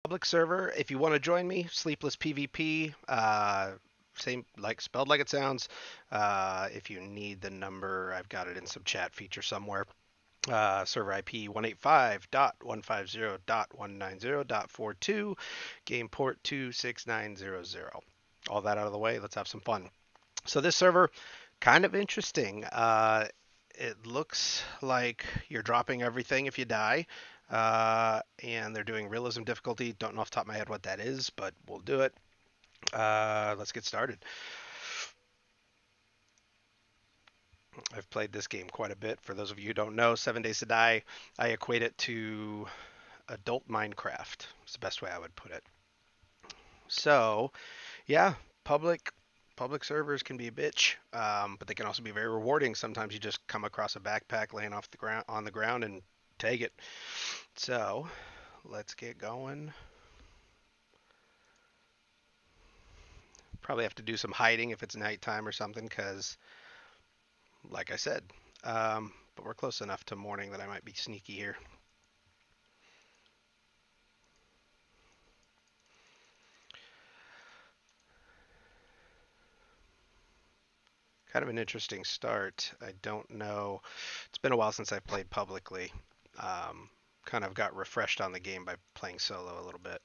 Public server. If you want to join me, Sleepless PVP, same like spelled like it sounds. If you need the number, I've got it in some chat feature somewhere. Server IP 185.150.190.42, game port 26900. All that out of the way, let's have some fun. So this server, kind of interesting. It looks like you're dropping everything if you die, and they're doing realism difficulty. Don't know off the top of my head what that is, but we'll do it. Let's get started. I've played this game quite a bit. For those of you who don't know, 7 Days to Die, I equate it to adult Minecraft. It's the best way I would put it. So, yeah, public servers can be a bitch, but they can also be very rewarding. Sometimes you just come across a backpack laying off the ground on the ground and take it. So, let's get going. Probably have to do some hiding if it's nighttime or something, because, like I said, but we're close enough to morning that I might be sneaky here. Kind of an interesting start. I don't know. It's been a while since I've played publicly. Um, Kind of got refreshed on the game by playing solo a little bit.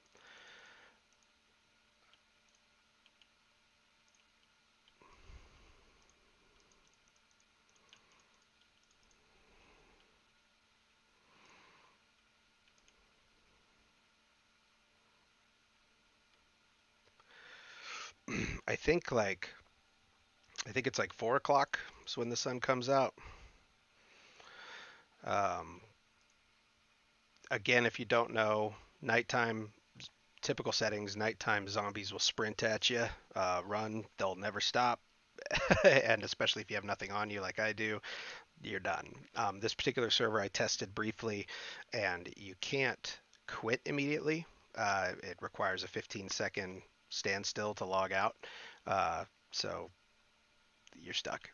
I think like I think it's like 4 o'clock is when the sun comes out. Um, Again, if you don't know, nighttime typical settings, nighttime zombies will sprint at you, run, they'll never stop, and especially if you have nothing on you like I do, you're done. This particular server I tested briefly, and you can't quit immediately. It requires a 15-second standstill to log out, so you're stuck.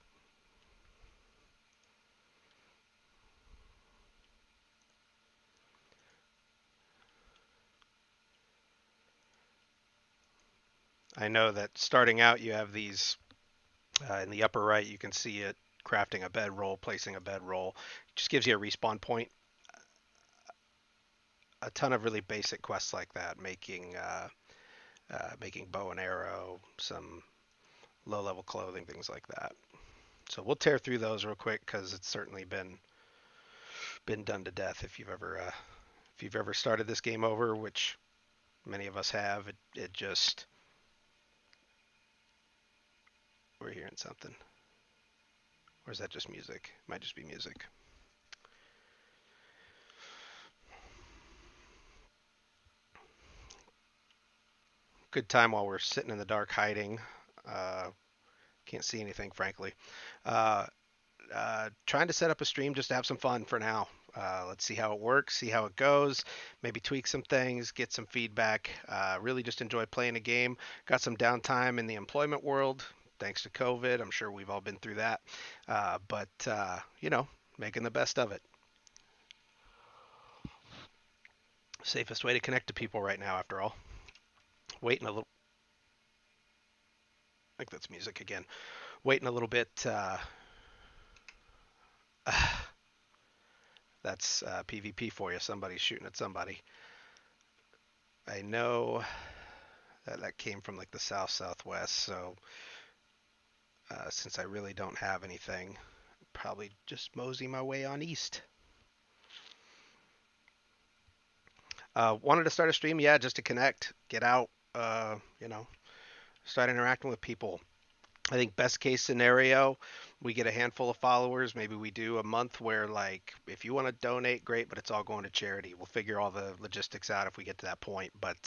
I know that starting out, you have these in the upper right. You can see it crafting a bedroll, placing a bedroll. Just gives you a respawn point. A ton of really basic quests like that, making bow and arrow, some low-level clothing, things like that. So we'll tear through those real quick because it's certainly been done to death. If you've ever started this game over, which many of us have, it just we're hearing something. Or is that just music? It might just be music. Good time while we're sitting in the dark hiding. Uh, can't see anything, frankly. Uh, Trying to set up a stream just to have some fun for now. Let's see how it works, see how it goes, maybe tweak some things, get some feedback. Really just enjoy playing a game. Got some downtime in the employment world thanks to COVID. I'm sure we've all been through that. But making the best of it. Safest way to connect to people right now, after all. Waiting a little. I think that's music again. Waiting a little bit. That's PvP for you. Somebody's shooting at somebody. I know that came from like the south southwest. So since I really don't have anything, probably just mosey my way on east. Wanted to start a stream, yeah, just to connect, get out, start interacting with people. I think best case scenario, we get a handful of followers. Maybe we do a month where, like, if you want to donate, great, but it's all going to charity. We'll figure all the logistics out if we get to that point. But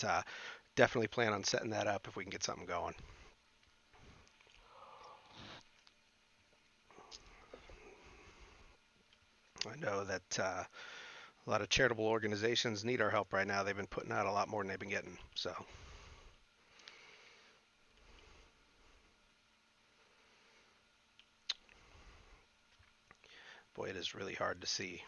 definitely plan on setting that up if we can get something going. I know that a lot of charitable organizations need our help right now. They've been putting out a lot more than they've been getting. So, boy, it is really hard to see.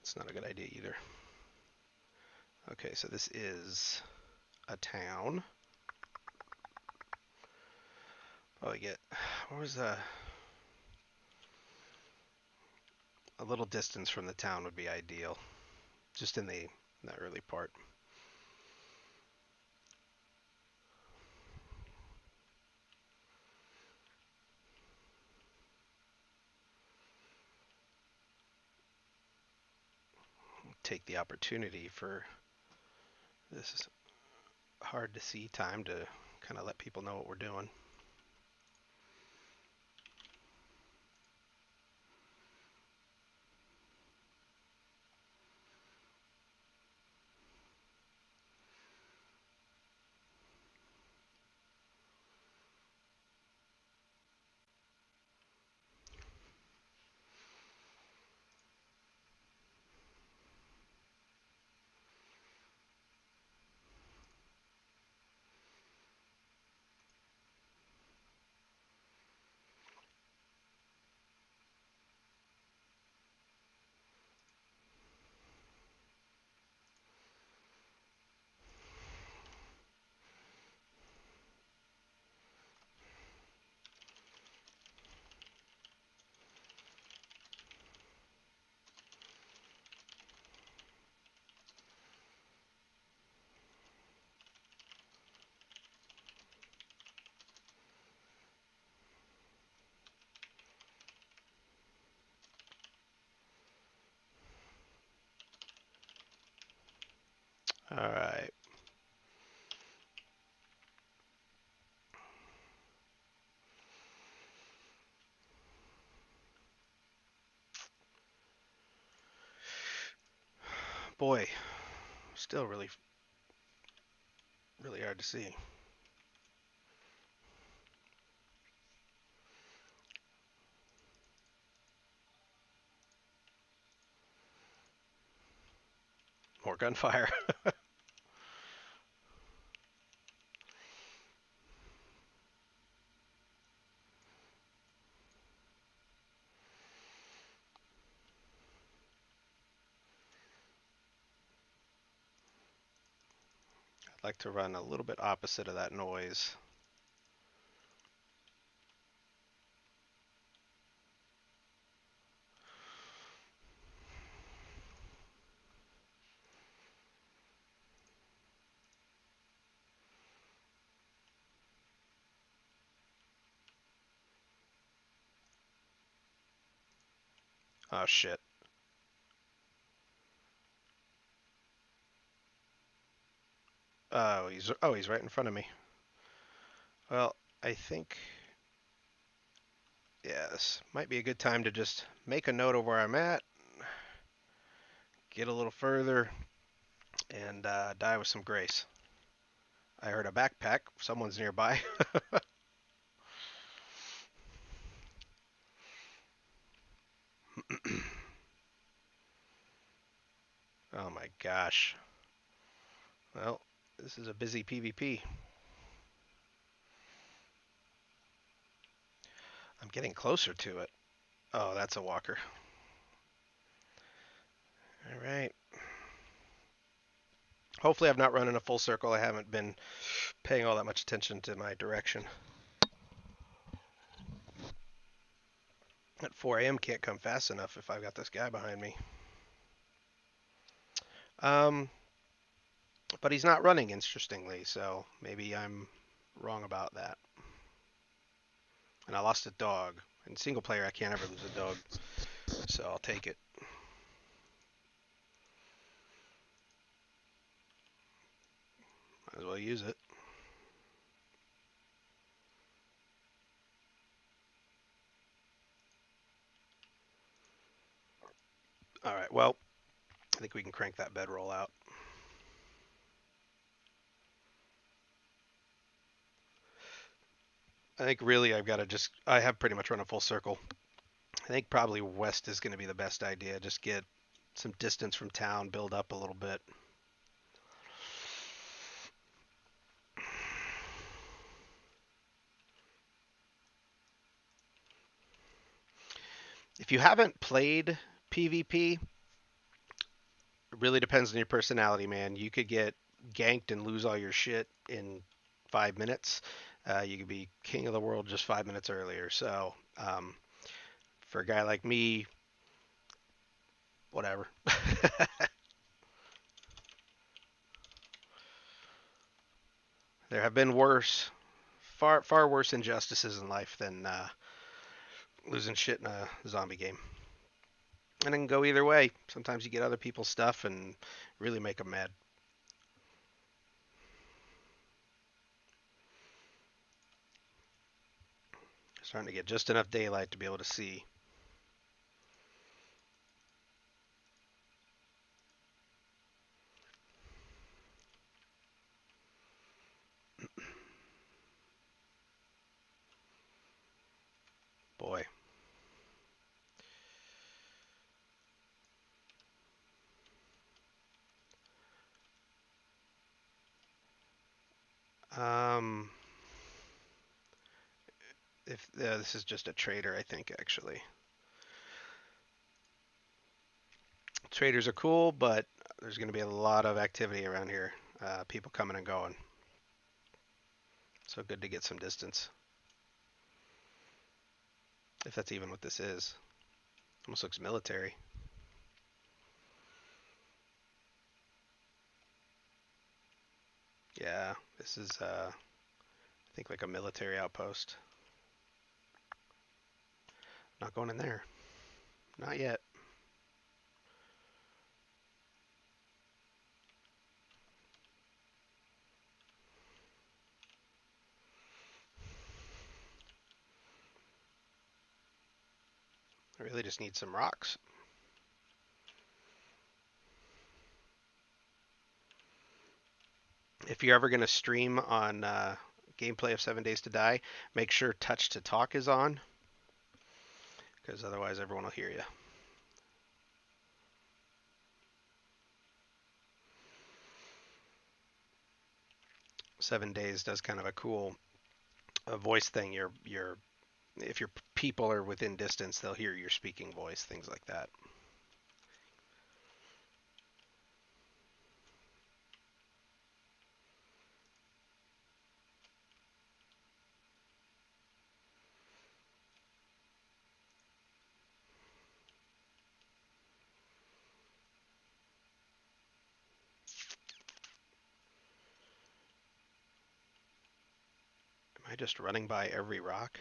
That's not a good idea either. Okay, so this is a town. Probably get, what was a little distance from the town would be ideal, just in the early part. Take the opportunity for this hard to see time to kind of let people know what we're doing. All right. Boy, still really, really hard to see. More gunfire. I'd like to run a little bit opposite of that noise. Oh shit. He's right in front of me. Well, I think yeah, this might be a good time to just make a note of where I'm at, get a little further, and die with some grace. I heard a backpack. Someone's nearby. Oh my gosh. Well, this is a busy PvP. I'm getting closer to it. Oh, that's a walker. All right. Hopefully I've not run in a full circle. I haven't been paying all that much attention to my direction. At 4 a.m. can't come fast enough if I've got this guy behind me. Um, but he's not running, interestingly, so maybe I'm wrong about that. And I lost a dog. In single player, I can't ever lose a dog, so I'll take it. Might as well use it. All right, well, I think we can crank that bedroll out. I think really I have pretty much run a full circle. I think probably west is going to be the best idea. Just get some distance from town, build up a little bit. If you haven't played PvP, really depends on your personality, man. You could get ganked and lose all your shit in 5 minutes. You could be king of the world just 5 minutes earlier. So, for a guy like me, whatever. There have been worse, far worse injustices in life than losing shit in a zombie game. And it can go either way. Sometimes you get other people's stuff and really make them mad. Starting to get just enough daylight to be able to see. Boy. Um, if this is just a trader, I think actually traders are cool, but there's going to be a lot of activity around here. People coming and going. So good to get some distance. If that's even what this is. Almost looks military. Yeah, this is I think like a military outpost. Not going in there. Not yet. I really just need some rocks. If you're ever going to stream on gameplay of 7 Days to Die, make sure touch to talk is on, because otherwise everyone will hear you. 7 Days does kind of a cool voice thing. Your if your people are within distance, they'll hear your speaking voice, things like that. Am I just running by every rock?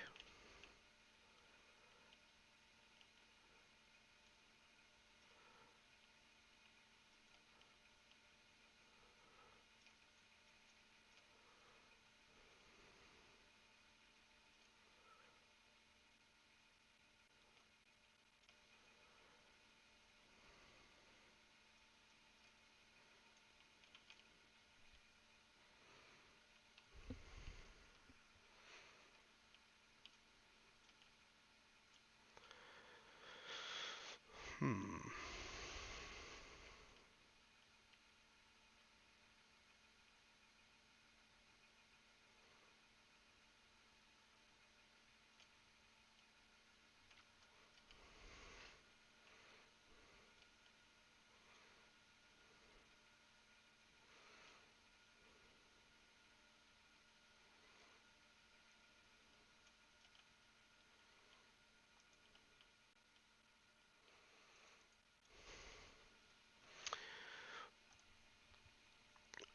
Hmm.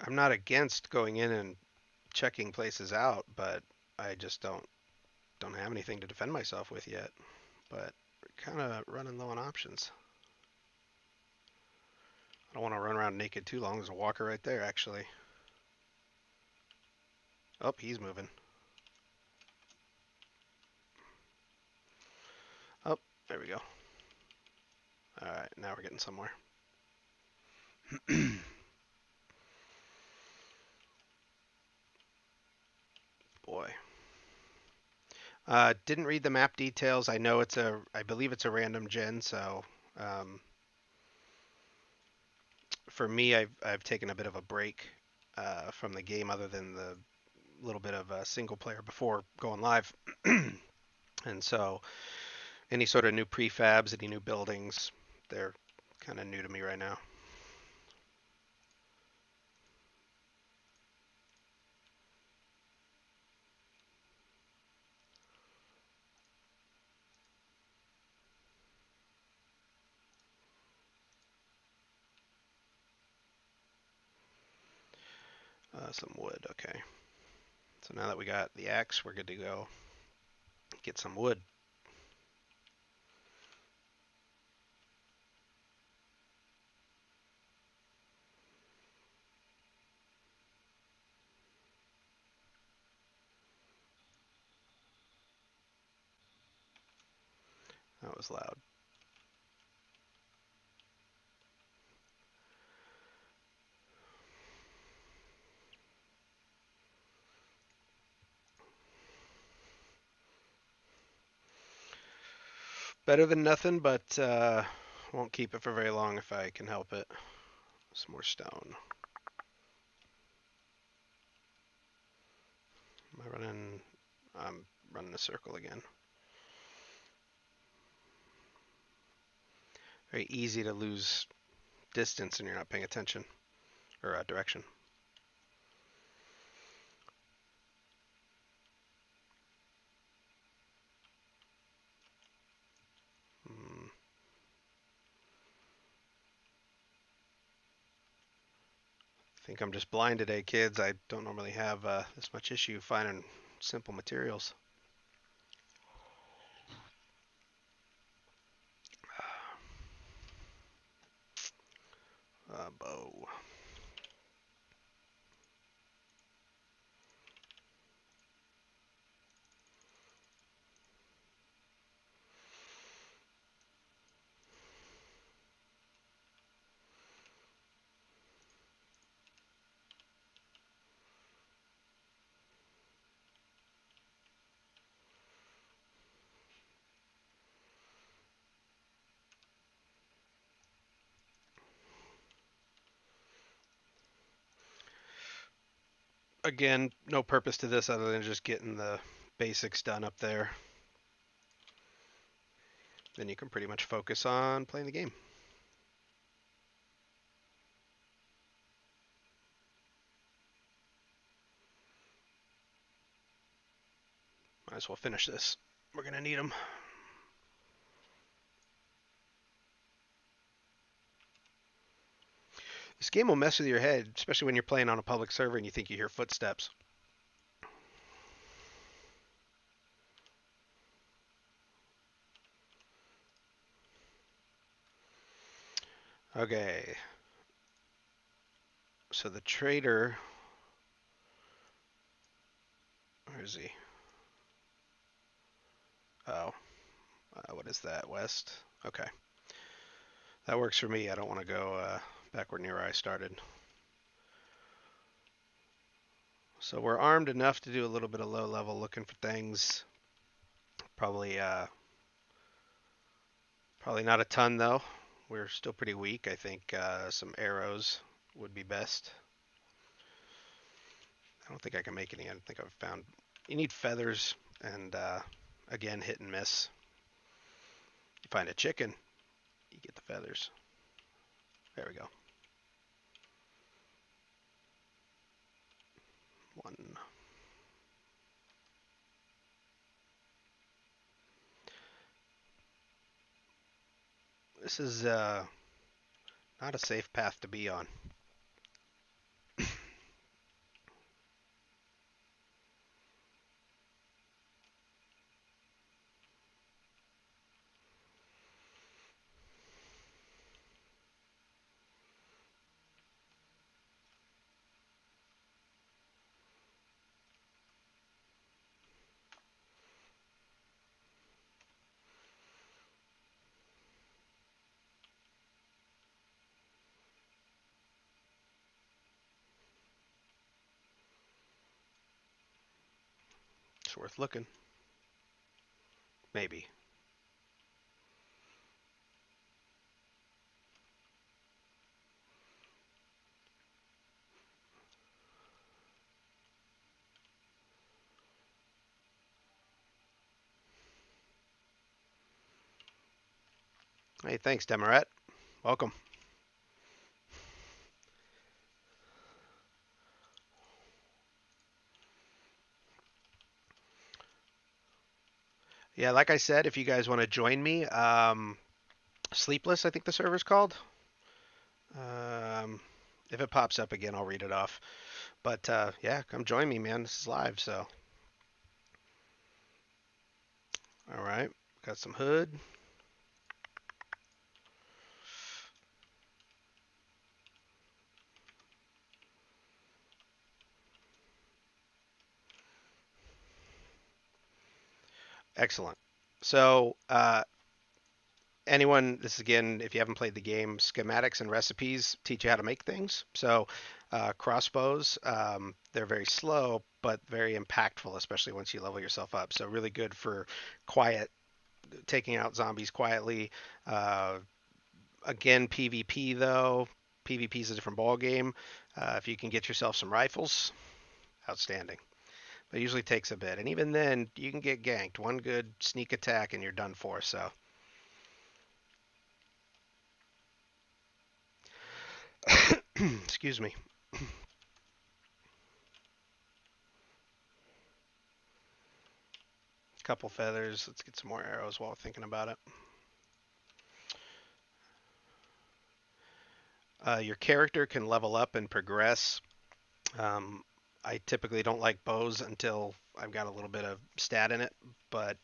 I'm not against going in and checking places out, but I just don't have anything to defend myself with yet. But kind of running low on options. I don't want to run around naked too long. There's a walker right there, actually. Oh, he's moving. Oh, there we go. All right, now we're getting somewhere. Boy. Didn't read the map details. I believe it's a random gen, so um, for me, I've taken a bit of a break from the game, other than the little bit of single player before going live, and so any sort of new prefabs, any new buildings, they're kind of new to me right now. Some wood, okay. So now that we got the axe, we're good to go. Get some wood. That was loud. Better than nothing, but won't keep it for very long if I can help it. Some more stone. Am I running? I'm running a circle again. Very easy to lose distance and you're not paying attention or direction. Hmm. I think I'm just blind today, kids. I don't normally have this much issue finding simple materials. Bow. Again, no purpose to this other than just getting the basics done up there. Then you can pretty much focus on playing the game. Might as well finish this. We're going to need them. This game will mess with your head, especially when you're playing on a public server and you think you hear footsteps. Okay. So the trader, where is he? Oh, what is that? West? Okay. That works for me. I don't want to go backward near where I started. So we're armed enough to do a little bit of low level looking for things. Probably not a ton though. We're still pretty weak. I think some arrows would be best. I don't think I can make any. I don't think I've found. You need feathers and again hit and miss. You find a chicken, you get the feathers. There we go. One. This is not a safe path to be on. It's worth looking. Maybe. Hey, thanks, Demaret. Welcome. Yeah, like I said, if you guys want to join me, Sleepless, I think the server's called. If it pops up again, I'll read it off. But yeah, come join me, man. This is live, so all right. Got some hood. Excellent. So anyone, this is again, if you haven't played the game, schematics and recipes teach you how to make things. So crossbows, they're very slow, but very impactful, especially once you level yourself up. So really good for quiet, taking out zombies quietly. Uh, Again, PvP though, PvP is a different ball game. If you can get yourself some rifles, outstanding. But it usually takes a bit, and even then, you can get ganked. One good sneak attack, and you're done for. So, excuse me. Couple feathers. Let's get some more arrows while thinking about it. Your character can level up and progress. Um, I typically don't like bows until I've got a little bit of stat in it, but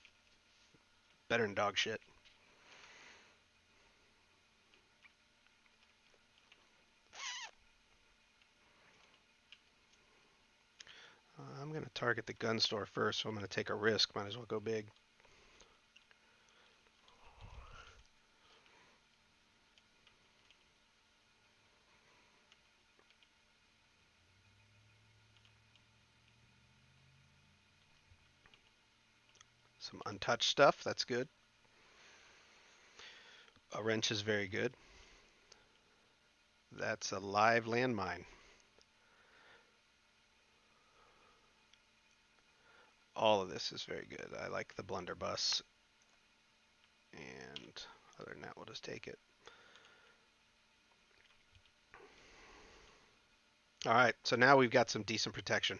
better than dog shit. I'm going to target the gun store first, so I'm going to take a risk. Might as well go big. Some untouched stuff. That's good. A wrench is very good. That's a live landmine. All of this is very good. I like the blunderbuss. And other than that, we'll just take it. All right, so now we've got some decent protection.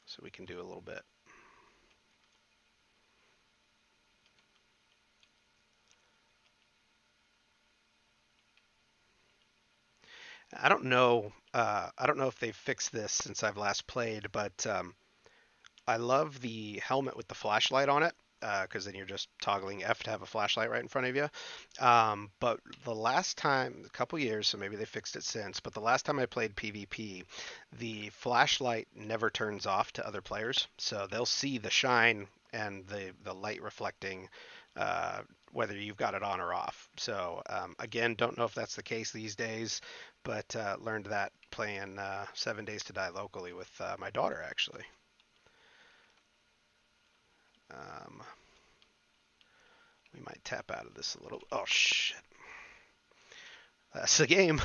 So we can do a little bit. I don't know. I don't know if they've fixed this since I've last played, but I love the helmet with the flashlight on it because then you're just toggling F to have a flashlight right in front of you. But the last time, a couple years, so maybe they fixed it since, but the last time I played PvP, the flashlight never turns off to other players. So they'll see the shine and the light reflecting whether you've got it on or off. So again, don't know if that's the case these days, but learned that playing 7 Days to Die locally with my daughter actually. Um, we might tap out of this a little. Oh shit! That's the game.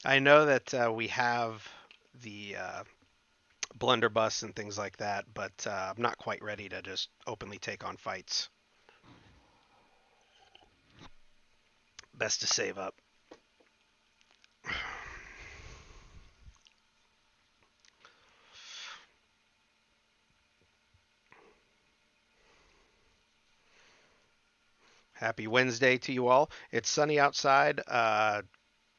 I know that we have the blunderbuss and things like that, but I'm not quite ready to just openly take on fights. Best to save up. Happy Wednesday to you all. It's sunny outside,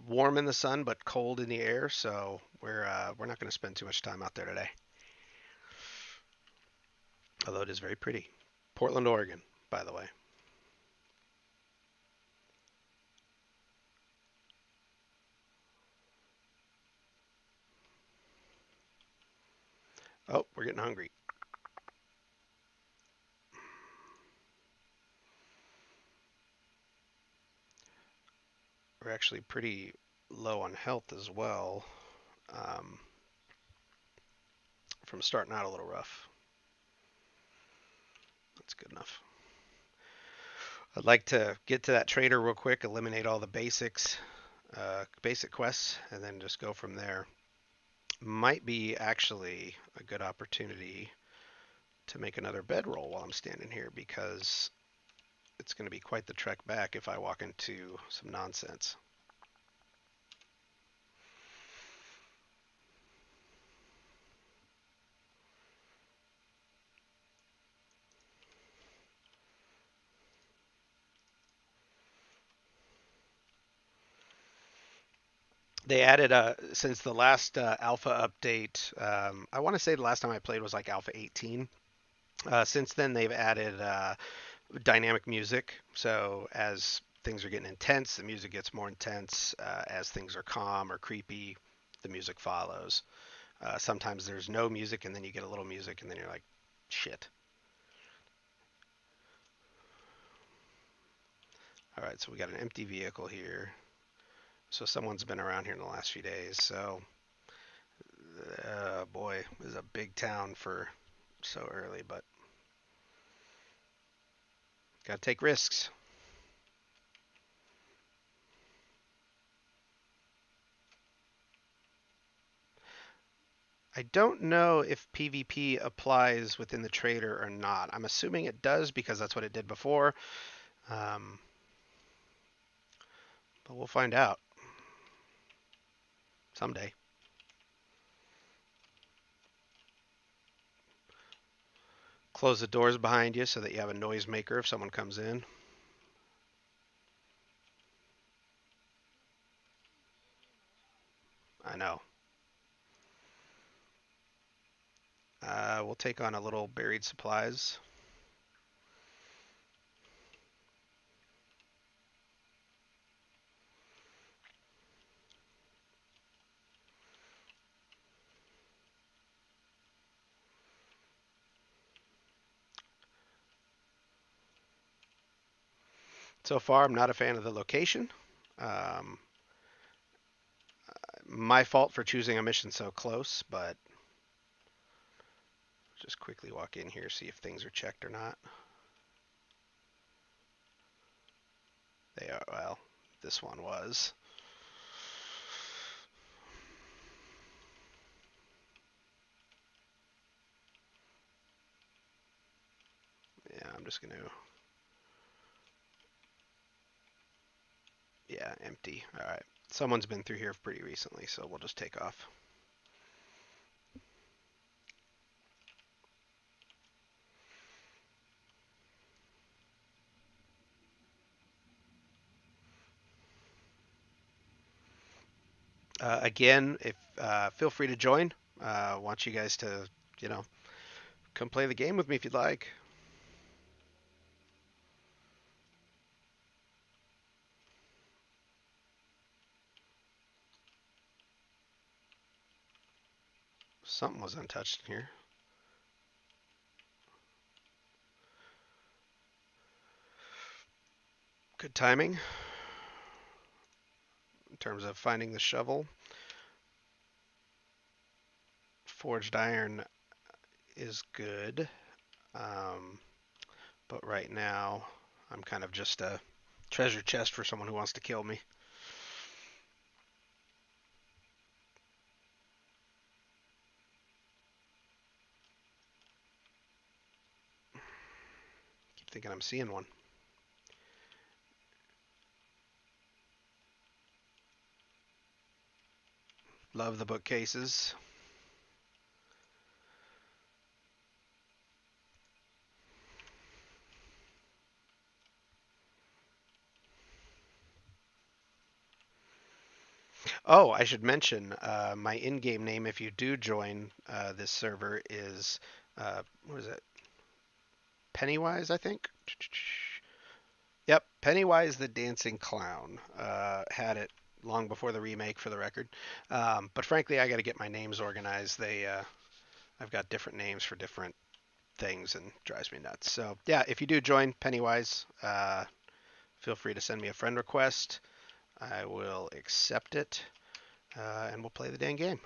warm in the sun, but cold in the air. So we're not going to spend too much time out there today. Although it is very pretty. Portland, Oregon, by the way. Oh, we're getting hungry. We're actually pretty low on health as well, um, from starting out a little rough. That's good enough. I'd like to get to that trader real quick, eliminate all the basic quests, and then just go from there. Might be actually a good opportunity to make another bedroll while I'm standing here because it's going to be quite the trek back if I walk into some nonsense. They added since the last alpha update. I want to say the last time I played was like alpha 18. Since then, they've added dynamic music. So as things are getting intense, the music gets more intense. As things are calm or creepy, the music follows. Sometimes there's no music, and then you get a little music, and then you're like, shit. All right, so we got an empty vehicle here. So someone's been around here in the last few days. So, boy, this is a big town for so early, but gotta take risks. I don't know if PvP applies within the trader or not. I'm assuming it does because that's what it did before. Um, but we'll find out someday. Close the doors behind you so that you have a noisemaker if someone comes in. I know. We'll take on a little buried supplies. So far, I'm not a fan of the location. Um, my fault for choosing a mission so close, but just quickly walk in here, see if things are checked or not. They are, well, this one was. Yeah, I'm just gonna, yeah, empty. All right. Someone's been through here pretty recently, so we'll just take off. Again, if feel free to join. Want you guys to, you know, come play the game with me if you'd like. Something was untouched in here. Good timing in terms of finding the shovel. Forged iron is good, um, but right now I'm kind of just a treasure chest for someone who wants to kill me. Keep thinking I'm seeing one. Love the bookcases. Oh, I should mention my in-game name if you do join this server is what is it? Pennywise, I think. Yep, Pennywise the Dancing Clown. Had it long before the remake, for the record. But frankly, I got to get my names organized. I've got different names for different things, and it drives me nuts. So yeah, if you do join Pennywise, feel free to send me a friend request. I will accept it, and we'll play the dang game.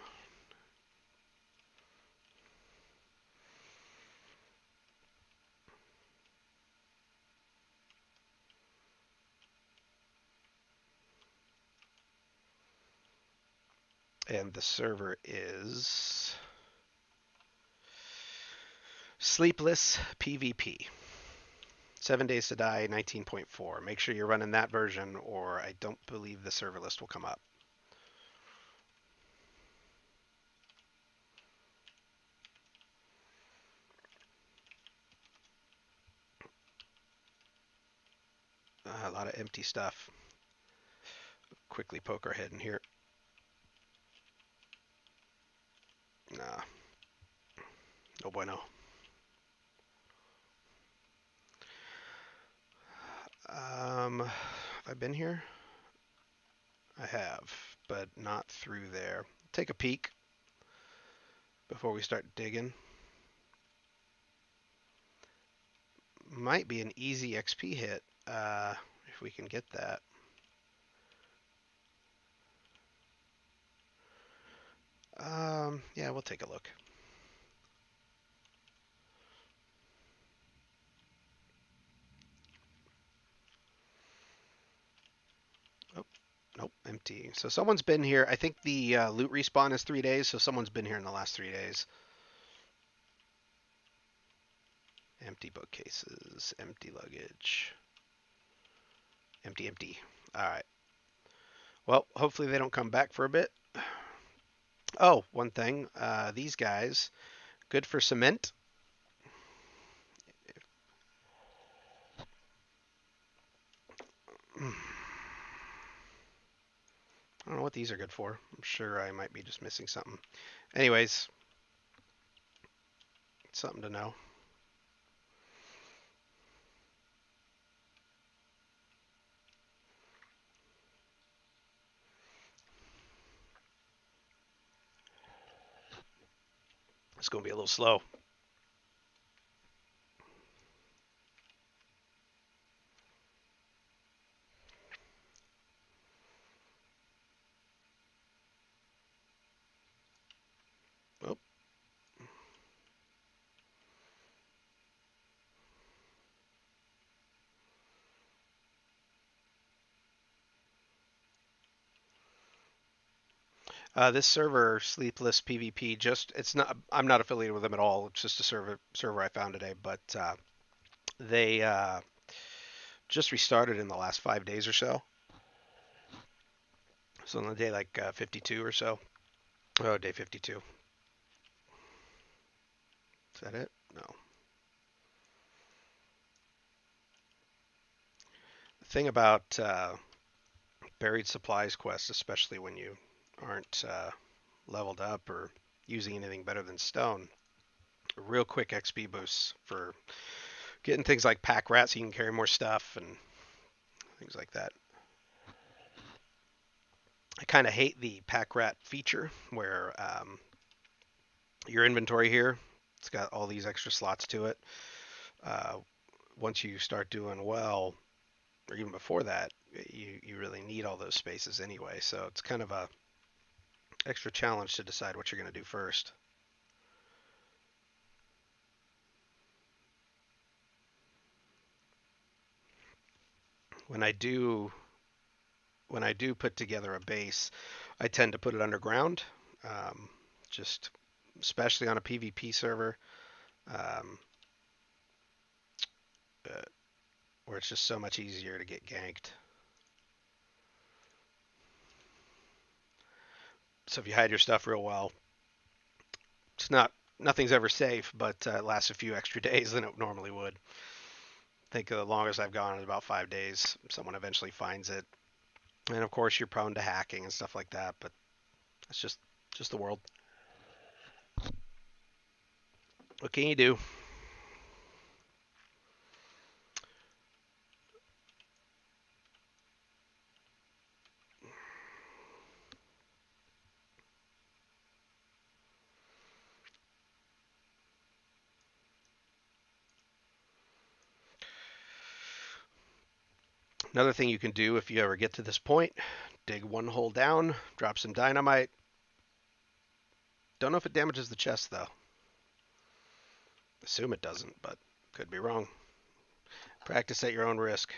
And the server is Sleepless PVP. 7 Days to Die 19.4. Make sure you're running that version, or I don't believe the server list will come up. A lot of empty stuff. Quickly poke our head in here. Nah, no bueno. Have I been here? I have, but not through there. Take a peek before we start digging. Might be an easy XP hit if we can get that. Yeah, we'll take a look. Oh, nope, empty. So someone's been here. I think the loot respawn is 3 days, so someone's been here in the last 3 days. Empty bookcases, empty luggage. Empty, empty. All right. Well, hopefully they don't come back for a bit. Oh, one thing. These guys, good for cement. I don't know what these are good for. I'm sure I might be just missing something. Anyways, something to know. It's going to be a little slow. Oh, this server, Sleepless PVP, just it's not. I'm not affiliated with them at all. It's just a server I found today, but they just restarted in the last 5 days or so. So on the day like 52 or so. Oh, day 52. Is that it? No. The thing about buried supplies quests, especially when you aren't leveled up or using anything better than stone, real quick XP boosts for getting things like pack rats so you can carry more stuff and things like that. I kind of hate the pack rat feature where your inventory here, it's got all these extra slots to it. Uh, Once you start doing well, or even before that, you really need all those spaces anyway. So it's kind of a extra challenge to decide what you're going to do first. When I do when I do put together a base, I tend to put it underground, um, just especially on a PvP server, um, uh, where it's just so much easier to get ganked. So if you hide your stuff real well, it's not nothing's ever safe, but it lasts a few extra days than it normally would. I think the longest I've gone is about 5 days. Someone eventually finds it, and of course you're prone to hacking and stuff like that. But that's just the world. What can you do? Another thing you can do if you ever get to this point, dig one hole down, drop some dynamite. Don't know if it damages the chest though. Assume it doesn't, but could be wrong. Practice at your own risk.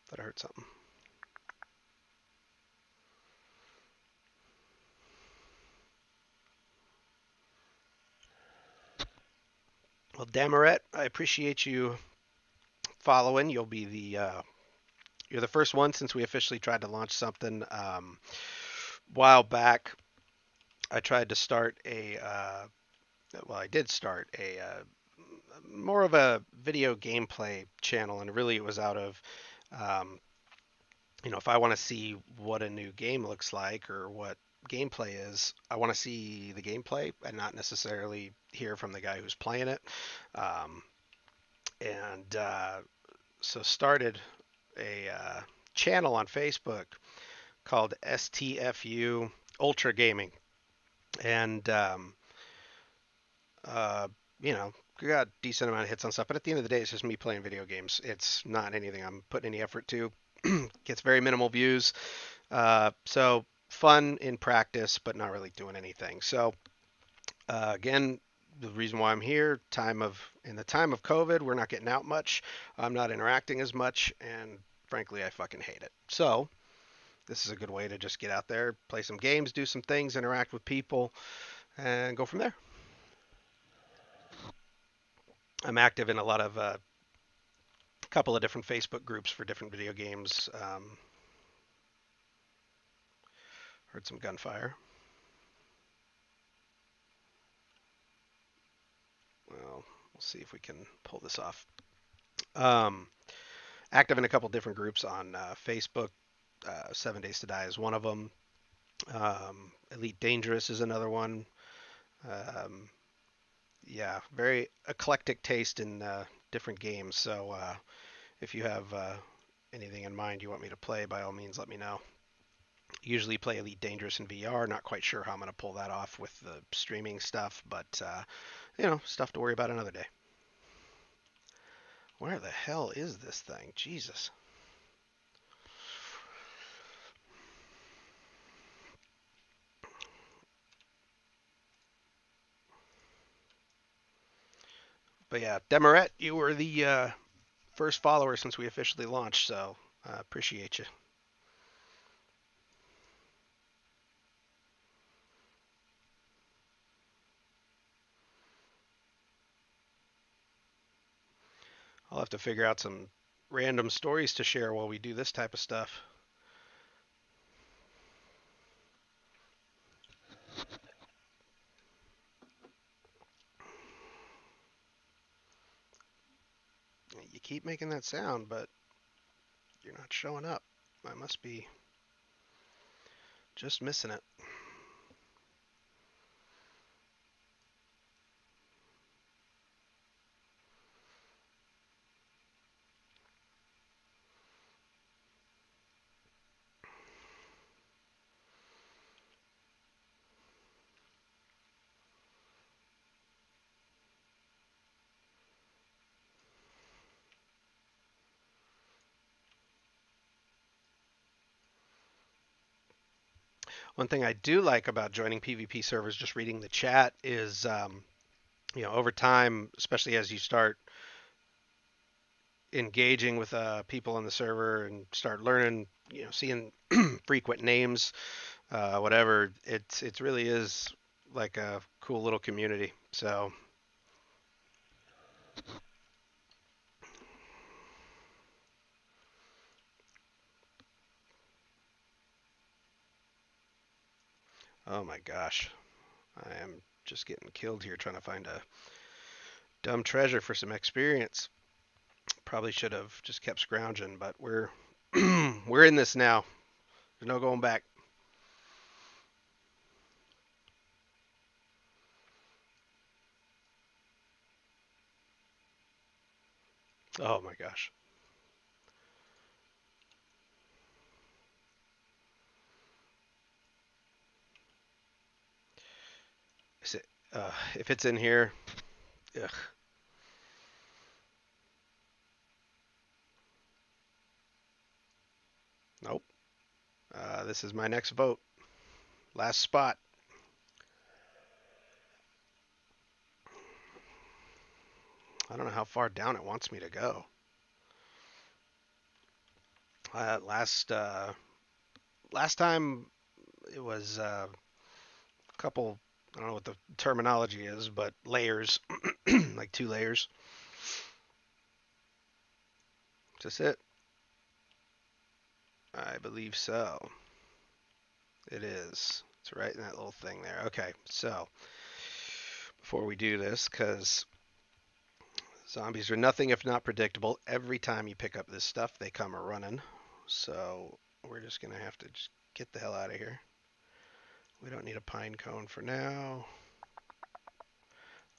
Thought I heard something. Well, Damaret, I appreciate you following. You're the first one since we officially tried to launch something a while back. I tried to start a well, I did start more of a video gameplay channel, and really it was out of, um, if I want to see what a new game looks like or what gameplay is, I want to see the gameplay and not necessarily hear from the guy who's playing it. Um, and so started a channel on Facebook called STFU Ultra Gaming, and uh, got a decent amount of hits on stuff. But at the end of the day, it's just me playing video games. It's not anything I'm putting any effort to. Gets very minimal views, so fun in practice, but not really doing anything. So again, the reason why I'm here, in the time of COVID, we're not getting out much. I'm not interacting as much, and frankly, I fucking hate it. So this is a good way to just get out there, play some games, do some things, interact with people, and go from there. I'm active in a couple of different Facebook groups for different video games. Heard some gunfire. Well, we'll see if we can pull this off. Um, Active in a couple different groups on Facebook. 7 Days to Die is one of them. Elite Dangerous is another one. Um, yeah, very eclectic taste in different games. So if you have anything in mind you want me to play, by all means, let me know. Usually play Elite Dangerous in VR. Not quite sure how I'm going to pull that off with the streaming stuff, but stuff to worry about another day. Where the hell is this thing? Jesus. But yeah, Demaret, you were the first follower since we officially launched, so I appreciate you. I'll have to figure out some random stories to share while we do this type of stuff. You keep making that sound, but you're not showing up. I must be just missing it. One thing I do like about joining PvP servers, just reading the chat, is over time, especially as you start engaging with people on the server and start learning, seeing frequent names, whatever, it really is like a cool little community. So, oh my gosh, I am just getting killed here trying to find a dumb treasure for some experience. Probably should have just kept scrounging, but we're we're in this now. There's no going back. Oh my gosh. If it's in here, ugh. Nope. This is my next vote. Last spot. I don't know how far down it wants me to go. Last time it was a couple. I don't know what the terminology is, but layers, like 2 layers. Is this it? I believe so. It is. It's right in that little thing there. Okay, so before we do this, because Zombies are nothing if not predictable. Every time you pick up this stuff, they come a running. So we're just gonna have to just get the hell out of here. We don't need a pine cone for now.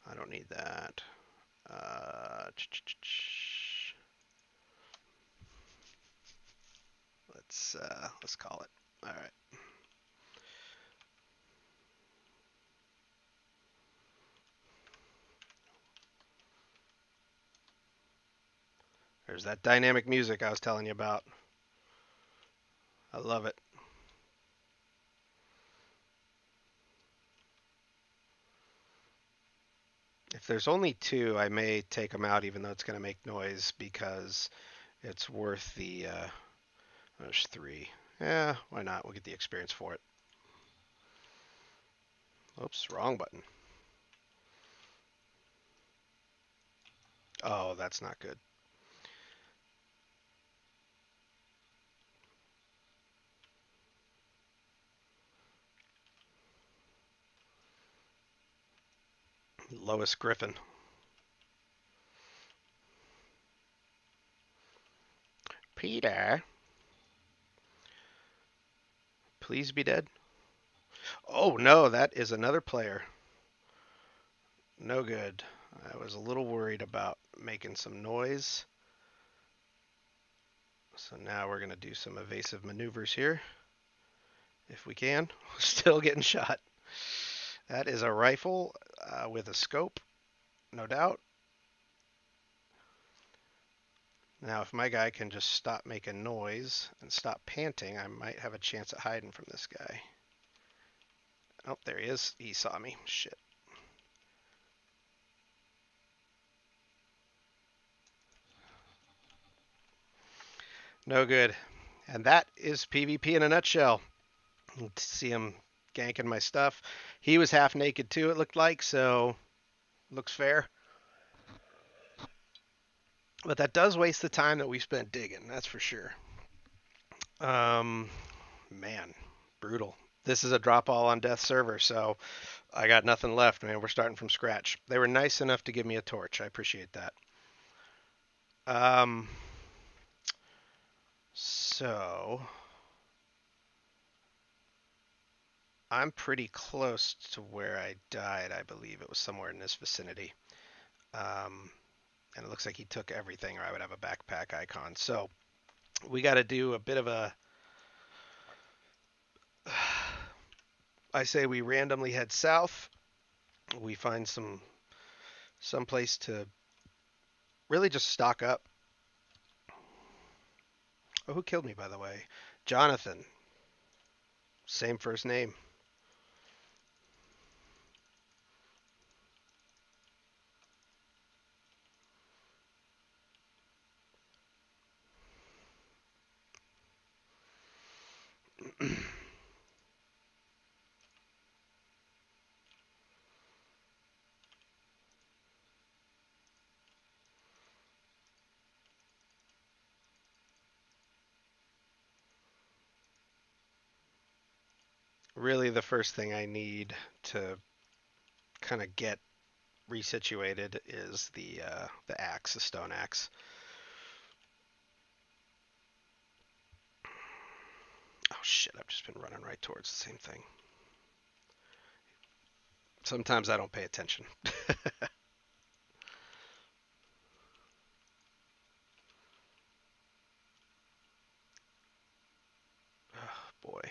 I don't need that. Uh, let's call it. All right. There's that dynamic music I was telling you about. I love it. If there's only two, I may take them out even though it's going to make noise because it's worth the. There's three. Yeah, why not? We'll get the experience for it. Oops, wrong button. Oh, that's not good. Lois Griffin. Peter, please be dead. Oh no, that is another player. No good. I was a little worried about making some noise. So now we're going to do some evasive maneuvers here. If we can. Still getting shot. That is a rifle with a scope, no doubt. Now, if my guy can just stop making noise and stop panting, I might have a chance at hiding from this guy. Oh, there he is. He saw me. Shit. No good. And that is PvP in a nutshell. See him ganking my stuff. He was half naked too, it looked like, so looks fair. But that does waste the time that we spent digging, that's for sure. Um, man, brutal. This is a drop all on death server, so I got nothing left, man. We're starting from scratch. They were nice enough to give me a torch. I appreciate that. Um, so I'm pretty close to where I died. I believe it was somewhere in this vicinity. Um, and it looks like he took everything, or I would have a backpack icon. So we got to do a bit of a. I say we randomly head south. We find some place to really just stock up. Oh, who killed me, by the way? Jonathan. Same first name. Really, the first thing I need to kind of get resituated is the axe, the stone axe. Oh shit! I've just been running right towards the same thing. Sometimes I don't pay attention. Oh, boy.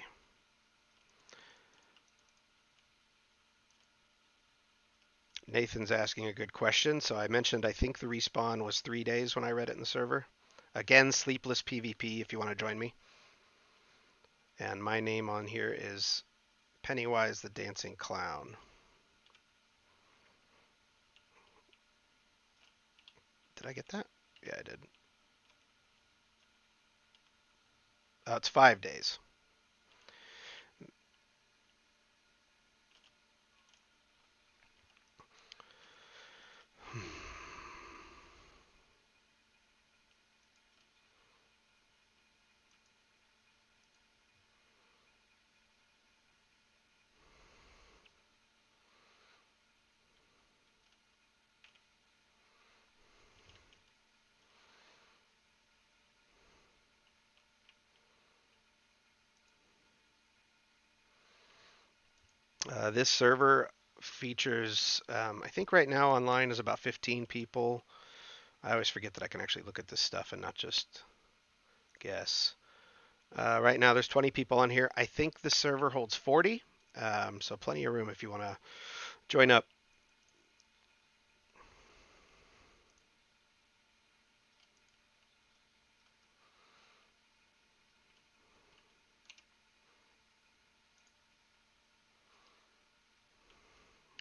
Nathan's asking a good question. So I mentioned I think the respawn was 3 days when I read it in the server. Again, Sleepless PVP if you want to join me. And my name on here is Pennywise the Dancing Clown. Did I get that? Yeah, I did. It's 5 days. This server features, I think right now online is about 15 people. I always forget that I can actually look at this stuff and not just guess. Right now there's 20 people on here. I think the server holds 40, so plenty of room if you want to join up.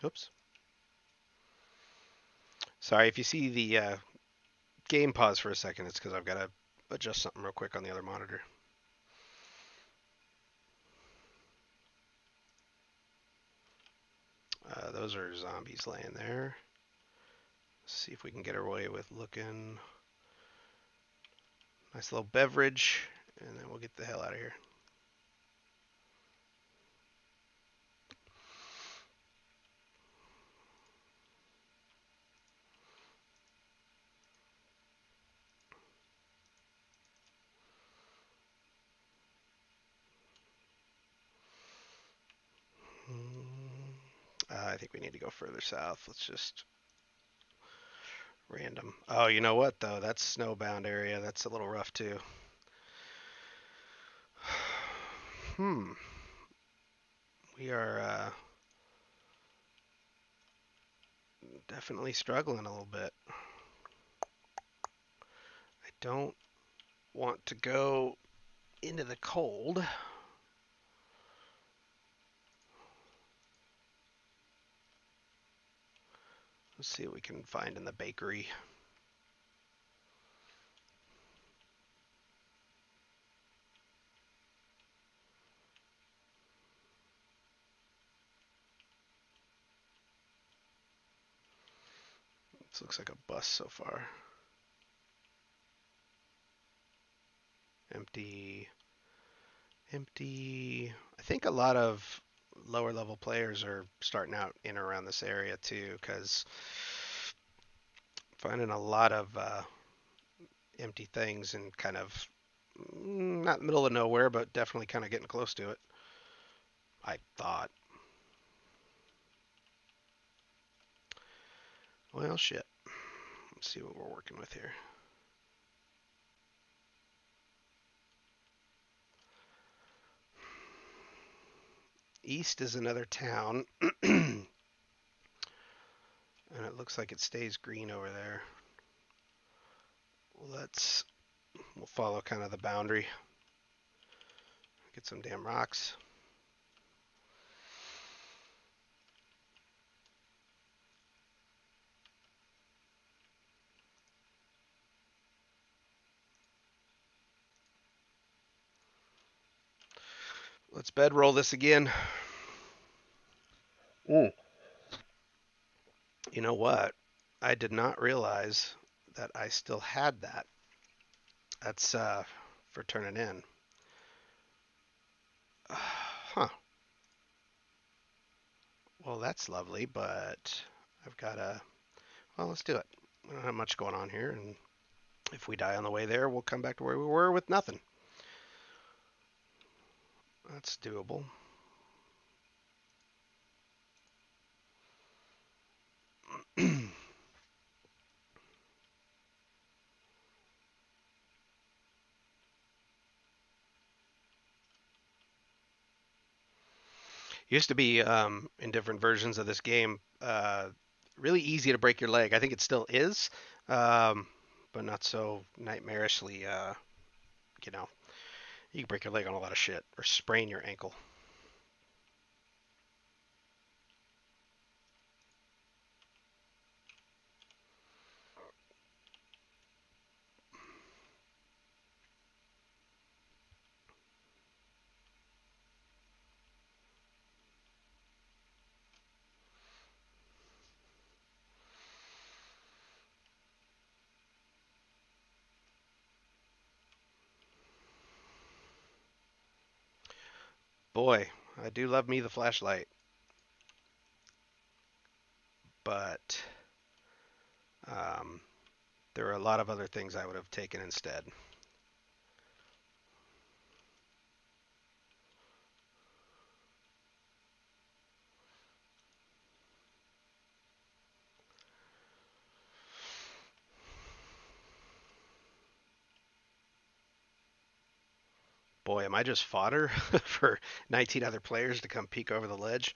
Oops. Sorry if you see the game pause for a second. It's because I've got to adjust something real quick on the other monitor. Those are zombies laying there. Let's see if we can get away with looking. Nice little beverage, and then we'll get the hell out of here. I think we need to go further south. Let's just random. Oh, you know what though? That's snowbound area. That's a little rough too. We are definitely struggling a little bit. I don't want to go into the cold. Let's see what we can find in the bakery. This looks like a bus so far. Empty. Empty. I think a lot of lower level players are starting out in or around this area too, because finding a lot of empty things and kind of not middle of nowhere, but definitely kind of getting close to it. I thought. Well, shit. Let's see what we're working with here. East is another town, and it looks like it stays green over there. We'll follow kind of the boundary. Get some damn rocks. Let's bedroll this again. Mm. You know what? I did not realize that I still had that. That's for turning in. Huh. Well, that's lovely, but I've got to. Well, let's do it. We don't have much going on here, and if we die on the way there, we'll come back to where we were with nothing. That's doable. Used to be in different versions of this game, really easy to break your leg. I think it still is, um, but not so nightmarishly. You know, you can break your leg on a lot of shit or sprain your ankle. Boy, I do love me the flashlight, but um, there are a lot of other things I would have taken instead. Boy, am I just fodder for 19 other players to come peek over the ledge.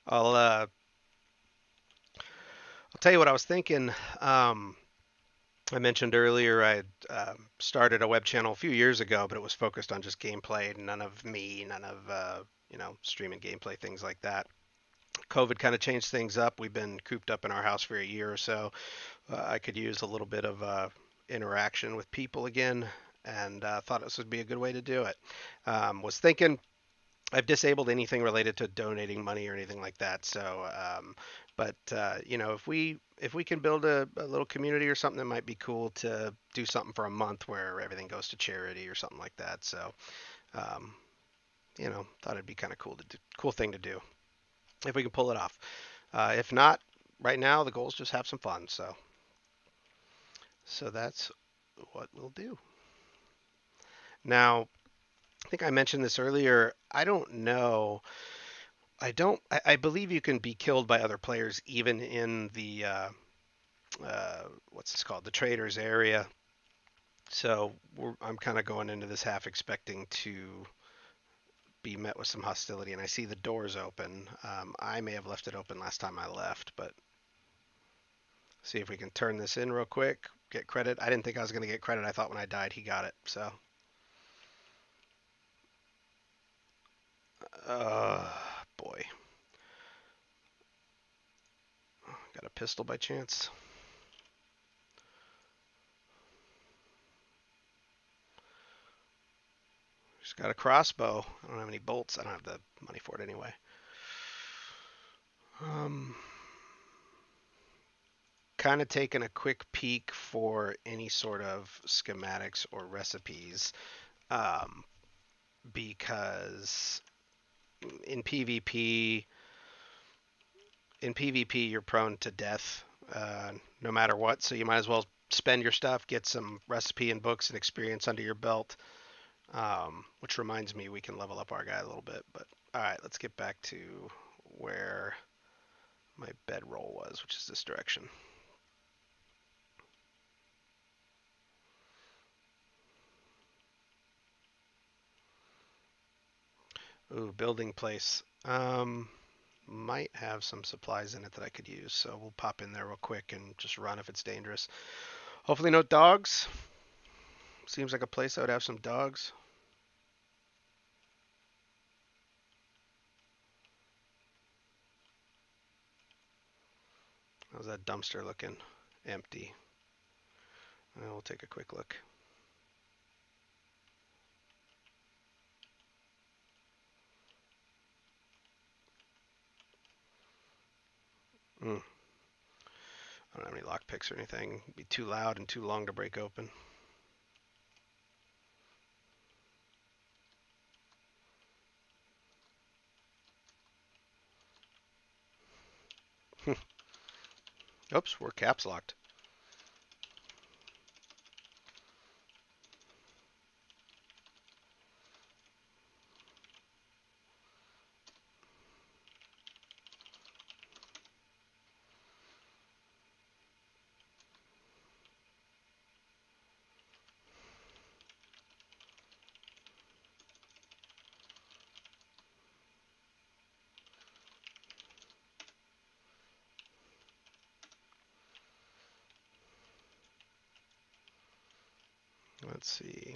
I'll tell you what I was thinking. Um, I mentioned earlier I started a web channel a few years ago, but it was focused on just gameplay, none of me, none of streaming gameplay, things like that. COVID kind of changed things up. We've been cooped up in our house for a year or so. I could use a little bit of interaction with people again, and thought this would be a good way to do it. Was thinking I've disabled anything related to donating money or anything like that. So, but if we can build a little community or something, that might be cool to do something for a month where everything goes to charity or something like that. So, um, thought it'd be kind of cool thing to do if we can pull it off. If not, right now the goal is just have some fun. So that's what we'll do. Now, I think I mentioned this earlier. I don't know. I believe you can be killed by other players even in the what's this called? The traders area. So I'm kind of going into this half expecting to be met with some hostility, and I see the doors open. I may have left it open last time I left, but see if we can turn this in real quick. Get credit. I didn't think I was going to get credit. I thought when I died he got it. So, uh, boy, got a pistol by chance. Just got a crossbow. I don't have any bolts. I don't have the money for it anyway. Um, Kind of taking a quick peek for any sort of schematics or recipes, um, because in PvP, you're prone to death, no matter what. So you might as well spend your stuff, get some recipe and books and experience under your belt. Which reminds me, we can level up our guy a little bit. But all right, let's get back to where my bedroll was, which is this direction. Ooh, building place. Might have some supplies in it that I could use, so we'll pop in there real quick and just run if it's dangerous. Hopefully no dogs. Seems like a place that would have some dogs. How's that dumpster looking? Empty. We'll take a quick look. Mm. I don't have any lockpicks or anything. It'd be too loud and too long to break open. Oops, we're caps locked. Let's see.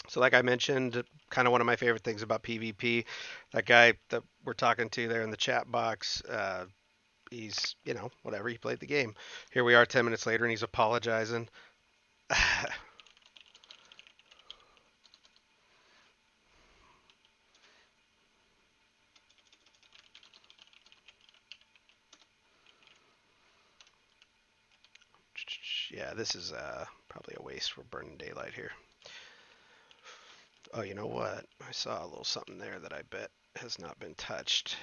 So, like I mentioned, kind of one of my favorite things about PvP, that guy that we're talking to there in the chat box, he's, whatever, he played the game. Here we are 10 minutes later and he's apologizing. Yeah, this is Probably a waste. We're burning daylight here. Oh, you know what? I saw a little something there that I bet has not been touched.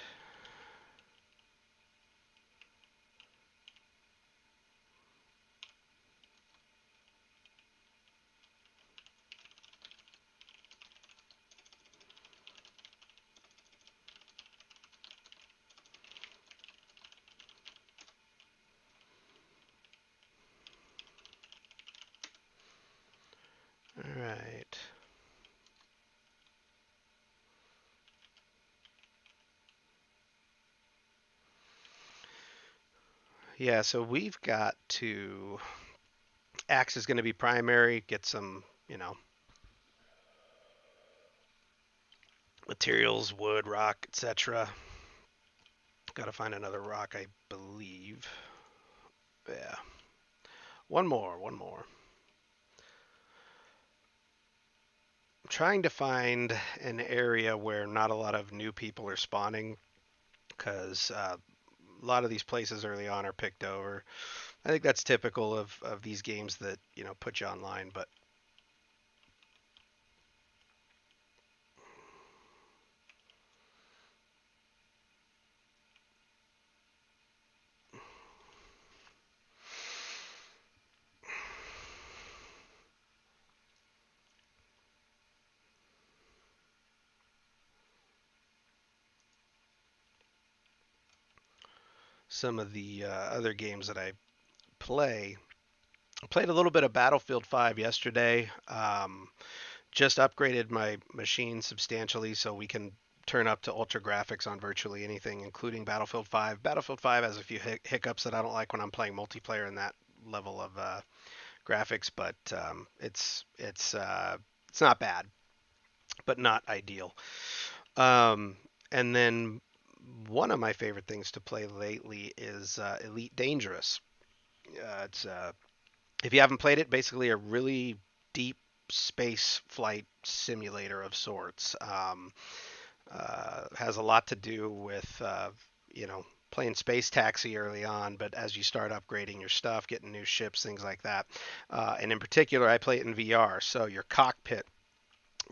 All right. Yeah, so we've got to. Axe is going to be primary. Get some, materials, wood, rock, etc. Got to find another rock, I believe. Yeah. One more, one more. I'm trying to find an area where not a lot of new people are spawning because a lot of these places early on are picked over. I think that's typical of these games that, put you online, but some of the other games that I play, I played a little bit of Battlefield 5 yesterday. Just upgraded my machine substantially so we can turn up to ultra graphics on virtually anything, including Battlefield 5. Battlefield 5 has a few hiccups that I don't like when I'm playing multiplayer in that level of graphics, but it's not bad, but not ideal. Um, and then one of my favorite things to play lately is Elite Dangerous. It's If you haven't played it, basically a really deep space flight simulator of sorts. Has a lot to do with playing space taxi early on, but as you start upgrading your stuff, getting new ships, things like that. And in particular, I play it in VR, so your cockpit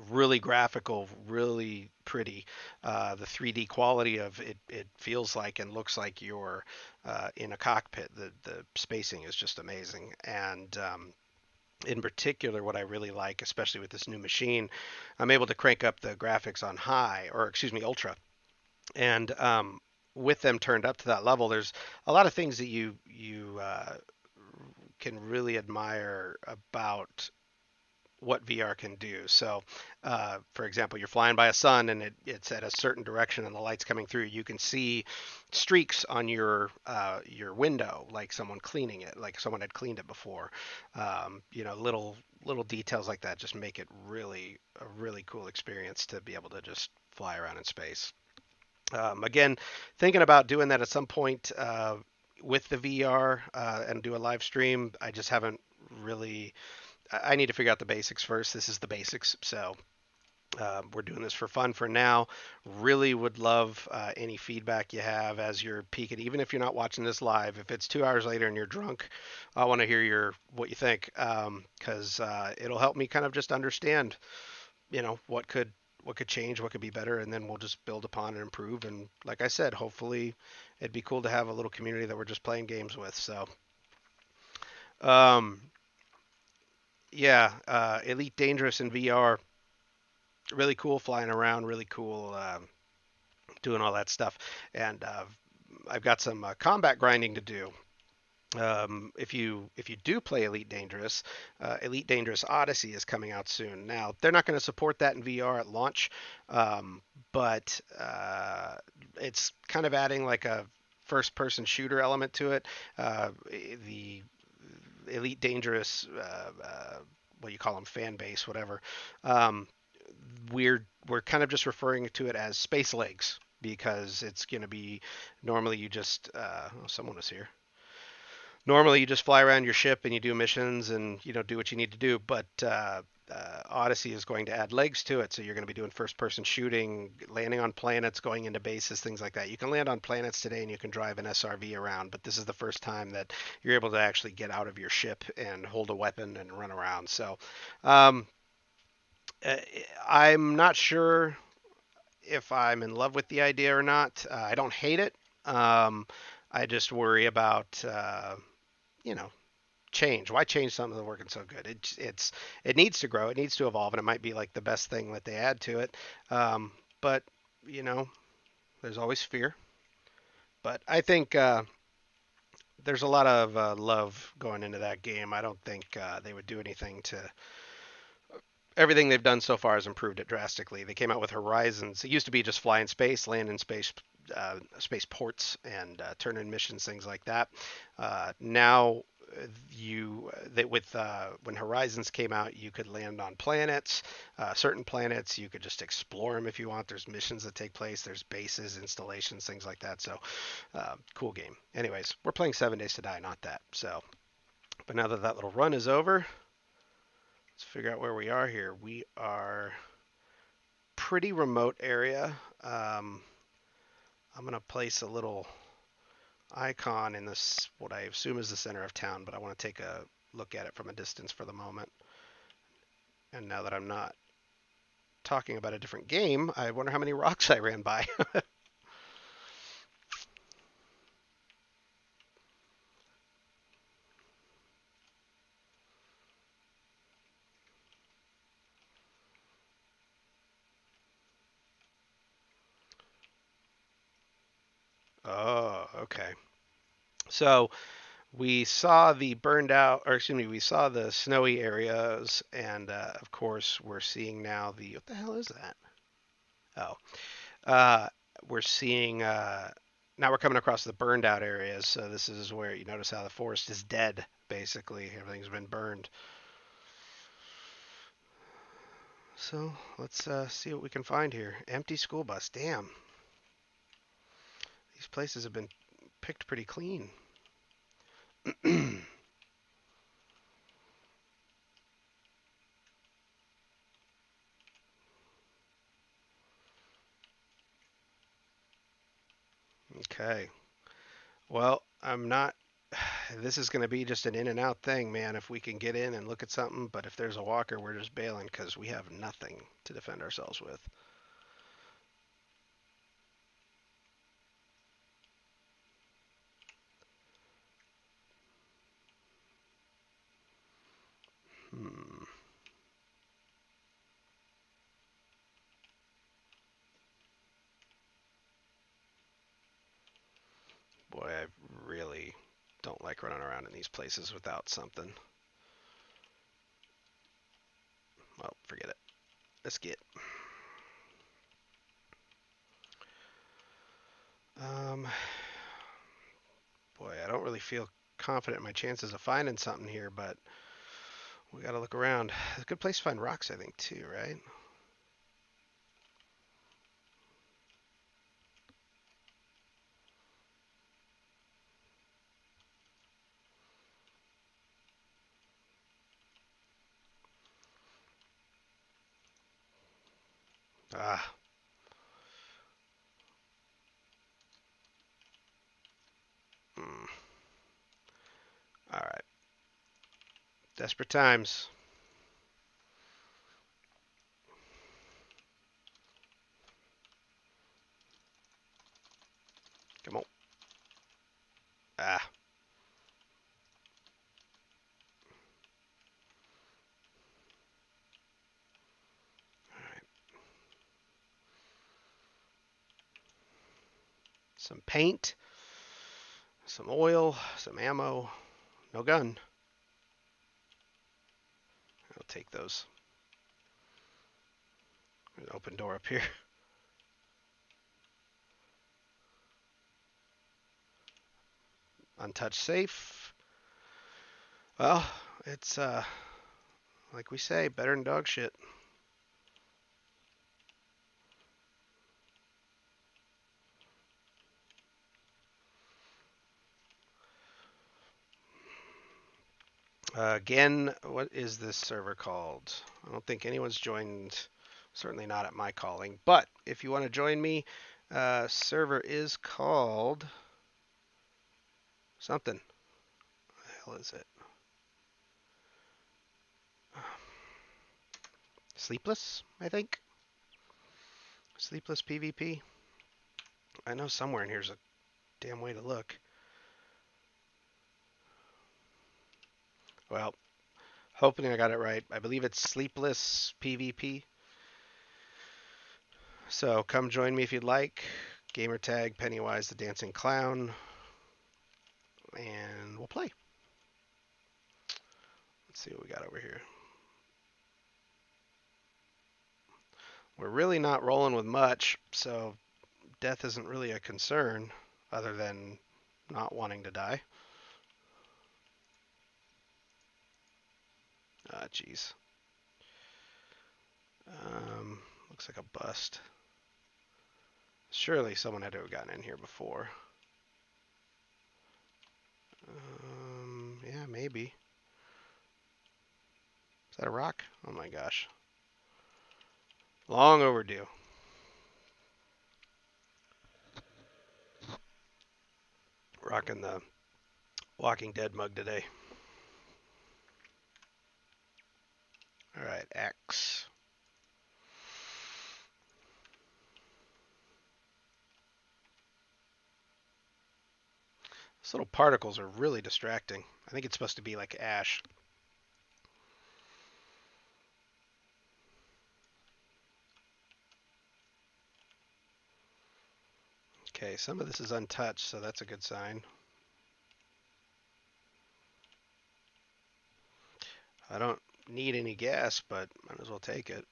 really graphical, really pretty. The 3D quality of it, it feels like and looks like you're in a cockpit. The spacing is just amazing. And in particular, what I really like, especially with this new machine, I'm able to crank up the graphics on high, or excuse me, ultra. And with them turned up to that level, there's a lot of things that you can really admire about what VR can do. So, for example, you're flying by a sun and it's at a certain direction and the light's coming through. You can see streaks on your window, like someone cleaning it, like someone had cleaned it before. Little details like that just make it really a really cool experience to be able to just fly around in space. Again, thinking about doing that at some point with the VR and do a live stream. I just haven't really I need to figure out the basics first. This is the basics, so we're doing this for fun for now. Really would love any feedback you have as you're peeking, even if you're not watching this live. If it's 2 hours later and you're drunk, I want to hear what you think, because it'll help me kind of just understand, what could change, what could be better, and then we'll just build upon and improve. And like I said, hopefully, it'd be cool to have a little community that we're just playing games with. So. Um, yeah, Elite Dangerous in VR, really cool flying around, really cool doing all that stuff. And I've got some combat grinding to do. If you do play Elite Dangerous Odyssey is coming out soon. Now they're not going to support that in VR at launch, but it's kind of adding like a first-person shooter element to it. The Elite Dangerous, what you call them, fan base, whatever. Um, we're kind of just referring to it as space legs because it's going to be normally you just oh, someone was here. Normally you just fly around your ship and you do missions and do what you need to do, but Odyssey is going to add legs to it, so you're going to be doing first-person shooting, landing on planets, going into bases, things like that. You can land on planets today, and you can drive an SRV around, but this is the first time that you're able to actually get out of your ship and hold a weapon and run around. So, um, uh, I'm not sure if I'm in love with the idea or not. I don't hate it. Um, I just worry about you know change. Why change something that's working so good? It needs to grow. It needs to evolve, and it might be like the best thing that they add to it. But you know, there's always fear. But I think there's a lot of love going into that game. I don't think they would do anything to. Everything they've done so far has improved it drastically. They came out with Horizons. It used to be just fly in space, land in space, space ports, and turn in missions, things like that. Now you that with when Horizons came out, you could land on planets, certain planets. You could just explore them if you want. There's missions that take place. There's bases, installations, things like that. So cool game. Anyways, we're playing 7 Days to Die, not that. So, but now that that little run is over, let's figure out where we are here. We are pretty remote area. I'm going to place a little icon in this, what I assume is the center of town, but I want to take a look at it from a distance for the moment. And now that I'm not talking about a different game, I wonder how many rocks I ran by. Oh, okay. So we saw the burned out, or excuse me, we saw the snowy areas, and of course, we're seeing now the, what the hell is that? Oh, uh, we're seeing, now we're coming across the burned out areas. So this is where you notice how the forest is dead, basically. Everything's been burned. So let's see what we can find here. Empty school bus. Damn. These places have been picked pretty clean. Okay. Well, I'm not. This is going to be just an in and out thing, man. If we can get in and look at something, but if there's a walker, we're just bailing because we have nothing to defend ourselves with. Hmm. Boy, I really don't like running around in these places without something. Well, forget it. Let's get. Um, Boy, I don't really feel confident in my chances of finding something here, but we got to look around. It's a good place to find rocks, I think, too, right? Ah, mm, all right. Desperate times. Come on. Ah, all right. Some paint, some oil, some ammo. No gun. I'll take those. There's an open door up here. Untouched safe. Well, it's like we say, better than dog shit. Again, what is this server called? I don't think anyone's joined, certainly not at my calling. But if you want to join me, server is called something. What the hell is it? Sleepless, I think. Sleepless PVP. I know somewhere in here's a damn way to look. Well, hoping I got it right. I believe it's Sleepless PVP. So come join me if you'd like. Gamertag Pennywise the Dancing Clown, and we'll play. Let's see what we got over here. We're really not rolling with much, so death isn't really a concern other than not wanting to die. Ah, jeez. Looks like a bust. Surely someone had to have gotten in here before. Yeah, maybe. Is that a rock? Oh my gosh. Long overdue. Rocking the Walking Dead mug today. All right, X. Those little particles are really distracting. I think it's supposed to be like ash. Okay, some of this is untouched, so that's a good sign. I don't need any gas, but might as well take it.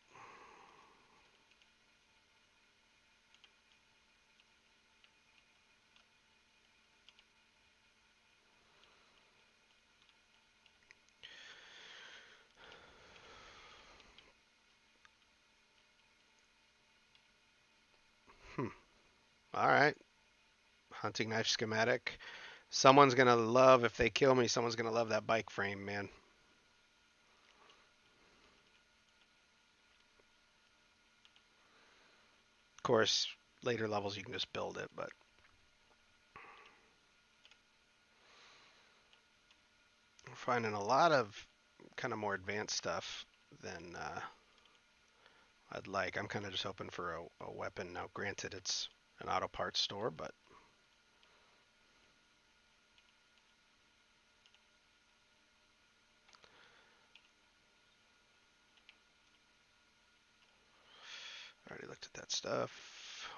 All right. Hunting knife schematic. Someone's going to love, if they kill me, someone's going to love that bike frame, man. Of course, later levels you can just build it, but we're finding a lot of kind of more advanced stuff than I'd like. I'm kind of just hoping for a weapon. Now, granted, it's an auto parts store, but I already looked at that stuff.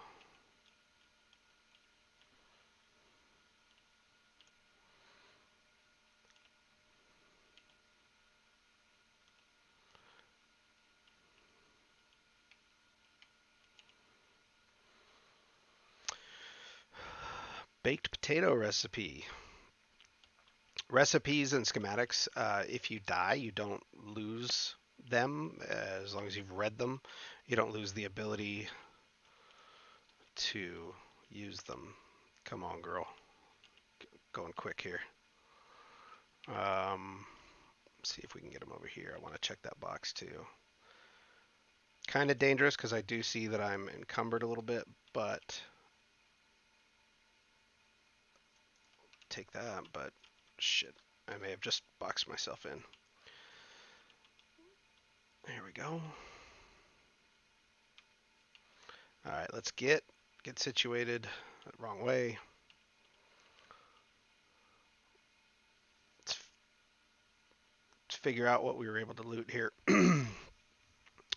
Baked potato recipe. Recipes and schematics, if you die, you don't lose them. As long as you've read them, you don't lose the ability to use them. Come on, girl. Going quick here. See if we can get them over here. I want to check that box too. Kind of dangerous because I do see that I'm encumbered a little bit, but take that. But shit, I may have just boxed myself in. There we go. All right, let's get situated. Wrong way. Let's figure out what we were able to loot here.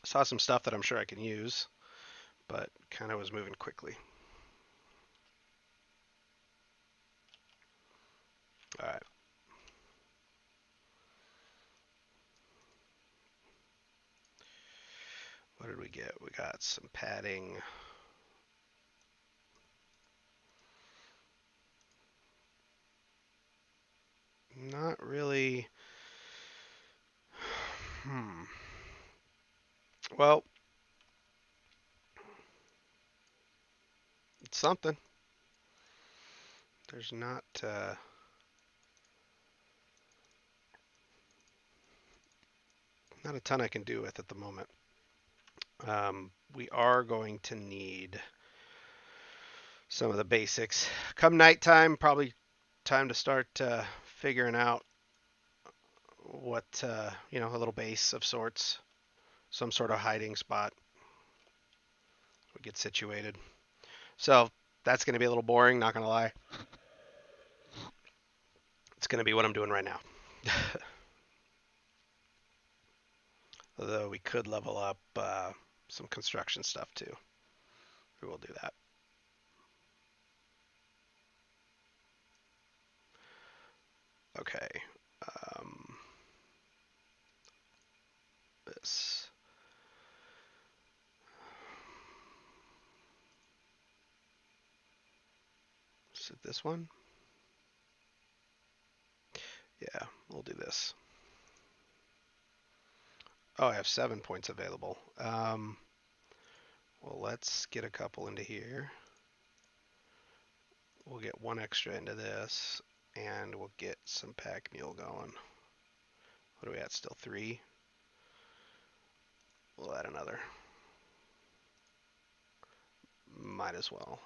Saw some stuff that I'm sure I can use, but kind of was moving quickly. All right. What did we get? We got some padding. Not really. Well, it's something. There's not. Not a ton I can do with at the moment. We are going to need some of the basics. Come nighttime, probably time to start figuring out what, a little base of sorts, some sort of hiding spot. We get situated. So that's going to be a little boring, not going to lie. It's going to be what I'm doing right now. Although we could level up some construction stuff too. We will do that. Okay. Um, this. Is it this one? Yeah, we'll do this. Oh, I have 7 points available. Well, let's get a couple into here. We'll get 1 extra into this, and we'll get some pack mule going. What are we at? Still 3. We'll add another. Might as well.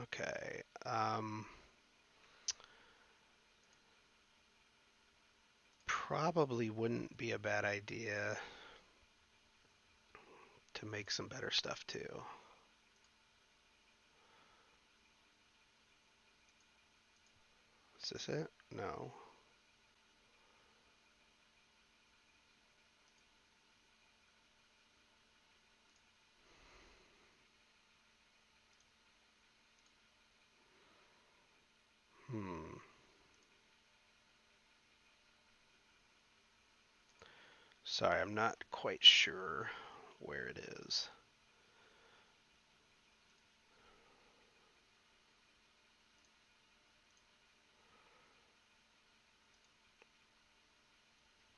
Okay. Probably wouldn't be a bad idea to make some better stuff too. Is this it? No. Hmm. Sorry, I'm not quite sure where it is.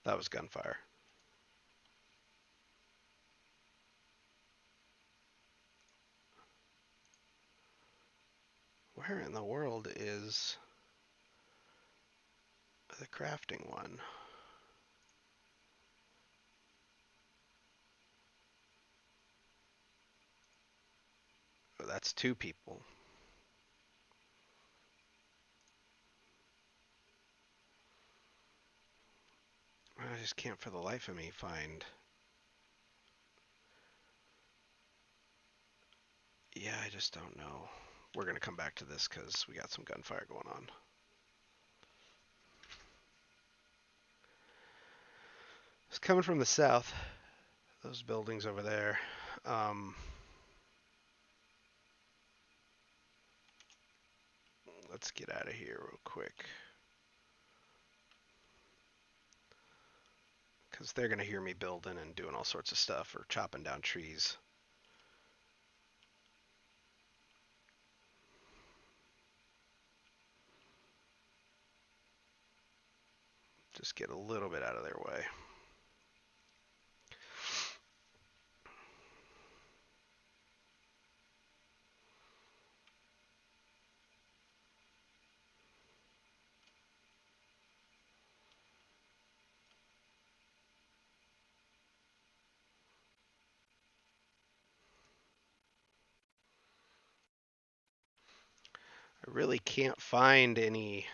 That was gunfire. Where in the world is the crafting one? Oh, that's 2 people. I just can't for the life of me find. Yeah, I just don't know. We're going to come back to this because we got some gunfire going on. It's coming from the south. Those buildings over there. Let's get out of here real quick. Because they're going to hear me building and doing all sorts of stuff or chopping down trees. Just get a little bit out of their way. I really can't find any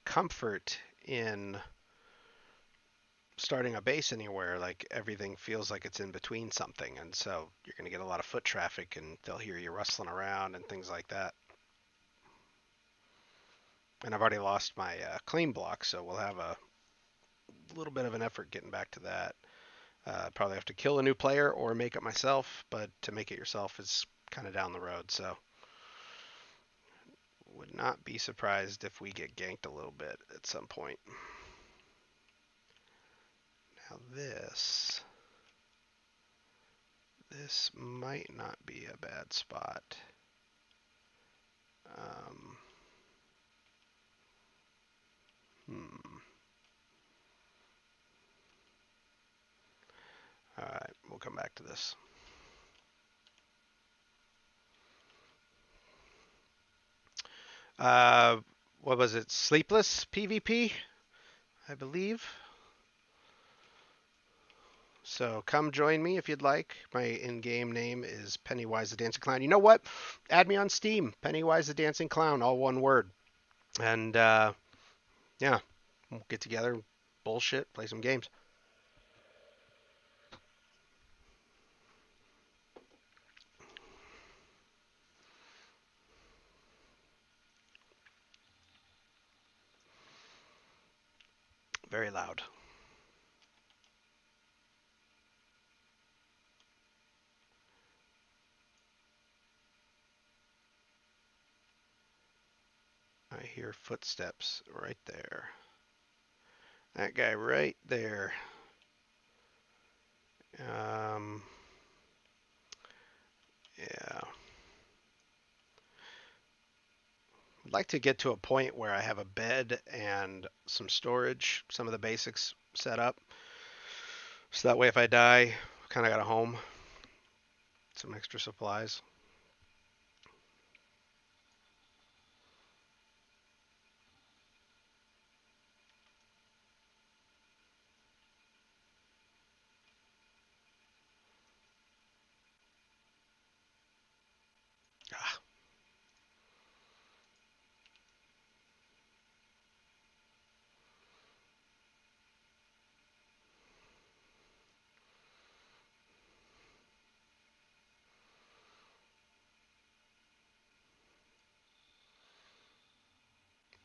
comfort in starting a base anywhere. Like everything feels like it's in between something, and so you're going to get a lot of foot traffic, and they'll hear you rustling around and things like that. And I've already lost my claim block, so we'll have a little bit of an effort getting back to that. Probably have to kill a new player or make it myself, but to make it yourself is kind of down the road, so would not be surprised if we get ganked a little bit at some point. Now this might not be a bad spot. Um, hmm. All right, we'll come back to this. What was it? Sleepless PVP? I believe. So come join me if you'd like. My in-game name is Pennywise the Dancing Clown. You know what? Add me on Steam. Pennywise the Dancing Clown, all one word. And yeah, we'll get together, bullshit, play some games. Very loud. I hear footsteps right there. That guy right there. Um, yeah. I'd like to get to a point where I have a bed and some storage, some of the basics set up. So that way if I die, I kind of got a home, some extra supplies. Ah,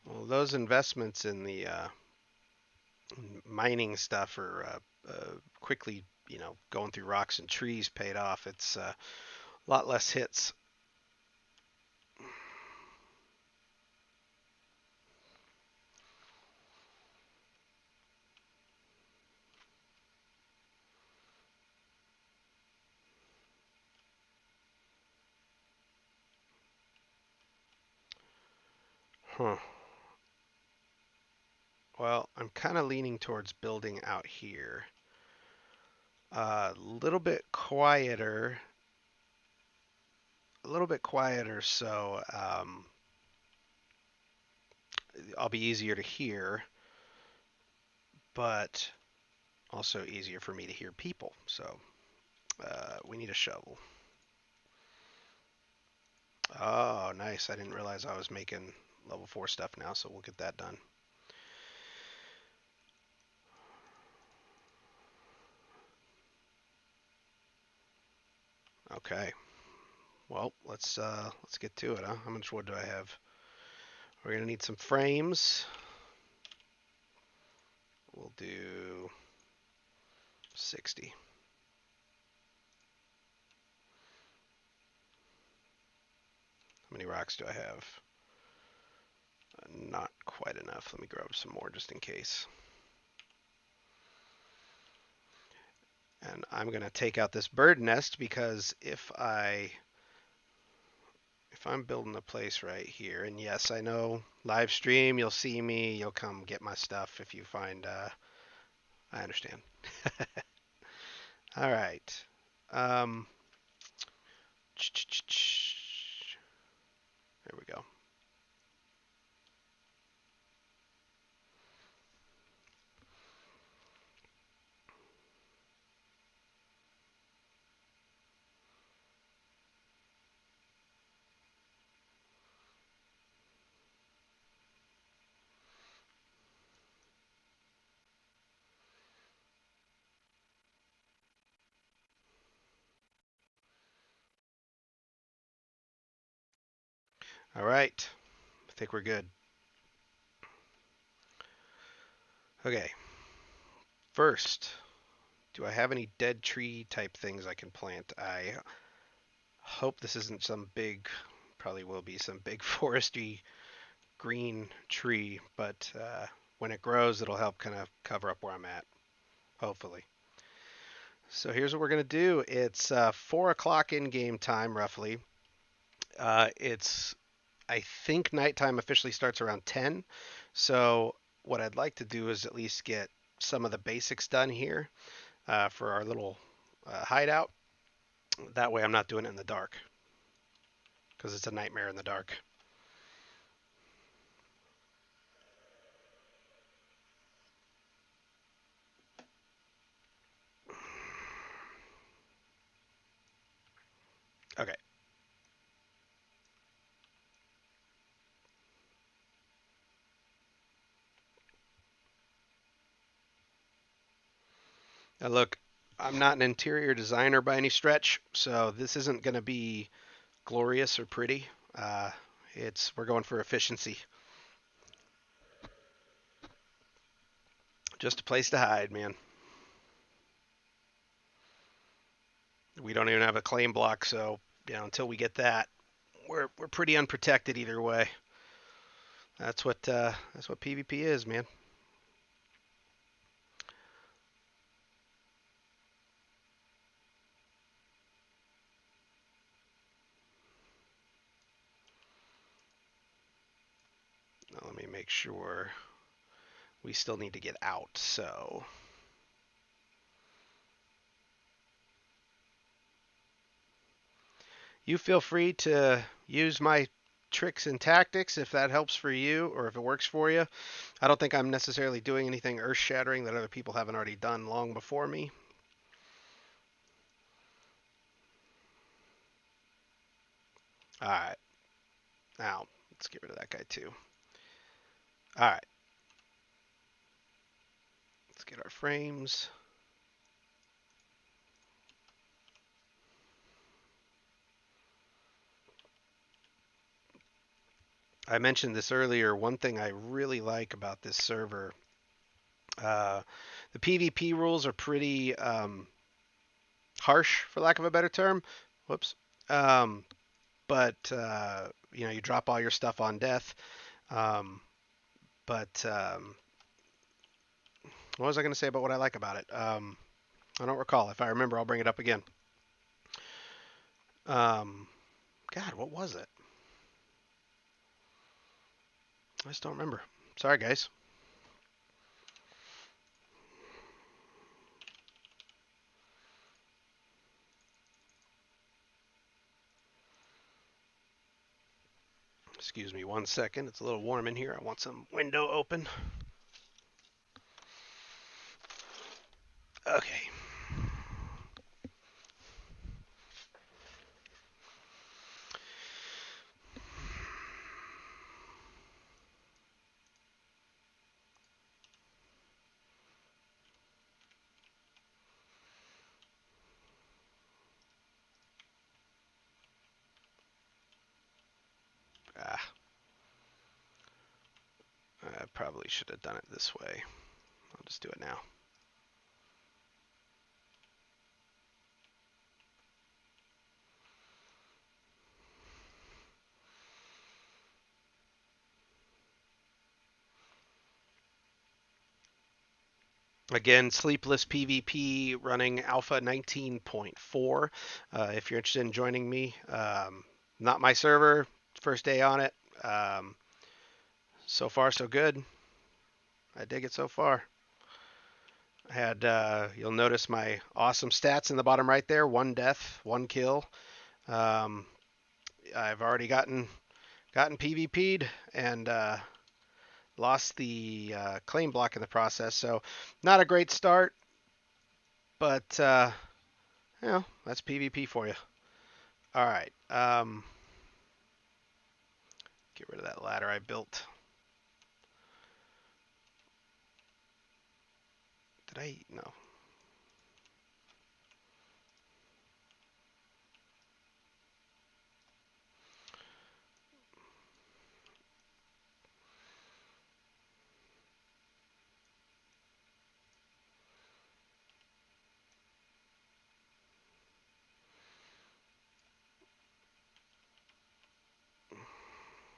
well, those investments in the mining stuff are quickly, going through rocks and trees paid off. It's a lot less hits. Huh. Well, I'm kind of leaning towards building out here. A little bit quieter, so I'll be easier to hear, but also easier for me to hear people. So we need a shovel. Oh, nice. I didn't realize I was making level 4 stuff now, so we'll get that done. Okay. Well, let's get to it, huh? How much wood do I have? We're gonna need some frames. We'll do 60. How many rocks do I have? Not quite enough. Let me grab some more just in case. And I'm gonna take out this bird nest because if I'm building a place right here, and yes, I know live stream, you'll see me, you'll come get my stuff if you find, I understand. All right. Um, there we go. All right. I think we're good. Okay. First, do I have any dead tree type things I can plant? I hope this isn't some big, probably will be some big foresty green tree, but when it grows, it'll help kind of cover up where I'm at, hopefully. So here's what we're going to do. It's 4 o'clock in game time, roughly. It's, I think nighttime officially starts around 10. So what I'd like to do is at least get some of the basics done here for our little hideout. That way I'm not doing it in the dark because it's a nightmare in the dark. Okay. Now look, I'm not an interior designer by any stretch, so this isn't going to be glorious or pretty. Uh, we're going for efficiency. Just a place to hide, man. We don't even have a claim block, so until we get that, we're pretty unprotected either way. That's what PvP is, man. Now let me make sure we still need to get out. So you feel free to use my tricks and tactics if that helps for you or if it works for you. I don't think I'm necessarily doing anything earth-shattering that other people haven't already done long before me. All right. Now, let's get rid of that guy too. All right. Let's get our frames. I mentioned this earlier. One thing I really like about this server, uh, the PvP rules are pretty harsh, for lack of a better term. Whoops. Um, but you drop all your stuff on death. Um, but what was I going to say about what I like about it? I don't recall. If I remember, I'll bring it up again. Um, God, what was it? I just don't remember. Sorry, guys. Excuse me 1 second. It's a little warm in here. I want some window open. Okay. Ah, I probably should have done it this way. I'll just do it now. Again, Sleepless PVP running Alpha 19.4. If you're interested in joining me, not my server, first day on it. So far, so good. I dig it so far. You'll notice my awesome stats in the bottom right there: 1 death, 1 kill. Um, I've already gotten PvP'd and lost the claim block in the process. So not a great start, but that's PvP for you. All right. Get rid of that ladder I built. Did I? No.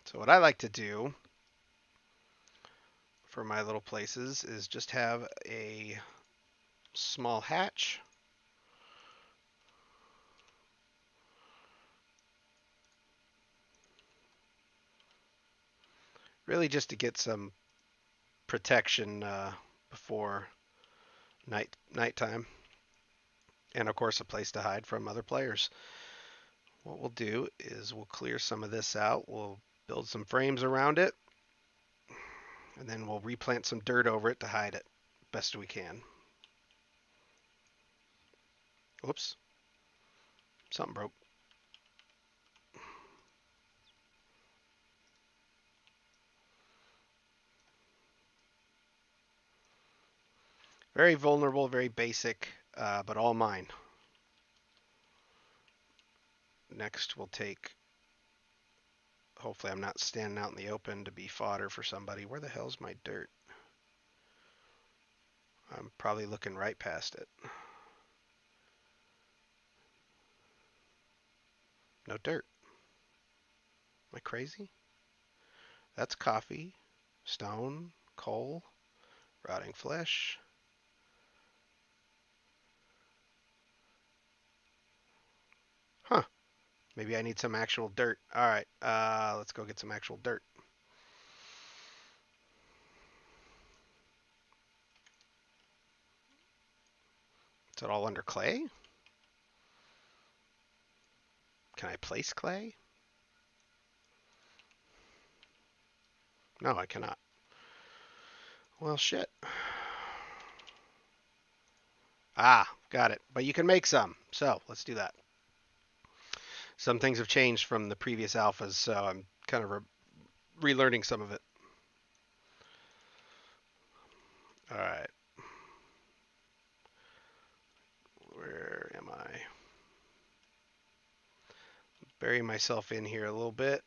So what I like to do for my little places is just have a small hatch. Really just to get some protection before nighttime, and of course a place to hide from other players. What we'll do is we'll clear some of this out. We'll build some frames around it, and then we'll replant some dirt over it to hide it best we can. Whoops, something broke. Very vulnerable, very basic, but all mine. Next, we'll take. Hopefully, I'm not standing out in the open to be fodder for somebody. Where the hell's my dirt? I'm probably looking right past it. No dirt. Am I crazy? That's coffee, stone, coal, rotting flesh. Huh. Maybe I need some actual dirt. All right. Let's go get some actual dirt. Is it all under clay? Can I place clay? No, I cannot. Well, shit. Ah, got it. But you can make some. So let's do that. Some things have changed from the previous alphas, so I'm kind of relearning some of it. All right. Where am I? Bury myself in here a little bit.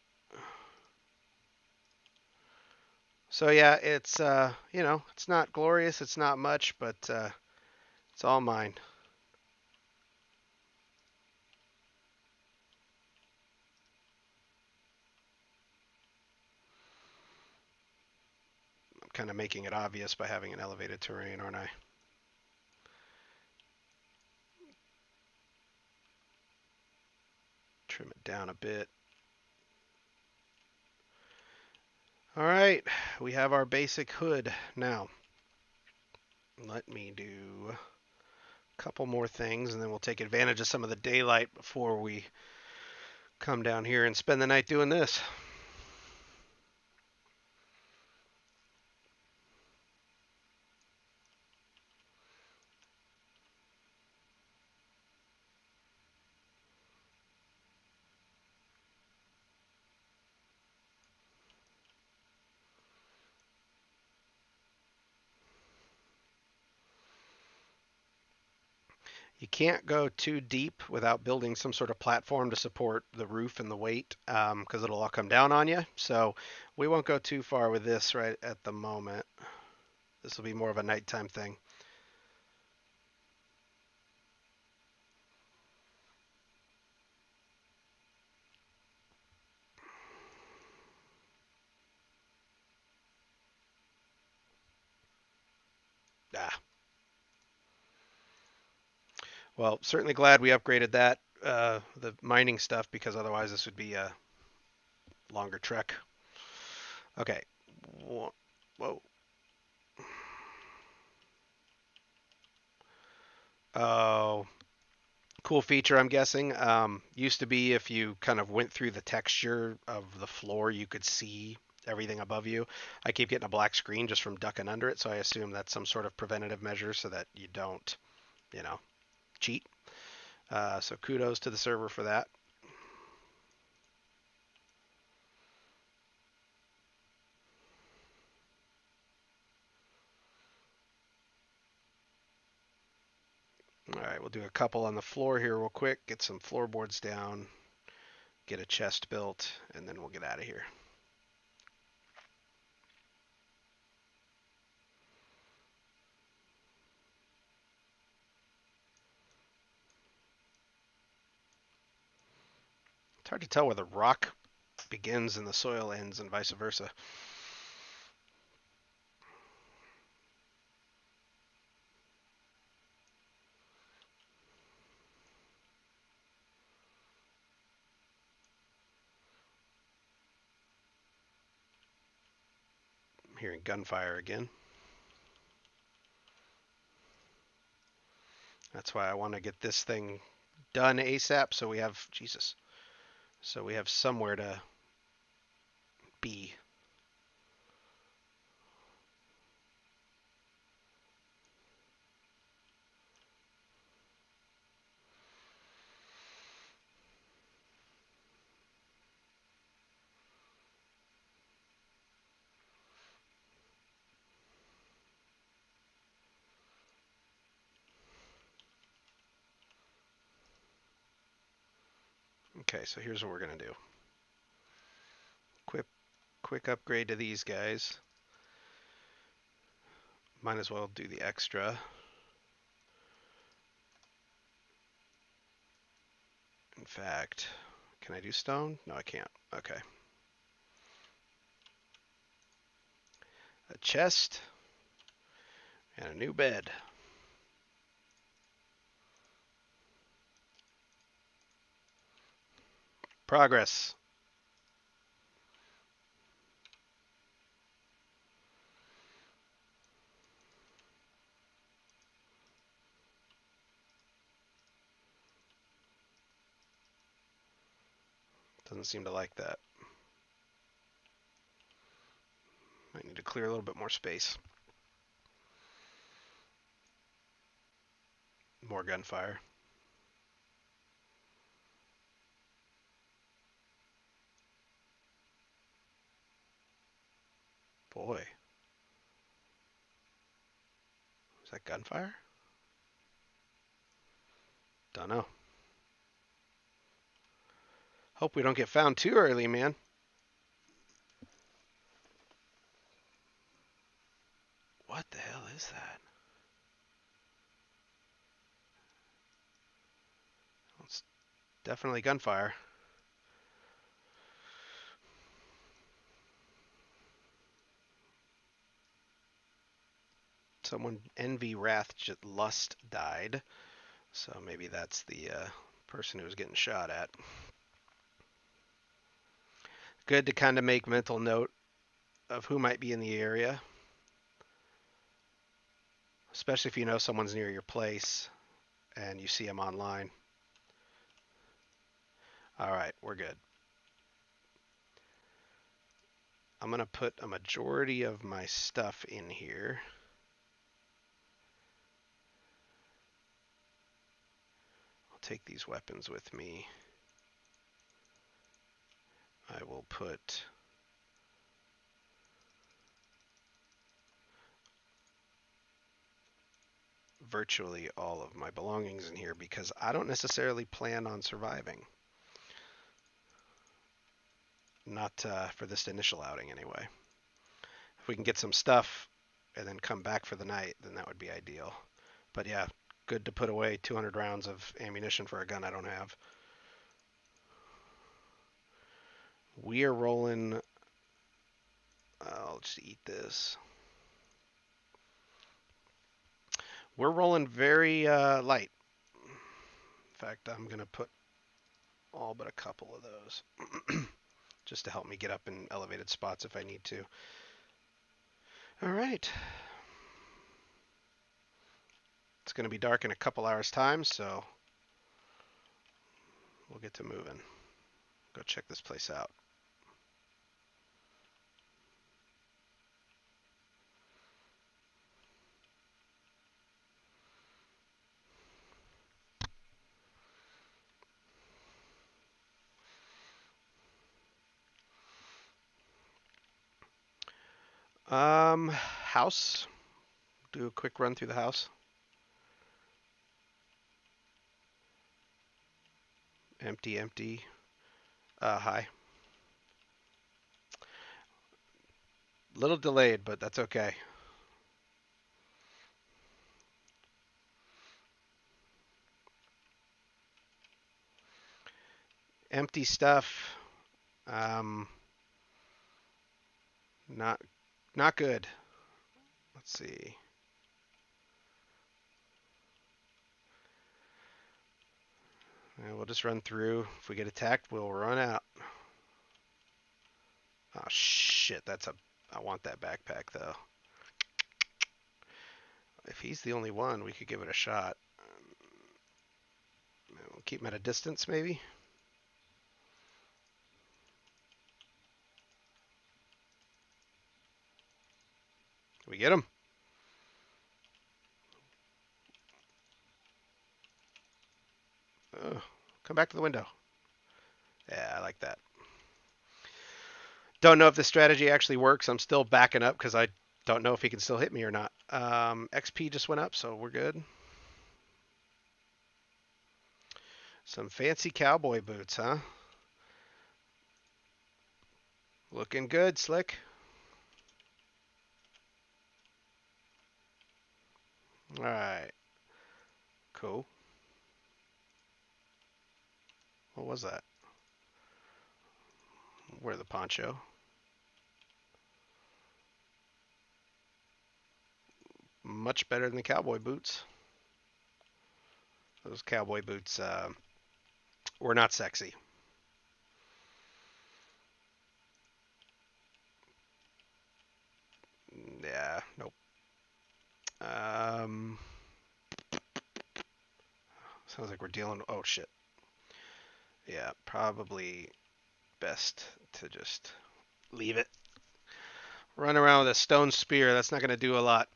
So yeah, it's it's not glorious, it's not much, but it's all mine. I'm kind of making it obvious by having an elevated terrain, aren't I? Trim it down a bit. All right, we have our basic hood now. Let me do a couple more things, and then we'll take advantage of some of the daylight before we come down here and spend the night doing this. You can't go too deep without building some sort of platform to support the roof and the weight, because it'll all come down on you. So we won't go too far with this right at the moment. This will be more of a nighttime thing. Ah, well, certainly glad we upgraded that, the mining stuff, because otherwise this would be a longer trek. Okay. Whoa. Oh, cool feature, I'm guessing. Used to be if you kind of went through the texture of the floor, you could see everything above you. I keep getting a black screen just from ducking under it, so I assume that's some sort of preventative measure so that you don't, you know, cheat. So kudos to the server for that. All right, we'll do a couple on the floor here real quick, get some floorboards down, get a chest built, and then we'll get out of here. It's hard to tell where the rock begins and the soil ends and vice versa. I'm hearing gunfire again. That's why I want to get this thing done ASAP so we have, Jesus, so we have somewhere to be. Okay, so here's what we're gonna do. Quick upgrade to these guys. Might as well do the extra. In fact, can I do stone? No, I can't. Okay. A chest and a new bed. Progress. Doesn't seem to like that. Might need to clear a little bit more space. More gunfire. Boy. Is that gunfire? Don't know. Hope we don't get found too early, man. What the hell is that? It's definitely gunfire. Someone Envy Wrath Lust died. So maybe that's the person who was getting shot at. Good to kind of make mental note of who might be in the area. Especially if you know someone's near your place and you see them online. Alright, we're good. I'm going to put a majority of my stuff in here. I'll take these weapons with me. I will put virtually all of my belongings in here because I don't necessarily plan on surviving. Not for this initial outing anyway. If we can get some stuff and then come back for the night, then that would be ideal. But yeah, good to put away 200 rounds of ammunition for a gun I don't have. We are rolling. I'll just eat this. We're rolling very light. In fact, I'm going to put all but a couple of those just to help me get up in elevated spots if I need to. All right. It's going to be dark in a couple hours' time, so we'll get to moving. Go check this place out. House. Do a quick run through the house. Empty, empty. Hi. Little delayed, but that's okay. Empty stuff. Not good. Let's see. We'll just run through. If we get attacked, we'll run out. Oh shit, I want that backpack though. If he's the only one, we could give it a shot. We'll keep him at a distance, maybe. We get him. Oh, come back to the window. Yeah, I like that. Don't know if this strategy actually works. I'm still backing up because I don't know if he can still hit me or not. XP just went up, so we're good. Some fancy cowboy boots, huh? Looking good, Slick. All right. Cool. What was that? Wear the poncho. Much better than the cowboy boots. Those cowboy boots were not sexy. Yeah, nope. Um, Sounds like we're dealing. Oh shit. Yeah, probably best to just leave it. Run around with a stone spear. That's not going to do a lot.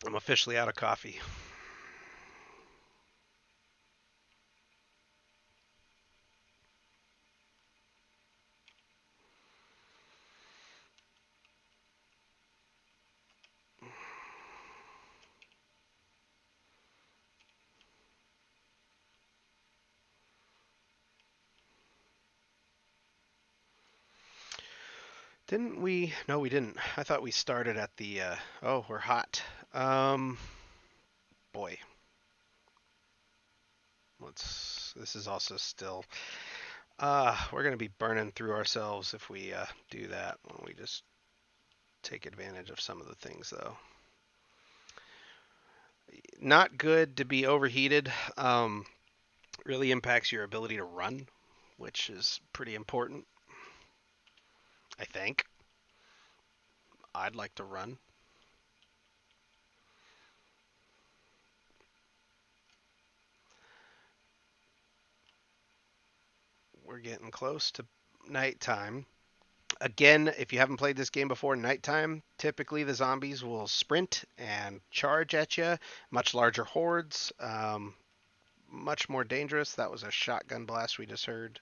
I'm officially out of coffee. Didn't we? No, we didn't. I thought we started at the. Oh, we're hot. Um, Boy, let's. This is also still. We're gonna be burning through ourselves if we do that. When we just take advantage of some of the things, though. Not good to be overheated. Really impacts your ability to run, which is pretty important. I think. I'd like to run. We're getting close to nighttime. Again, if you haven't played this game before, nighttime, typically the zombies will sprint and charge at you. Much larger hordes, much more dangerous. That was a shotgun blast we just heard.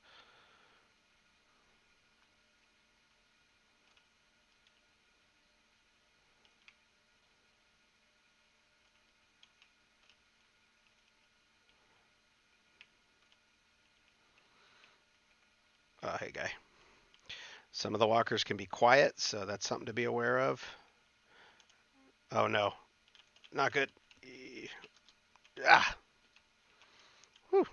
Hey, guy. Some of the walkers can be quiet, so that's something to be aware of. Oh, no. Not good. Ah! Whew.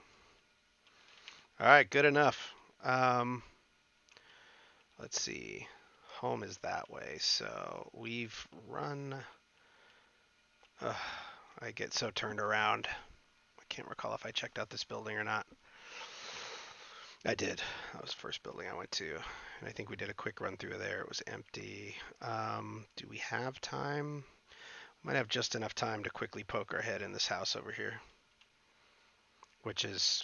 All right, good enough. Um, let's see. Home is that way, so we've run. Uh, I get so turned around. I can't recall if I checked out this building or not. I did. That was the first building I went to. And I think we did a quick run through there. It was empty. Do we have time? Might have just enough time to quickly poke our head in this house over here, which is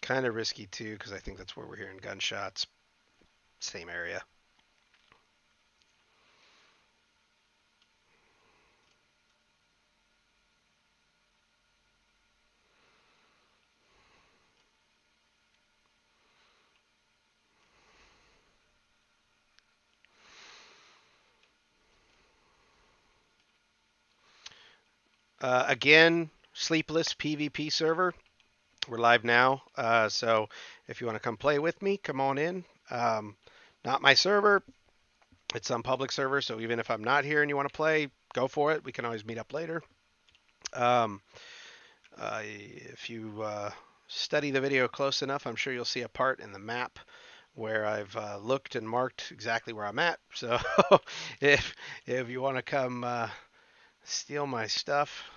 kind of risky too, because I think that's where we're hearing gunshots. Same area. Again, Sleepless PVP server. We're live now. So if you want to come play with me, come on in. Not my server. It's some public server. So even if I'm not here and you want to play, go for it. We can always meet up later. Um, if you study the video close enough, I'm sure you'll see a part in the map where I've looked and marked exactly where I'm at. So if you want to come steal my stuff,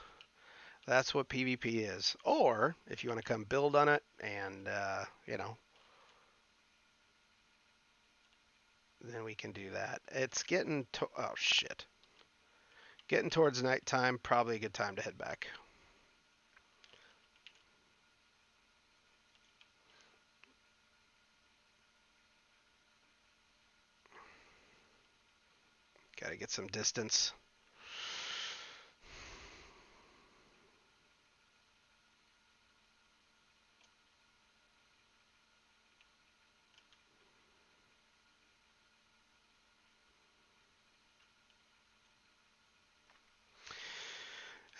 that's what PvP is. Or if you want to come build on it and then we can do that. It's getting to oh shit. Getting towards nighttime, probably a good time to head back. Got to get some distance.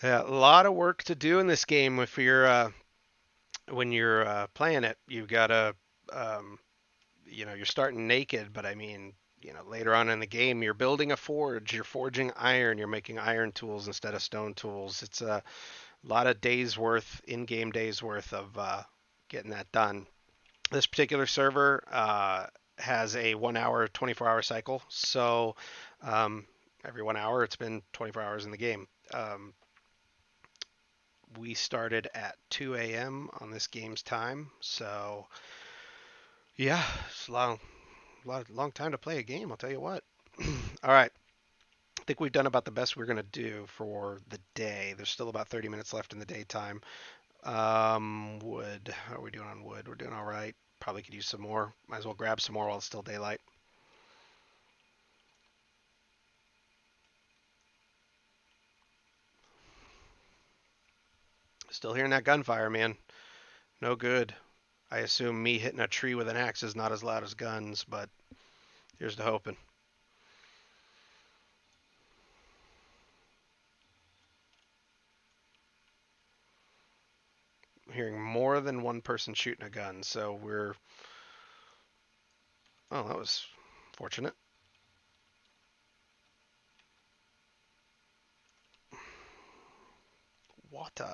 Yeah, a lot of work to do in this game if you're when you're playing it. You've got to, um, you're starting naked, but I mean, later on in the game, you're building a forge, you're forging iron, you're making iron tools instead of stone tools. It's a lot of days worth, in-game days worth of getting that done. This particular server has a 1 hour, 24-hour cycle, so um, every 1 hour, it's been 24 hours in the game. We started at 2 a.m. on this game's time, so yeah, it's a long time to play a game. I'll tell you what. All right, I think we've done about the best we're gonna do for the day. There's still about 30 minutes left in the daytime. Wood. How are we doing on wood? We're doing all right. Probably could use some more. Might as well grab some more while it's still daylight. Still hearing that gunfire, man. No good. I assume me hitting a tree with an axe is not as loud as guns, but here's to hoping. I'm hearing more than one person shooting a gun, so we're. Oh, that was fortunate. Water.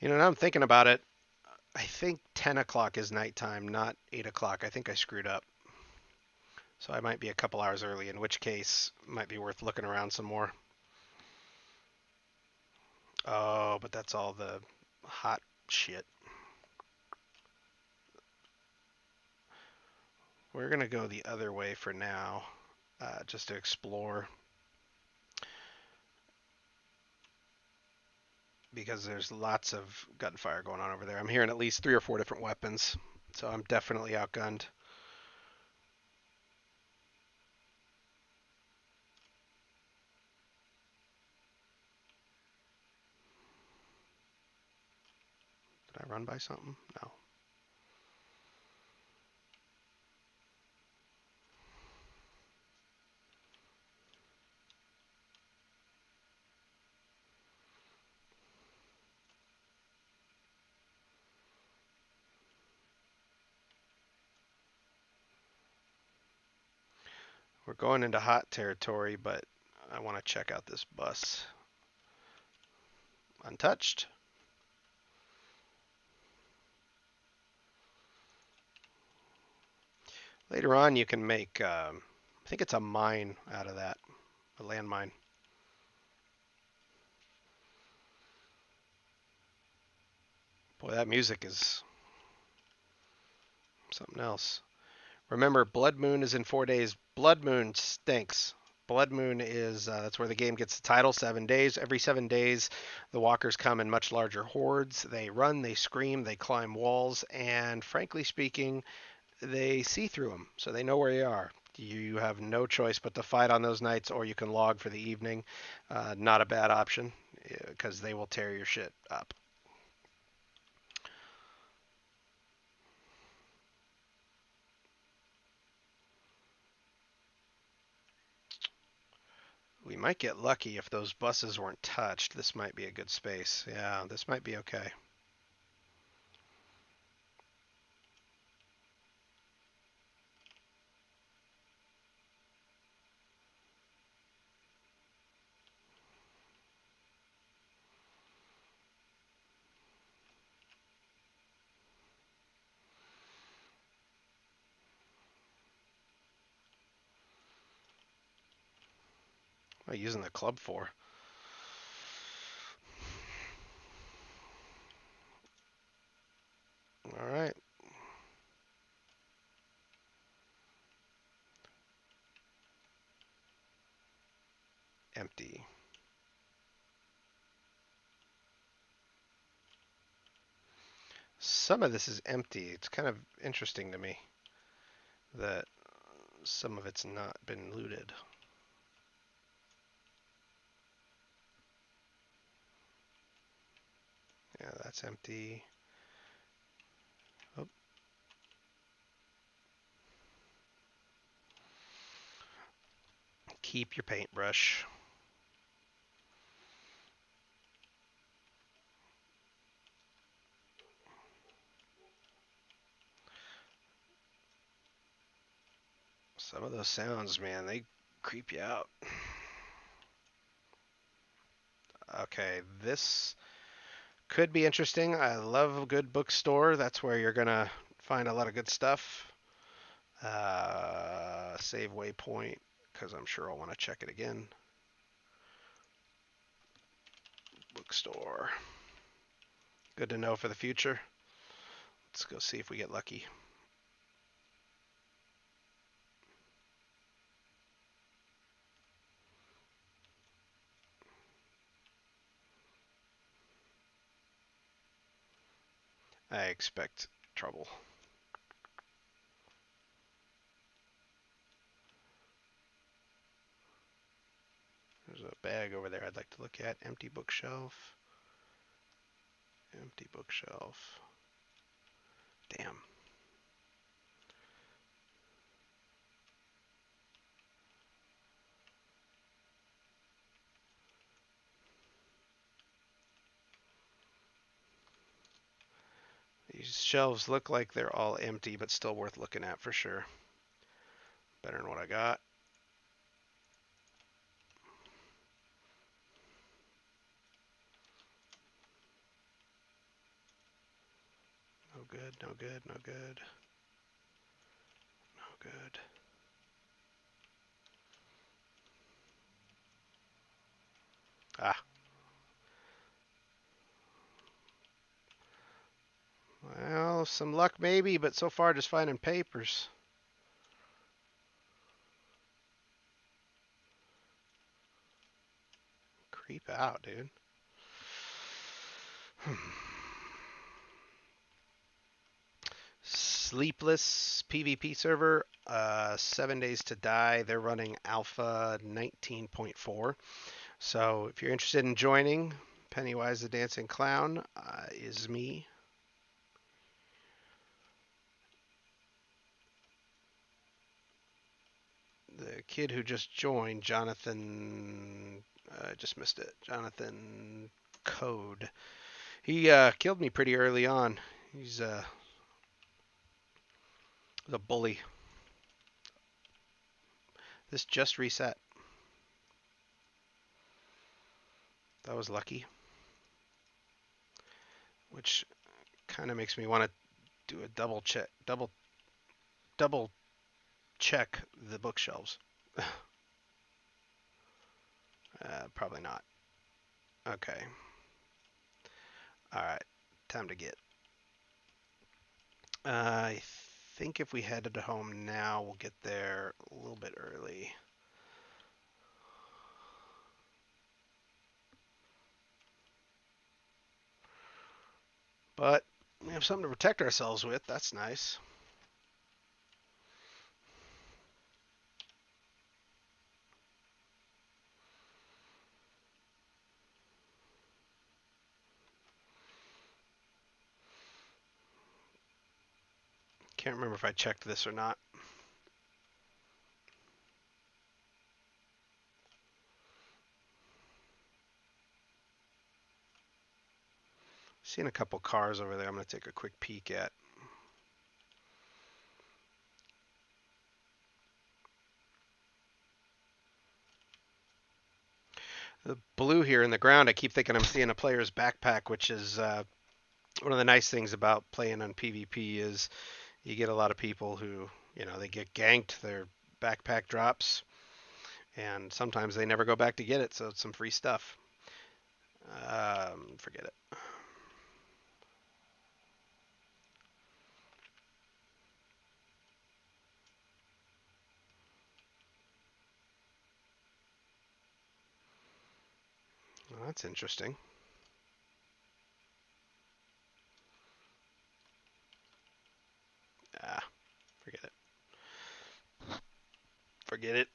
Now I'm thinking about it. I think 10 o'clock is nighttime, not 8 o'clock. I think I screwed up. So I might be a couple hours early, in which case, might be worth looking around some more. Oh, but that's all the hot shit. We're going to go the other way for now, just to explore. Because there's lots of gunfire going on over there. I'm hearing at least 3 or 4 different weapons, so I'm definitely outgunned. Did I run by something? No. We're going into hot territory, but I want to check out this bus. Untouched. Later on, you can make, I think it's a mine out of that, a landmine. Boy, that music is something else. Remember, Blood Moon is in 4 days. Blood Moon stinks. Blood Moon is that's where the game gets the title. 7 days. Every 7 days, the walkers come in much larger hordes. They run, they scream, they climb walls, and frankly speaking, they see through them, so they know where you are. You have no choice but to fight on those nights, or you can log for the evening. Not a bad option because they will tear your shit up. We might get lucky if those buses weren't touched. This might be a good space. Yeah, this might be okay. What am I using the club for? All right, empty. Some of this is empty. It's kind of interesting to me that some of it's not been looted. Yeah, that's empty. Oh, Keep your paintbrush. Some of those sounds, man, they creep you out. Okay, this could be interesting. I love a good bookstore. That's where you're gonna find a lot of good stuff. Save waypoint, because I'm sure I'll want to check it again. Bookstore. Good to know for the future. Let's go see if we get lucky. I expect trouble. There's a bag over there I'd like to look at. Empty bookshelf. Empty bookshelf. Damn. These shelves look like they're all empty, but still worth looking at for sure. Better than what I got. No good, no good, no good. No good. Ah. Well, some luck maybe, but so far just finding papers. Creep out, dude. Sleepless PVP server, 7 days to die. They're running alpha 19.4. So if you're interested in joining, Pennywise the Dancing Clown is me. The kid who just joined, Jonathan, I just missed it. Jonathan Code. He killed me pretty early on. He's a bully. This just reset. That was lucky. Which kind of makes me want to do a double check the bookshelves. Probably not. Okay. All right. Time to get. I think if we headed home now, we'll get there a little bit early. But we have something to protect ourselves with. That's nice. Can't remember if I checked this or not. Seen a couple cars over there I'm going to take a quick peek at. The blue here in the ground, I keep thinking I'm seeing a player's backpack, which is one of the nice things about playing on PvP is you get a lot of people who, they get ganked, their backpack drops, and sometimes they never go back to get it, so it's some free stuff. Forget it. Well, that's interesting. Ah, forget it. Forget it.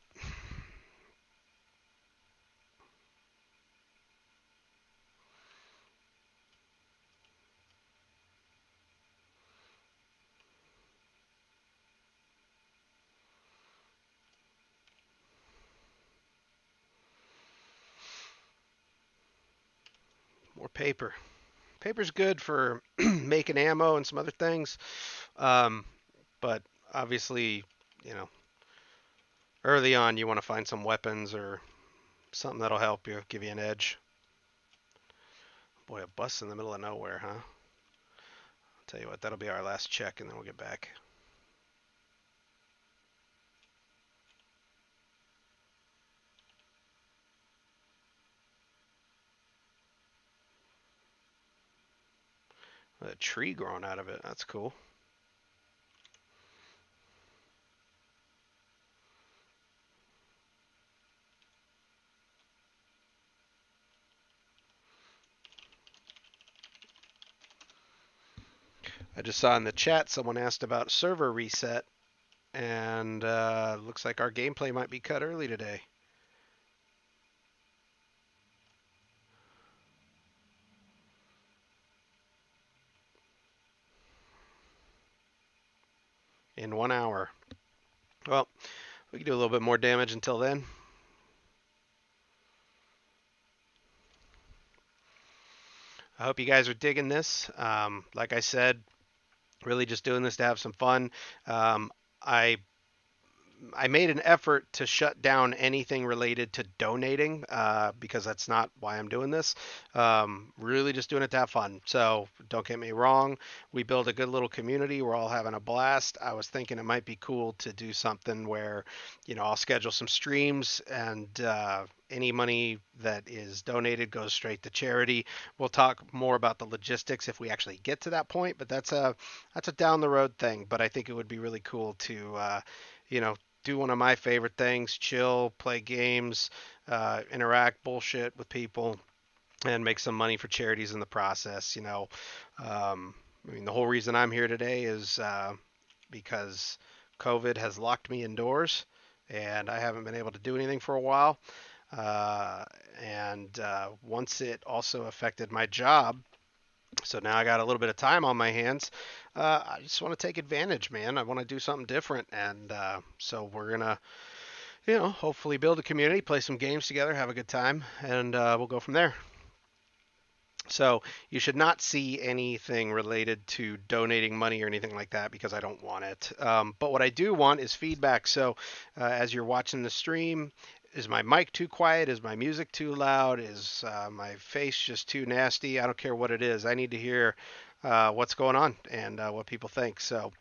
More paper. Paper's good for making ammo and some other things. Um, but obviously, you know, early on you want to find some weapons or something that'll help you, give you an edge. Boy, a bus in the middle of nowhere, huh? I'll tell you what, that'll be our last check and then we'll get back. A tree growing out of it. That's cool. I just saw in the chat someone asked about server reset, and looks like our gameplay might be cut early today. In 1 hour. Well, we can do a little bit more damage until then. I hope you guys are digging this. Like I said, really just doing this to have some fun. Um, I I made an effort to shut down anything related to donating because that's not why I'm doing this. Really just doing it to have fun. So don't get me wrong. We build a good little community. We're all having a blast. I was thinking it might be cool to do something where, I'll schedule some streams and any money that is donated goes straight to charity. We'll talk more about the logistics if we actually get to that point, but that's a down the road thing. But I think it would be really cool to, you know, do one of my favorite things, chill, play games, interact, bullshit with people, and make some money for charities in the process. I mean, the whole reason I'm here today is because COVID has locked me indoors and I haven't been able to do anything for a while. Uh, and once it also affected my job, so now I got a little bit of time on my hands. I just want to take advantage, man. I want to do something different, and so we're gonna, hopefully build a community, play some games together, have a good time, and we'll go from there. So you should not see anything related to donating money or anything like that because I don't want it. But what I do want is feedback. So as you're watching the stream, is my mic too quiet? Is my music too loud? Is my face just too nasty? I don't care what it is. I need to hear what's going on and what people think. So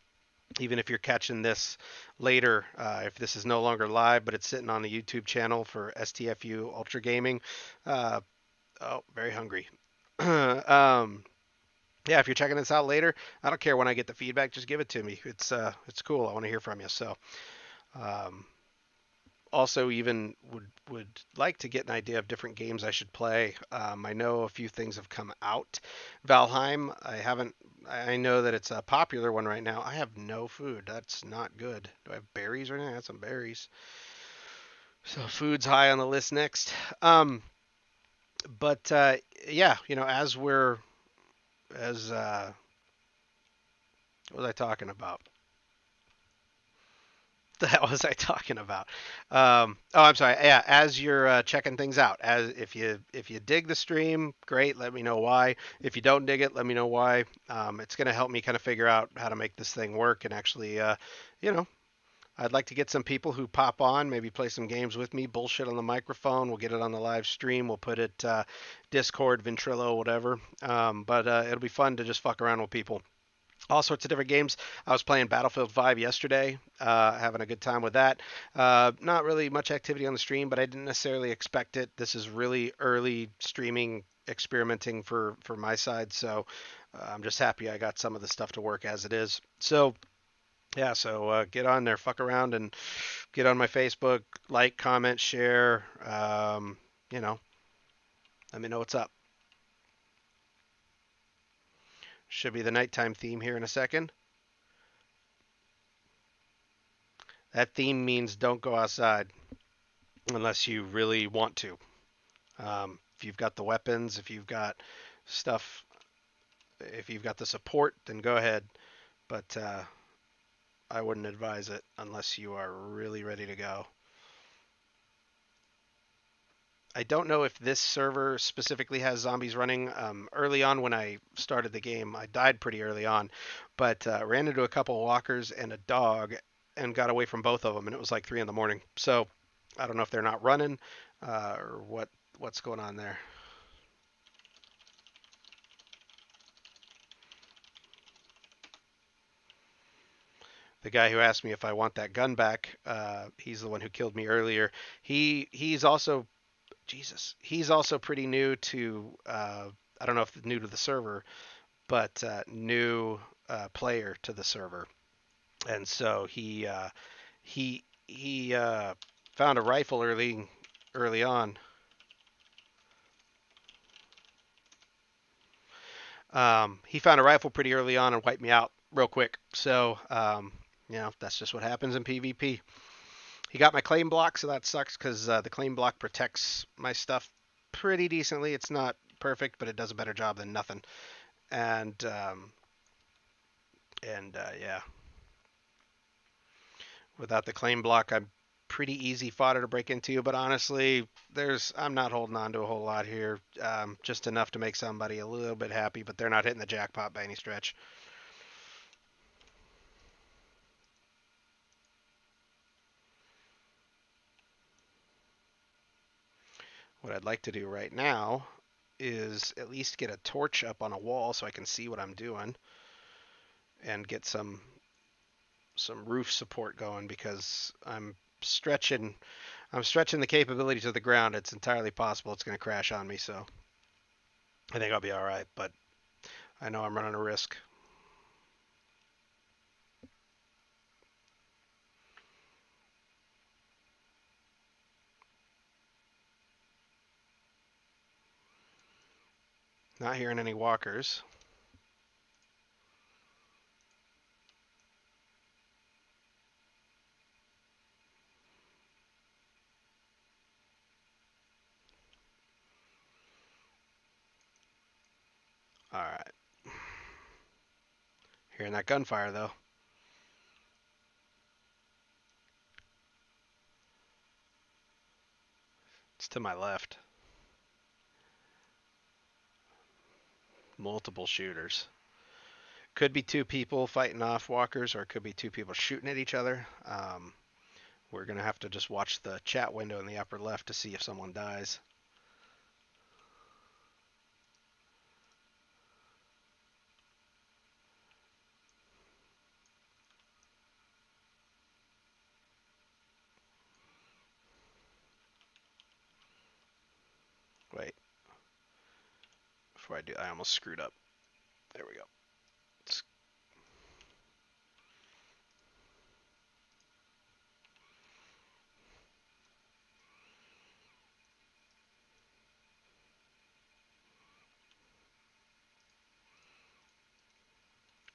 even if you're catching this later, if this is no longer live, but it's sitting on the YouTube channel for STFU Ultra Gaming, uh, oh, very hungry. um, yeah, if you're checking this out later, I don't care when I get the feedback, just give it to me. It's cool. I want to hear from you. So, um, also even would like to get an idea of different games I should play. I know a few things have come out. Valheim, I haven't. I know that it's a popular one right now. I have no food. That's not good. Do I have berries or anything? I have some berries. So food's high on the list next. But yeah, as what was I talking about? That was I talking about? Oh, I'm sorry. Yeah, as you're checking things out, as if you dig the stream, great. Let me know why. If you don't dig it, let me know why. It's going to help me kind of figure out how to make this thing work and actually, you know, I'd like to get some people who pop on, maybe play some games with me, bullshit on the microphone. We'll get it on the live stream. We'll put it Discord, Ventrilo, whatever. But it'll be fun to just fuck around with people. All sorts of different games. I was playing Battlefield 5 yesterday, having a good time with that. Not really much activity on the stream, but I didn't necessarily expect it. This is really early streaming experimenting for my side, so I'm just happy I got some of the stuff to work as it is. So yeah, so get on there, fuck around, and get on my Facebook, like, comment, share. You know, let me know what's up. Should be the nighttime theme here in a second. That theme means don't go outside unless you really want to. If you've got the weapons, if you've got stuff, if you've got the support, then go ahead. But I wouldn't advise it unless you are really ready to go. I don't know if this server specifically has zombies running. Early on when I started the game, I died pretty early on, but ran into a couple walkers and a dog and got away from both of them, and it was like 3 in the morning. So I don't know if they're not running or what's going on there. The guy who asked me if I want that gun back, he's the one who killed me earlier. He's also he's also pretty new to I don't know if new to the server, but new player to the server, and so he found a rifle early on. He found a rifle pretty early on and wiped me out real quick. So that's just what happens in PvP. He got my claim block, so that sucks because the claim block protects my stuff pretty decently. It's not perfect, but it does a better job than nothing. And yeah, without the claim block, I'm pretty easy fodder to break into. But honestly, I'm not holding on to a whole lot here. Just enough to make somebody a little bit happy, but they're not hitting the jackpot by any stretch. What I'd like to do right now is at least get a torch up on a wall so I can see what I'm doing and get some roof support going because I'm stretching the capability to the ground. It's entirely possible it's going to crash on me, so I think I'll be all right, but I know I'm running a risk. Not hearing any walkers. All right. Hearing that gunfire though. It's to my left. Multiple shooters. Could be two people fighting off walkers, or it could be two people shooting at each other. We're gonna have to just watch the chat window in the upper left to see if someone dies. Wait, before I do, I almost screwed up. There we go.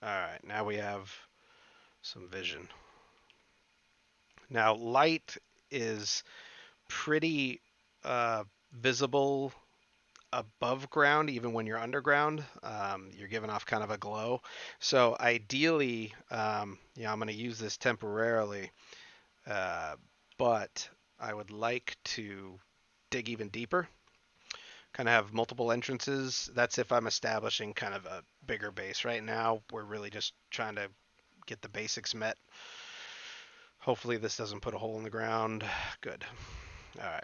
All right, now we have some vision. Now light is pretty visible above ground, even when you're underground. You're giving off kind of a glow. So ideally, I'm going to use this temporarily, uh, but I would like to dig even deeper. Kind of have multiple entrances. That's if I'm establishing kind of a bigger base. Right now, we're really just trying to get the basics met. Hopefully, this doesn't put a hole in the ground. Good. All right.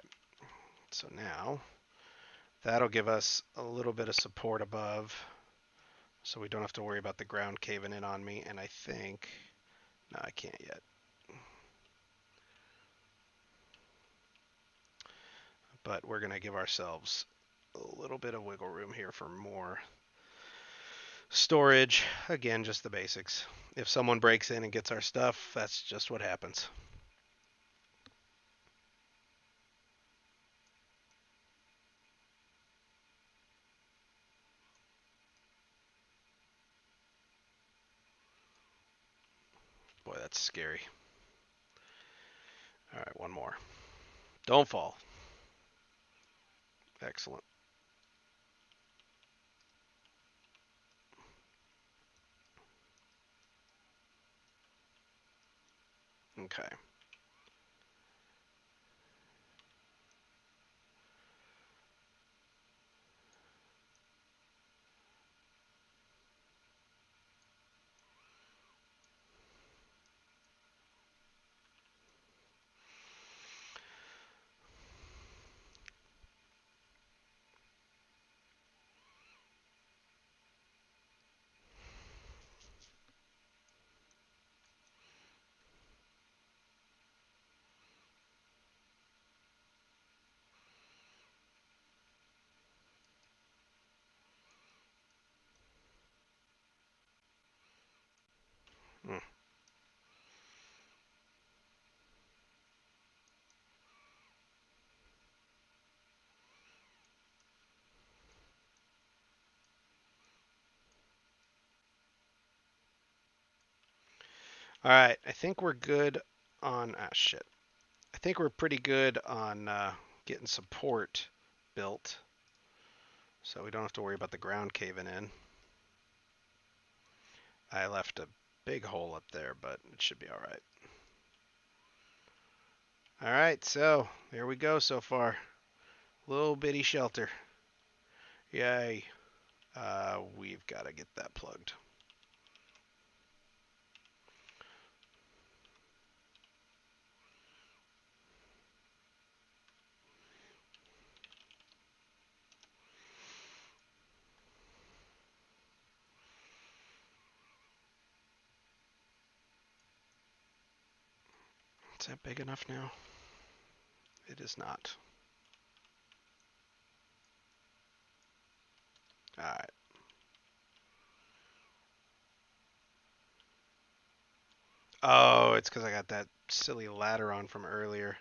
So now that'll give us a little bit of support above, so we don't have to worry about the ground caving in on me. And I think, no, I can't yet. But we're going to give ourselves a little bit of wiggle room here for more storage. Again, just the basics. If someone breaks in and gets our stuff, that's just what happens. Boy, that's scary. All right, one more. Don't fall. Excellent. Okay. All right, I think we're good on. Ah, shit. I think we're pretty good on getting support built, so we don't have to worry about the ground caving in. I left a big hole up there, but it should be all right. All right, so there we go so far. Little bitty shelter. Yay. We've got to get that plugged. Is that big enough now? It is not. All right. Oh, it's because I got that silly ladder on from earlier.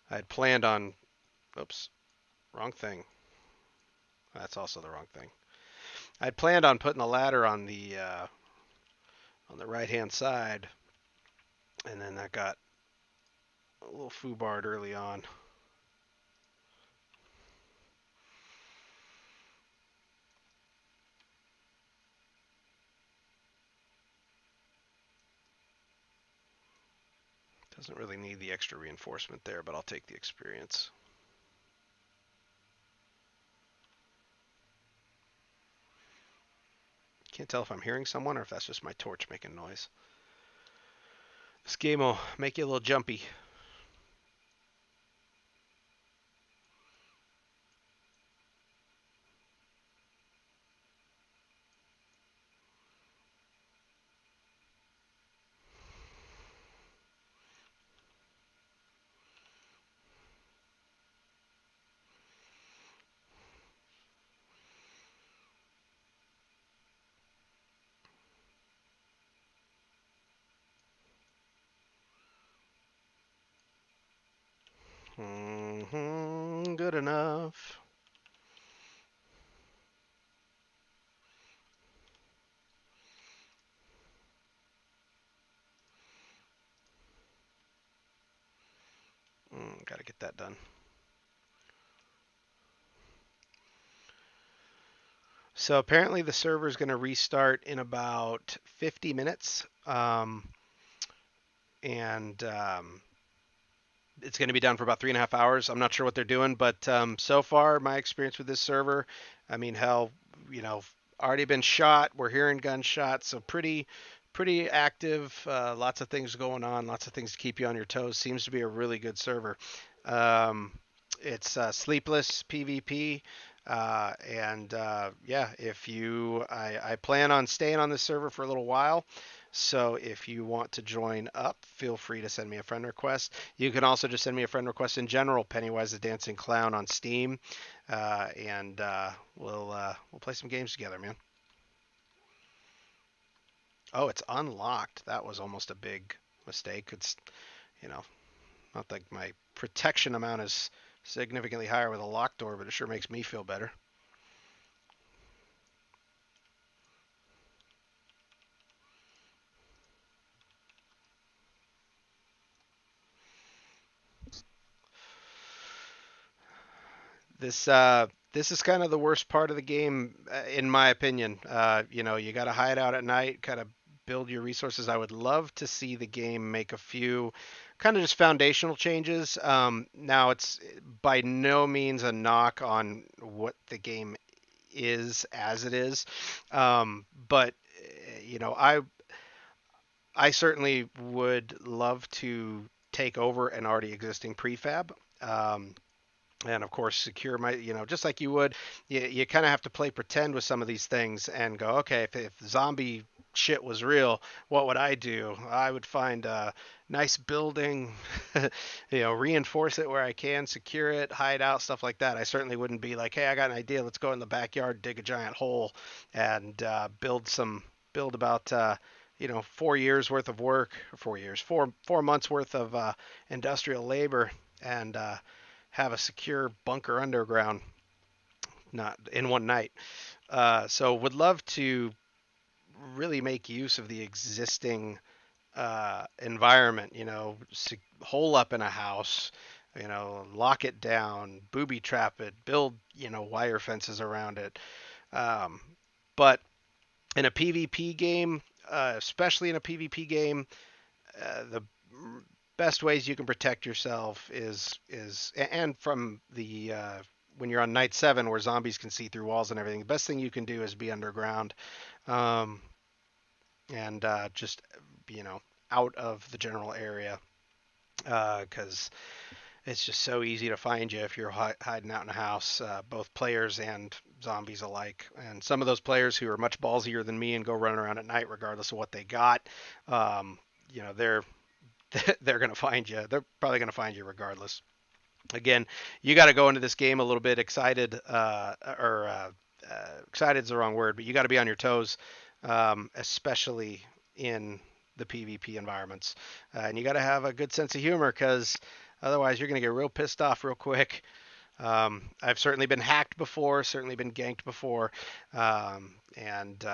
I had planned on. Oops, wrong thing. That's also the wrong thing. I had planned on putting the ladder on the right-hand side, and then that got a little foobarred early on. Doesn't really need the extra reinforcement there, but I'll take the experience. Can't tell if I'm hearing someone or if that's just my torch making noise. This game will make you a little jumpy. Good enough. Gotta get that done. So apparently the server is going to restart in about 50 minutes. And it's going to be down for about 3.5 hours. I'm not sure what they're doing, but so far my experience with this server, I mean, hell, you know, already been shot. We're hearing gunshots, so pretty active. Lots of things going on. Lots of things to keep you on your toes. Seems to be a really good server. Um, it's Sleepless PVP. And yeah, if you, I plan on staying on this server for a little while. So if you want to join up, feel free to send me a friend request. You can also just send me a friend request in general, Pennywise the Dancing Clown on Steam, and we'll play some games together, man. Oh, it's unlocked. That was almost a big mistake. It's, you know, not like my protection amount is significantly higher with a locked door, but it sure makes me feel better. This is kind of the worst part of the game, in my opinion. You know, you got to hide out at night, kind of build your resources. I would love to see the game make a few kind of just foundational changes. Now, it's by no means a knock on what the game is as it is, but you know, I certainly would love to take over an already existing prefab. And of course secure my, you know, just like you would, you kind of have to play pretend with some of these things and go, okay, if zombie shit was real, what would I do? I would find a nice building, you know, reinforce it where I can, secure it, hide out, stuff like that. I certainly wouldn't be like, hey, I got an idea, let's go in the backyard, dig a giant hole, and build about you know, 4 years worth of work, or 4 years, 4 months worth of industrial labor, and have a secure bunker underground, not in one night. So would love to really make use of the existing environment. Hole up in a house, lock it down, booby trap it, build wire fences around it. Um, but in a PvP game, especially in a PvP game, the best ways you can protect yourself is and from the when you're on night 7 where zombies can see through walls and everything, the best thing you can do is be underground, um, and just you know out of the general area, because it's just so easy to find you if you're hiding out in a house, both players and zombies alike. And some of those players who are much ballsier than me and go running around at night regardless of what they got, um, they're they're going to find you. They're probably going to find you regardless. Again, you got to go into this game a little bit excited, or excited is the wrong word, but you got to be on your toes, especially in the PvP environments. And you got to have a good sense of humor because otherwise you're going to get real pissed off real quick. I've certainly been hacked before, certainly been ganked before, and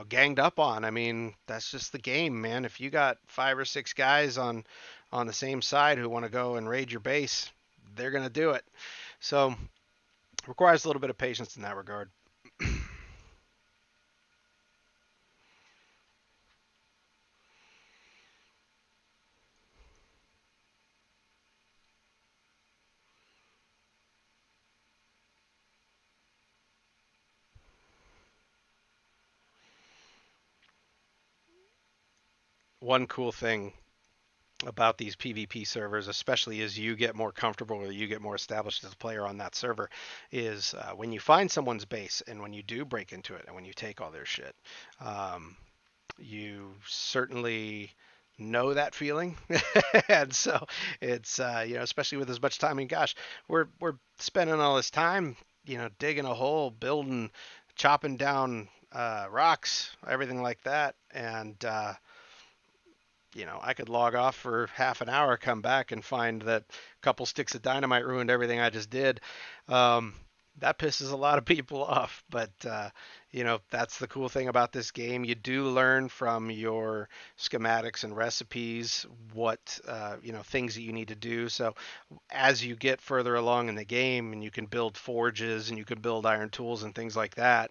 ganged up on. I mean, that's just the game, man. If you got 5 or 6 guys on the same side who want to go and raid your base, they're gonna do it. So requires a little bit of patience in that regard. One cool thing about these PvP servers, especially as you get more comfortable or you get more established as a player on that server, is when you find someone's base and when you do break into it and when you take all their shit. Um, you certainly know that feeling, and so it's especially with as much time. I mean, gosh, we're spending all this time, digging a hole, building, chopping down rocks, everything like that, and I could log off for half an hour, come back and find that a couple sticks of dynamite ruined everything I just did. Um, that pisses a lot of people off, but that's the cool thing about this game. You do learn from your schematics and recipes what things that you need to do. So as you get further along in the game and you can build forges and you can build iron tools and things like that,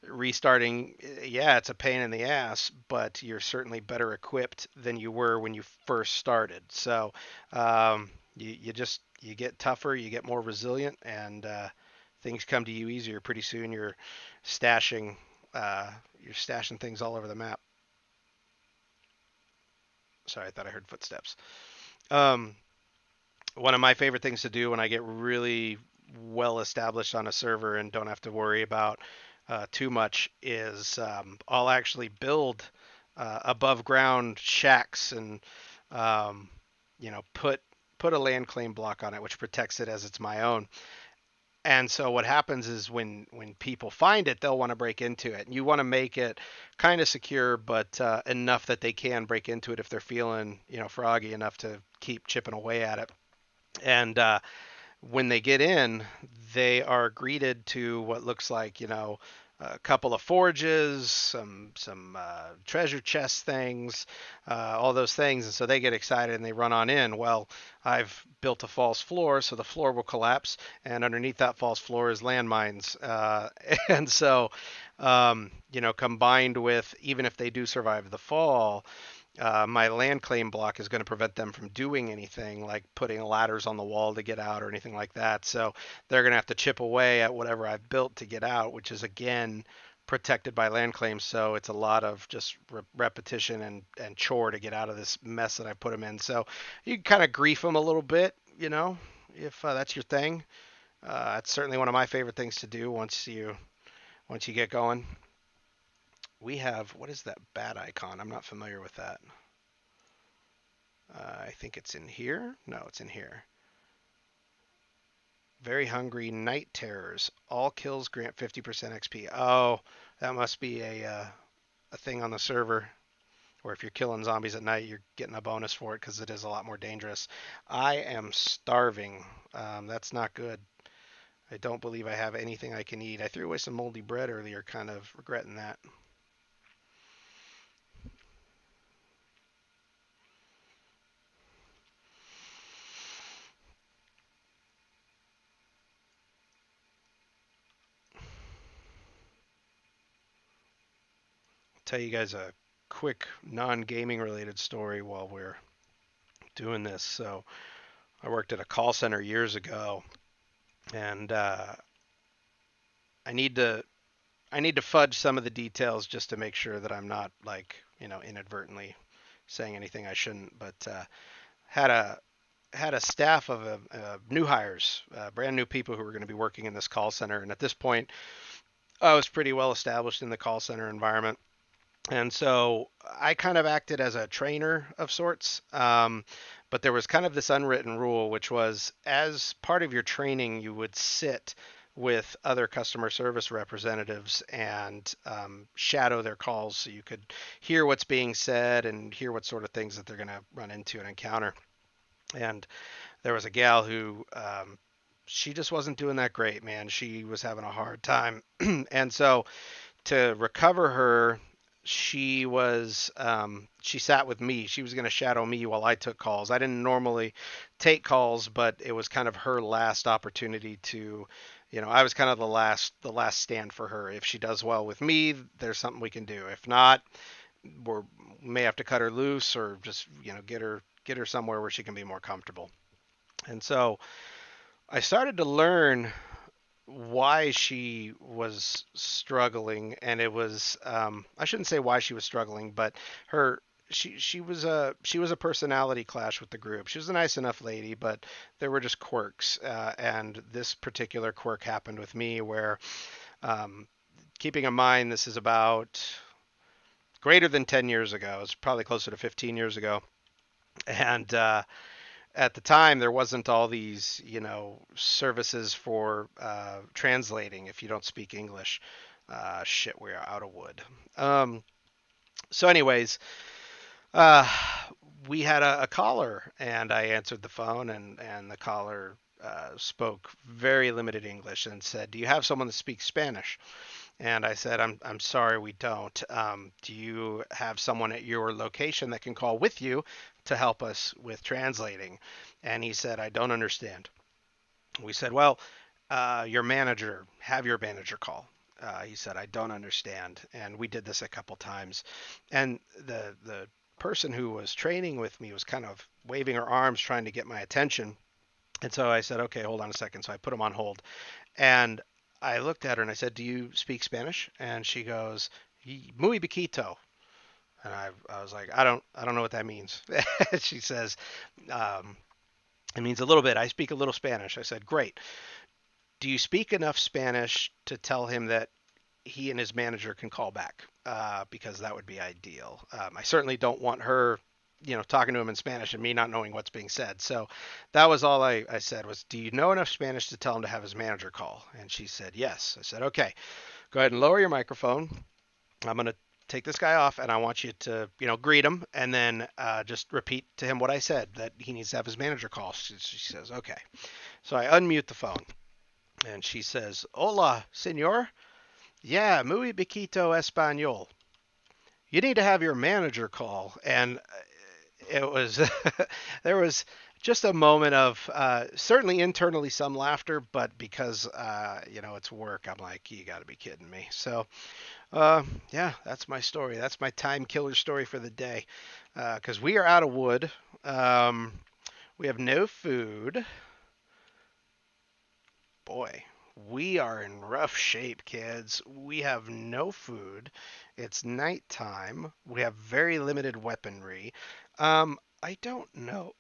restarting, yeah, it's a pain in the ass, but you're certainly better equipped than you were when you first started. So you get tougher, you get more resilient, and things come to you easier. Pretty soon stashing uh, you're stashing things all over the map. Sorry, I thought I heard footsteps. Um, One of my favorite things to do when I get really well established on a server and don't have to worry about too much is I'll actually build above ground shacks and um, put a land claim block on it, which protects it as it's my own. And so what happens is when people find it, they'll want to break into it. And you want to make it kind of secure, but enough that they can break into it if they're feeling froggy enough to keep chipping away at it. And when they get in, they are greeted to what looks like, a couple of forges, some treasure chest things, all those things, and so they get excited and they run on in. Well, I've built a false floor, so the floor will collapse, and underneath that false floor is landmines, and so combined with even if they do survive the fall, my land claim block is going to prevent them from doing anything like putting ladders on the wall to get out or anything like that. So they're going to have to chip away at whatever I've built to get out, which is again protected by land claims. So it's a lot of just repetition and chore to get out of this mess that I put them in. So you can kind of grief them a little bit, if that's your thing. That's certainly one of my favorite things to do once you get going. We have, what is that bat icon? I'm not familiar with that. I think it's in here. No, it's in here. Very hungry night terrors. All kills grant 50% XP. Oh, that must be a thing on the server. Or if you're killing zombies at night, you're getting a bonus for it because it is a lot more dangerous. I am starving. That's not good. I don't believe I have anything I can eat. I threw away some moldy bread earlier, kind of regretting that. tell you guys a quick non-gaming related story while we're doing this. So I worked at a call center years ago, and I need to I need to fudge some of the details just to make sure that I'm not like inadvertently saying anything I shouldn't. But had a had a staff of new hires, brand new people who were going to be working in this call center, and at this point, I was pretty well established in the call center environment. And so I kind of acted as a trainer of sorts. But there was kind of this unwritten rule, which was as part of your training, you would sit with other customer service representatives and shadow their calls so you could hear what's being said and hear what sort of things that they're going to run into and encounter. And there was a gal who she just wasn't doing that great, man. She was having a hard time. And so to recover her, she sat with me. She was going to shadow me while I took calls. I didn't normally take calls, but it was kind of her last opportunity to, I was kind of the last stand for her. If she does well with me, there's something we can do. If not, we may have to cut her loose or just get her somewhere where she can be more comfortable. And so I started to learn why she was struggling, and it was I shouldn't say why she was struggling, but her she was a personality clash with the group. She was a nice enough lady, but there were just quirks, and this particular quirk happened with me where, um, keeping in mind this is about greater than 10 years ago. It's probably closer to 15 years ago, and at the time there wasn't all these services for translating if you don't speak English. Shit, we are out of wood. So anyways, uh, we had a caller, and I answered the phone, and the caller spoke very limited English and said, "Do you have someone that speaks Spanish?" And I said, I'm sorry, we don't. Do you have someone at your location that can call with you to help us with translating? And he said, I don't understand. We said, well, have your manager call. He said, I don't understand. And we did this a couple times. And the person who was training with me was kind of waving her arms trying to get my attention. And so I said, okay, hold on a second. So I put him on hold. And I looked at her and I said, "Do you speak Spanish?" And she goes, "Muy poquito." And I was like, "I don't know what that means." She says, um, "It means a little bit. I speak a little Spanish." I said, "Great. Do you speak enough Spanish to tell him that he and his manager can call back? Because that would be ideal. I certainly don't want her, talking to him in Spanish and me not knowing what's being said." So that was all I said was, "Do you know enough Spanish to tell him to have his manager call?" And she said, "Yes." I said, "Okay, go ahead and lower your microphone. I'm going to take this guy off and I want you to, greet him and then just repeat to him what I said, that he needs to have his manager call." She says, "Okay." So I unmute the phone and she says, "Hola, senor. Yeah, muy poquito español. You need to have your manager call." And it was there was just a moment of certainly internally some laughter, but because it's work, I'm like, you got to be kidding me. So yeah, that's my story. That's my time killer story for the day. Because we are out of wood. We have no food. Boy, we are in rough shape, kids. We have no food. It's nighttime. We have very limited weaponry. I don't know.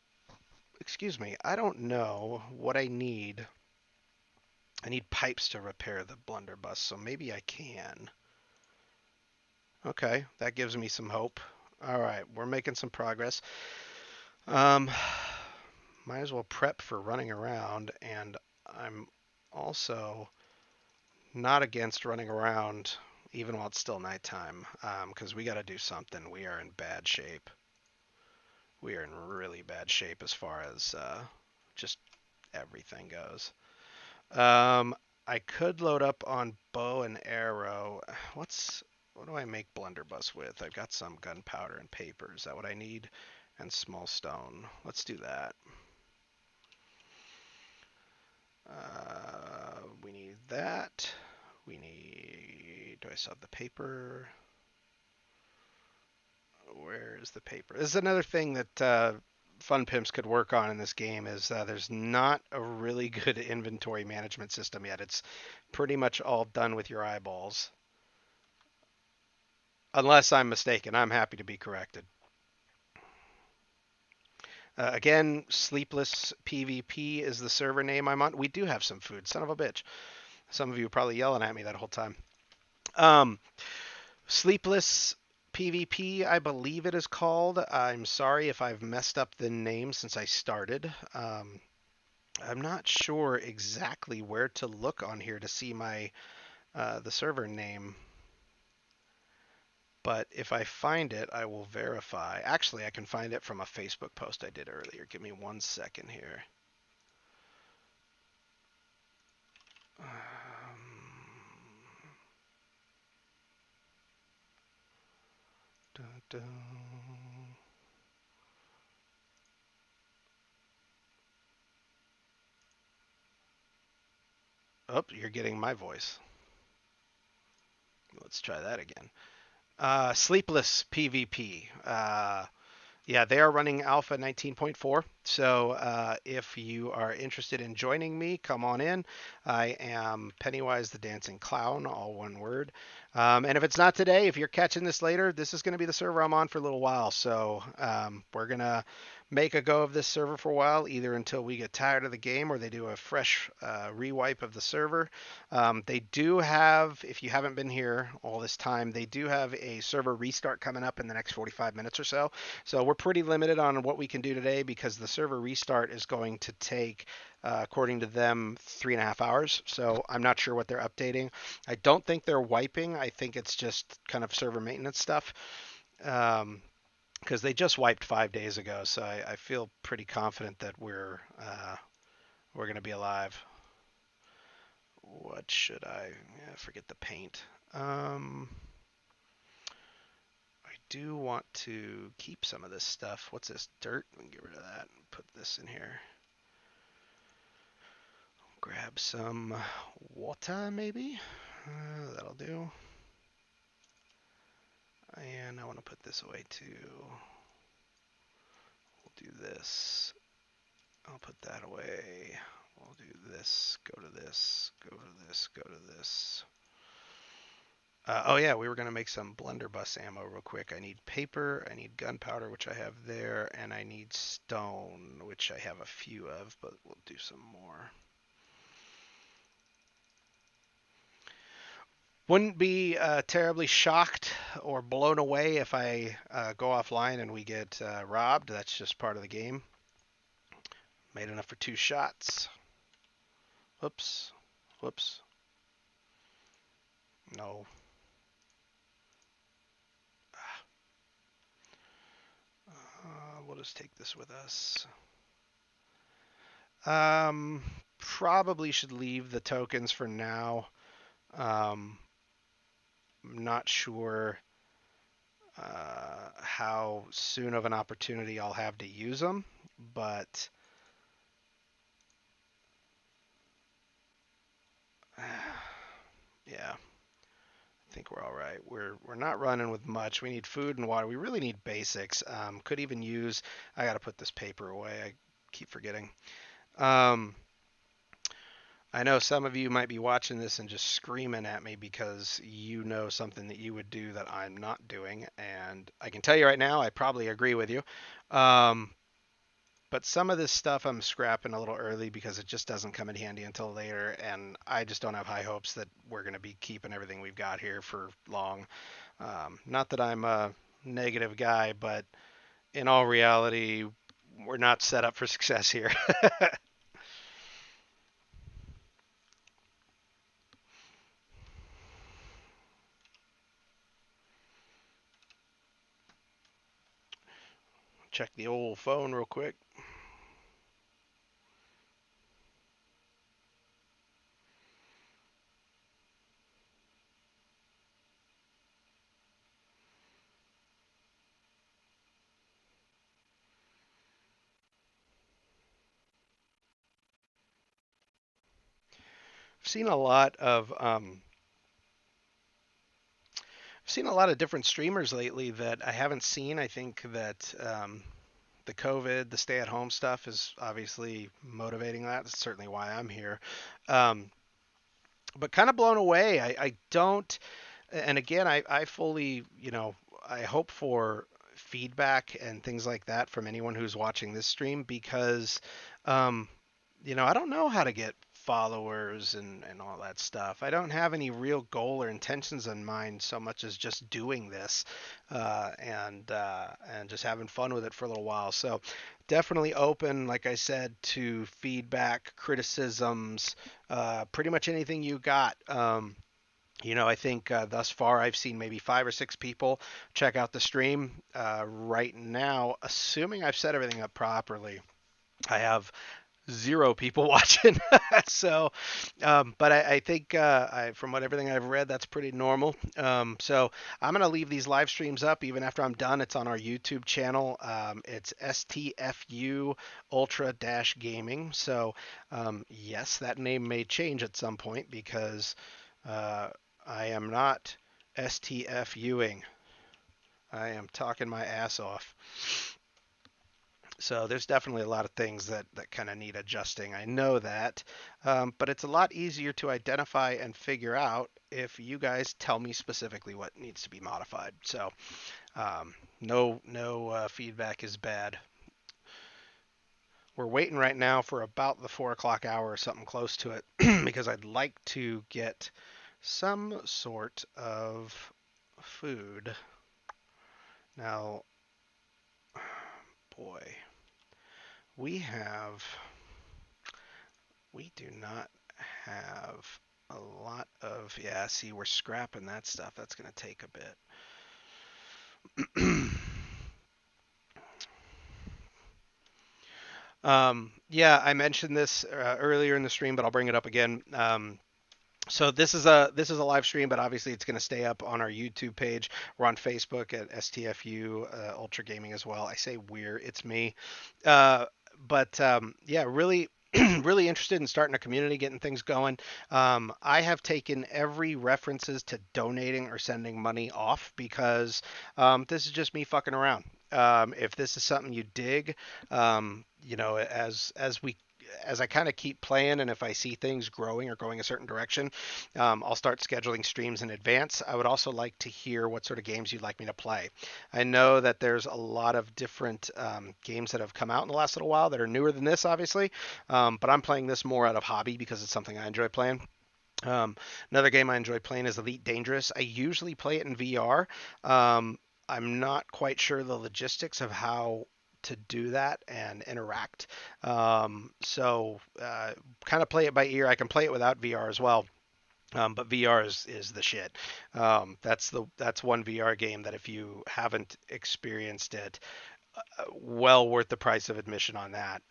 Excuse me. I don't know what I need. I need pipes to repair the blunderbuss, so maybe I can. Okay, that gives me some hope. All right, we're making some progress. Um, might as well prep for running around, and I'm also not against running around even while it's still nighttime, because we got to do something. We are in bad shape. We are in really bad shape as far as just everything goes. Um, I could load up on bow and arrow. What do I make blunderbuss with? I've got some gunpowder and paper. Is that what I need? And small stone. Let's do that. We need that. We need. Do I still have the paper? use the paper. This is another thing that Fun Pimps could work on in this game is there's not a really good inventory management system yet. It's pretty much all done with your eyeballs. Unless I'm mistaken, I'm happy to be corrected. Again, Sleepless PVP is the server name I'm on. We do have some food, son of a bitch. Some of you are probably yelling at me that whole time. Um, Sleepless PVP, I believe it is called. I'm sorry if I've messed up the name since I started. I'm not sure exactly where to look on here to see my the server name, but if I find it, I will verify. Actually, I can find it from a Facebook post I did earlier. Give me 1 second here. Dun, dun. Oh, you're getting my voice. Let's try that again. Sleepless PVP. Yeah, they are running Alpha 19.4. So if you are interested in joining me, come on in. I am Pennywise the Dancing Clown, all one word. And if it's not today, if you're catching this later, this is going to be the server I'm on for a little while. So we're going to make a go of this server for a while, either until we get tired of the game or they do a fresh rewipe of the server. They do have, if you haven't been here all this time, they do have a server restart coming up in the next 45 minutes or so. So we're pretty limited on what we can do today because the server restart is going to take, according to them, 3.5 hours. So I'm not sure what they're updating. I don't think they're wiping. I think it's just kind of server maintenance stuff. Because they just wiped 5 days ago, so I feel pretty confident that we're going to be alive. What should I? Yeah, forget the paint. I do want to keep some of this stuff. What's this? Dirt? Let me get rid of that and put this in here. Grab some water, maybe? That'll do. And I want to put this away too. We'll do this. I'll put that away. We'll do this, go to this, go to this, go to this. Oh yeah, we were going to make some blunderbuss ammo real quick. I need paper, I need gunpowder, which I have there, and I need stone, which I have a few of, but we'll do some more. Wouldn't be terribly shocked or blown away if I go offline and we get robbed. That's just part of the game. Made enough for 2 shots. Whoops. Whoops. No. We'll just take this with us. Probably should leave the tokens for now. I'm not sure how soon of an opportunity I'll have to use them, but yeah, I think we're all right. We're not running with much. We need food and water. We really need basics. Could even use. I got to put this paper away. I keep forgetting. I know some of you might be watching this and just screaming at me because you know something that you would do that I'm not doing, and I can tell you right now, I probably agree with you. But some of this stuff I'm scrapping a little early because it just doesn't come in handy until later, and I just don't have high hopes that we're going to be keeping everything we've got here for long. Not that I'm a negative guy, but in all reality, we're not set up for success here. Check the old phone real quick. I've seen a lot of seen a lot of different streamers lately that I haven't seen. I think that the COVID, the stay-at-home stuff is obviously motivating that. That's certainly why I'm here. Um, but kind of blown away. I don't, and again, I fully, I hope for feedback and things like that from anyone who's watching this stream because, um, I don't know how to get followers and all that stuff. I don't have any real goal or intentions in mind so much as just doing this and just having fun with it for a little while. So definitely open, like I said, to feedback, criticisms, pretty much anything you got. I think thus far I've seen maybe 5 or 6 people check out the stream. Right now, assuming I've set everything up properly, I have 0 people watching. So, but I think from what everything I've read, that's pretty normal. So I'm gonna leave these live streams up even after I'm done. It's on our YouTube channel. It's STFU Ultra Dash Gaming. So yes, that name may change at some point because uh, I am not STFUing. I am talking my ass off. So there's definitely a lot of things that kind of need adjusting. I know that, but it's a lot easier to identify and figure out if you guys tell me specifically what needs to be modified. So no feedback is bad. We're waiting right now for about the 4 o'clock hour or something close to it because I'd like to get some sort of food. Now, boy, we have we do not have a lot of, yeah, see, we're scrapping that stuff. That's going to take a bit. Yeah, I mentioned this earlier in the stream, but I'll bring it up again. So this is a live stream, but obviously it's going to stay up on our YouTube page. We're on Facebook at STFU Ultra Gaming as well. I say we're, it's me. Uh, but yeah, really really interested in starting a community, getting things going. I have taken every references to donating or sending money off because this is just me fucking around. If this is something you dig, as I kind of keep playing, and if I see things growing or going a certain direction, I'll start scheduling streams in advance. I would also like to hear what sort of games you'd like me to play. I know that there's a lot of different games that have come out in the last little while that are newer than this, obviously, but I'm playing this more out of hobby because it's something I enjoy playing. Another game I enjoy playing is Elite Dangerous. I usually play it in VR. I'm not quite sure the logistics of how to do that and interact. So kind of play it by ear. I can play it without VR as well. But VR is the shit. That's one VR game that if you haven't experienced it, well worth the price of admission on that.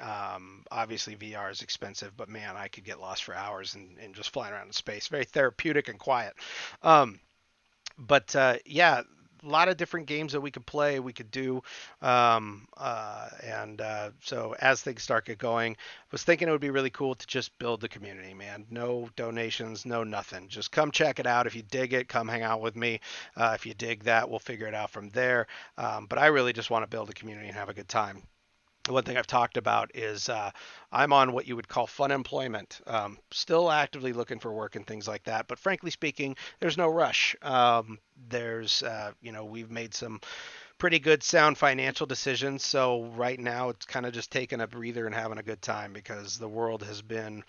Obviously VR is expensive, but man, I could get lost for hours and just flying around in space. Very therapeutic and quiet. Um, but yeah, a lot of different games that we could play, we could do. And so as things start get going, I was thinking it would be really cool to just build the community, man. No donations, no nothing. Just come check it out. If you dig it, come hang out with me. If you dig that, we'll figure it out from there. But I really just want to build a community and have a good time. One thing I've talked about is I'm on what you would call fun employment. Still actively looking for work and things like that. But frankly speaking, there's no rush. We've made some pretty good, sound financial decisions. So right now, it's kind of just taking a breather and having a good time because the world has been,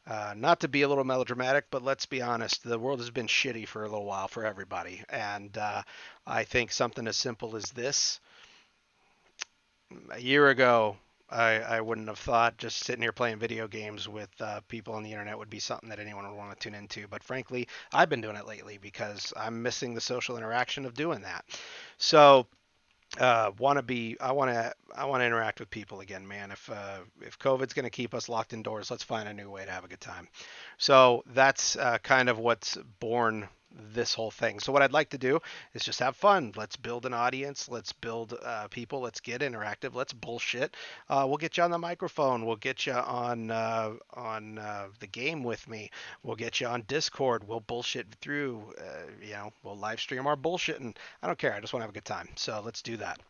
not to be a little melodramatic, but let's be honest, the world has been shitty for a little while for everybody. And I think something as simple as this a year ago, I wouldn't have thought just sitting here playing video games with people on the internet would be something that anyone would want to tune into. But frankly, I've been doing it lately because I'm missing the social interaction of doing that. So I want to interact with people again, man. If COVID's going to keep us locked indoors, let's find a new way to have a good time. So that's kind of what's born this whole thing. So what I'd like to do is just have fun. Let's build an audience. Let's build people. Let's get interactive. Let's bullshit. We'll get you on the microphone. We'll get you on the game with me. We'll get you on Discord. We'll bullshit through. We'll live stream our bullshit, and I don't care. I just want to have a good time. So let's do that.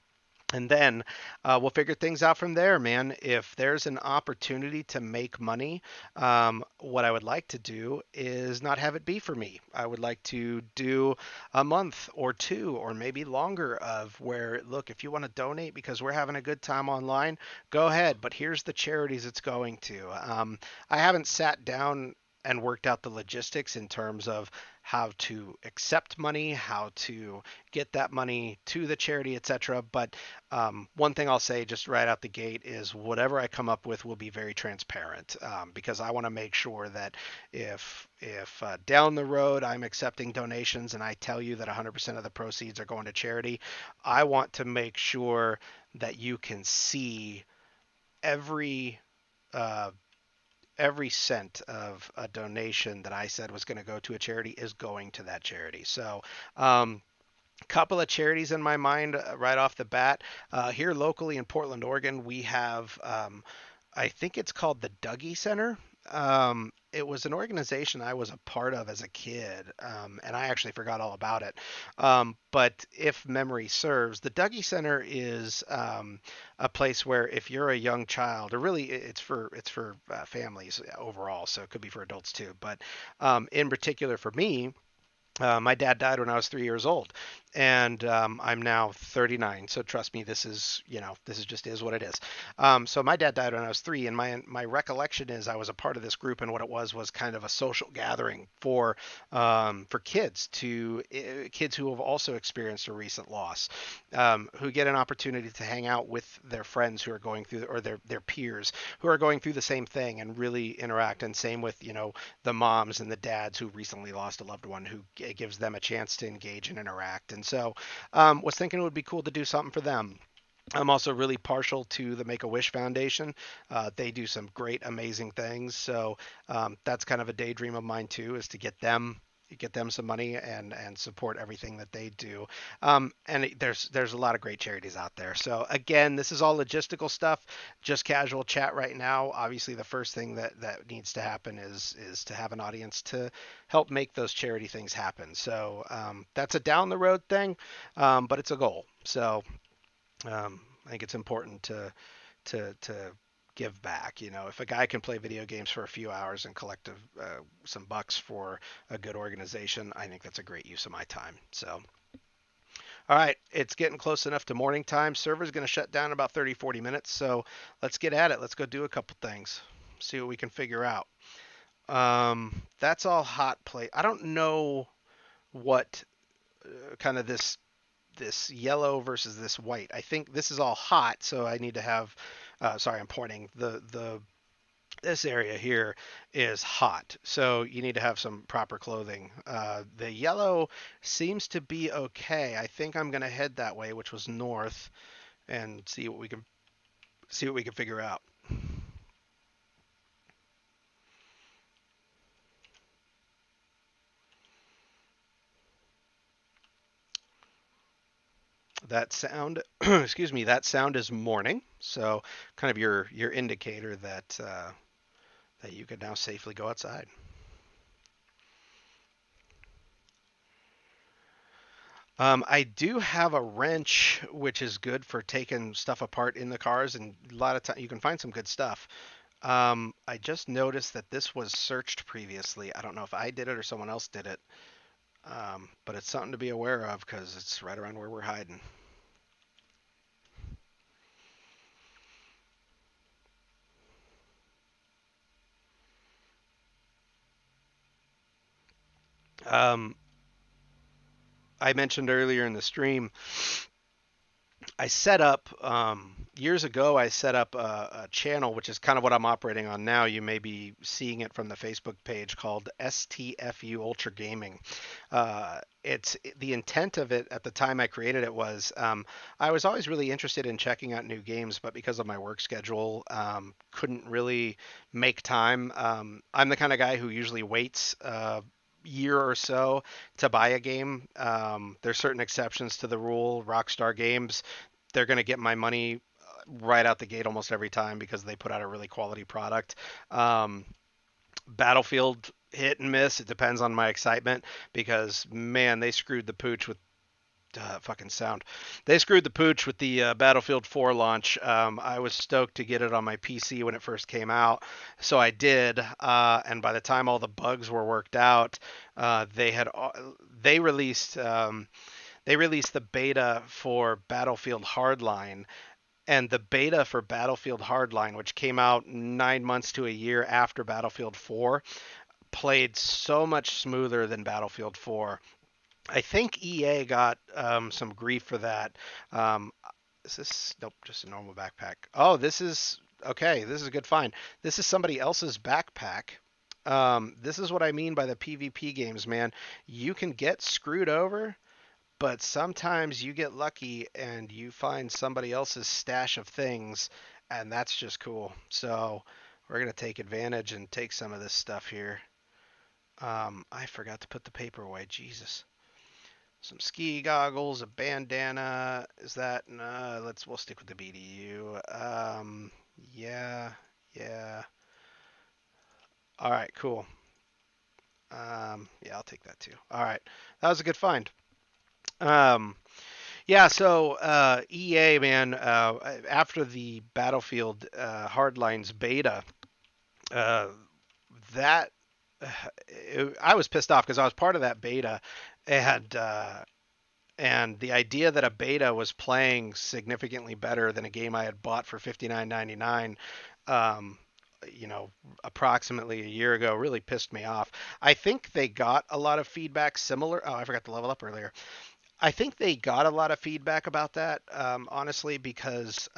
And then we'll figure things out from there, man. If there's an opportunity to make money, what I would like to do is not have it be for me. I would like to do a month or two or maybe longer of where, look, if you want to donate because we're having a good time online, go ahead. But here's the charities it's going to. I haven't sat down and worked out the logistics in terms of how to accept money, how to get that money to the charity, etc. But one thing I'll say just right out the gate is whatever I come up with will be very transparent, because I want to make sure that if down the road I'm accepting donations and I tell you that 100% of the proceeds are going to charity, I want to make sure that you can see every uh, every cent of a donation that I said was going to go to a charity is going to that charity. So, couple of charities in my mind right off the bat. Here locally in Portland, Oregon, we have, I think it's called the Dougie Center. It was an organization I was a part of as a kid, and I actually forgot all about it. But if memory serves, the Dougie Center is a place where if you're a young child, or really it's for families overall, so it could be for adults too. But in particular for me, my dad died when I was 3 years old, and I'm now 39. So trust me, this is just is what it is. So my dad died when I was three, and my recollection is I was a part of this group, and what it was kind of a social gathering for kids who have also experienced a recent loss, who get an opportunity to hang out with their friends who are going through, or their peers who are going through the same thing, and really interact. And same with the moms and the dads who recently lost a loved one, who it gives them a chance to engage and interact. And so, was thinking it would be cool to do something for them. I'm also really partial to the Make-A-Wish Foundation. They do some great, amazing things. So that's kind of a daydream of mine too, is to get them some money and support everything that they do. There's a lot of great charities out there. So again, this is all logistical stuff, just casual chat right now. Obviously, the first thing that needs to happen is to have an audience to help make those charity things happen. So that's a down the road thing, but it's a goal. So I think it's important to give back. If a guy can play video games for a few hours and collect some bucks for a good organization, I think that's a great use of my time. So, all right, it's getting close enough to morning time. Server's going to shut down in about 30, 40 minutes. So let's get at it. Let's go do a couple things, see what we can figure out. That's all hot plate. I don't know what kind of this yellow versus this white. I think this is all hot, so I need to have. Sorry, I'm pointing. This area here is hot, so you need to have some proper clothing. The yellow seems to be okay. I think I'm gonna head that way, which was north, and see what we can figure out. That sound, excuse me, that sound is morning, so kind of your indicator that you can now safely go outside. I do have a wrench, which is good for taking stuff apart in the cars, and a lot of time you can find some good stuff. I just noticed that this was searched previously. I don't know if I did it or someone else did it, but it's something to be aware of because it's right around where we're hiding. Um, I mentioned earlier in the stream, I set up years ago. I set up a channel, which is kind of what I'm operating on now. You may be seeing it from the Facebook page, called STFU Ultra Gaming. It's the intent of it at the time I created it was I was always really interested in checking out new games, but because of my work schedule, couldn't really make time. I'm the kind of guy who usually waits year or so to buy a game. There's certain exceptions to the rule. Rockstar Games, they're going to get my money right out the gate almost every time because they put out a really quality product. Battlefield, hit and miss. It depends on my excitement because man, they screwed the pooch with fucking sound. They screwed the pooch with the Battlefield 4 launch. I was stoked to get it on my PC when it first came out, so I did. And by the time all the bugs were worked out, they had they released they released the beta for Battlefield Hardline. And the beta for Battlefield Hardline, which came out 9 months to a year after Battlefield 4, played so much smoother than Battlefield 4. I think EA got some grief for that. Um, is this nope, just a normal backpack? Oh, this is okay. This is a good find. This is somebody else's backpack. This is what I mean by the PvP games, man. You can get screwed over, but sometimes you get lucky and you find somebody else's stash of things, and that's just cool. So we're gonna take advantage and take some of this stuff here. I forgot to put the paper away. Jesus. Some ski goggles, a bandana. Is that? We'll stick with the BDU. Yeah, yeah. All right, cool. Yeah, I'll take that too. All right, that was a good find. Um, yeah, so EA, man, after the Battlefield Hardlines beta, uh, that I was pissed off because I was part of that beta, and and the idea that a beta was playing significantly better than a game I had bought for $59.99, um, you know, approximately a year ago, really pissed me off. I think they got a lot of feedback similar. Oh, I forgot to level up earlier. I think they got a lot of feedback about that, honestly, because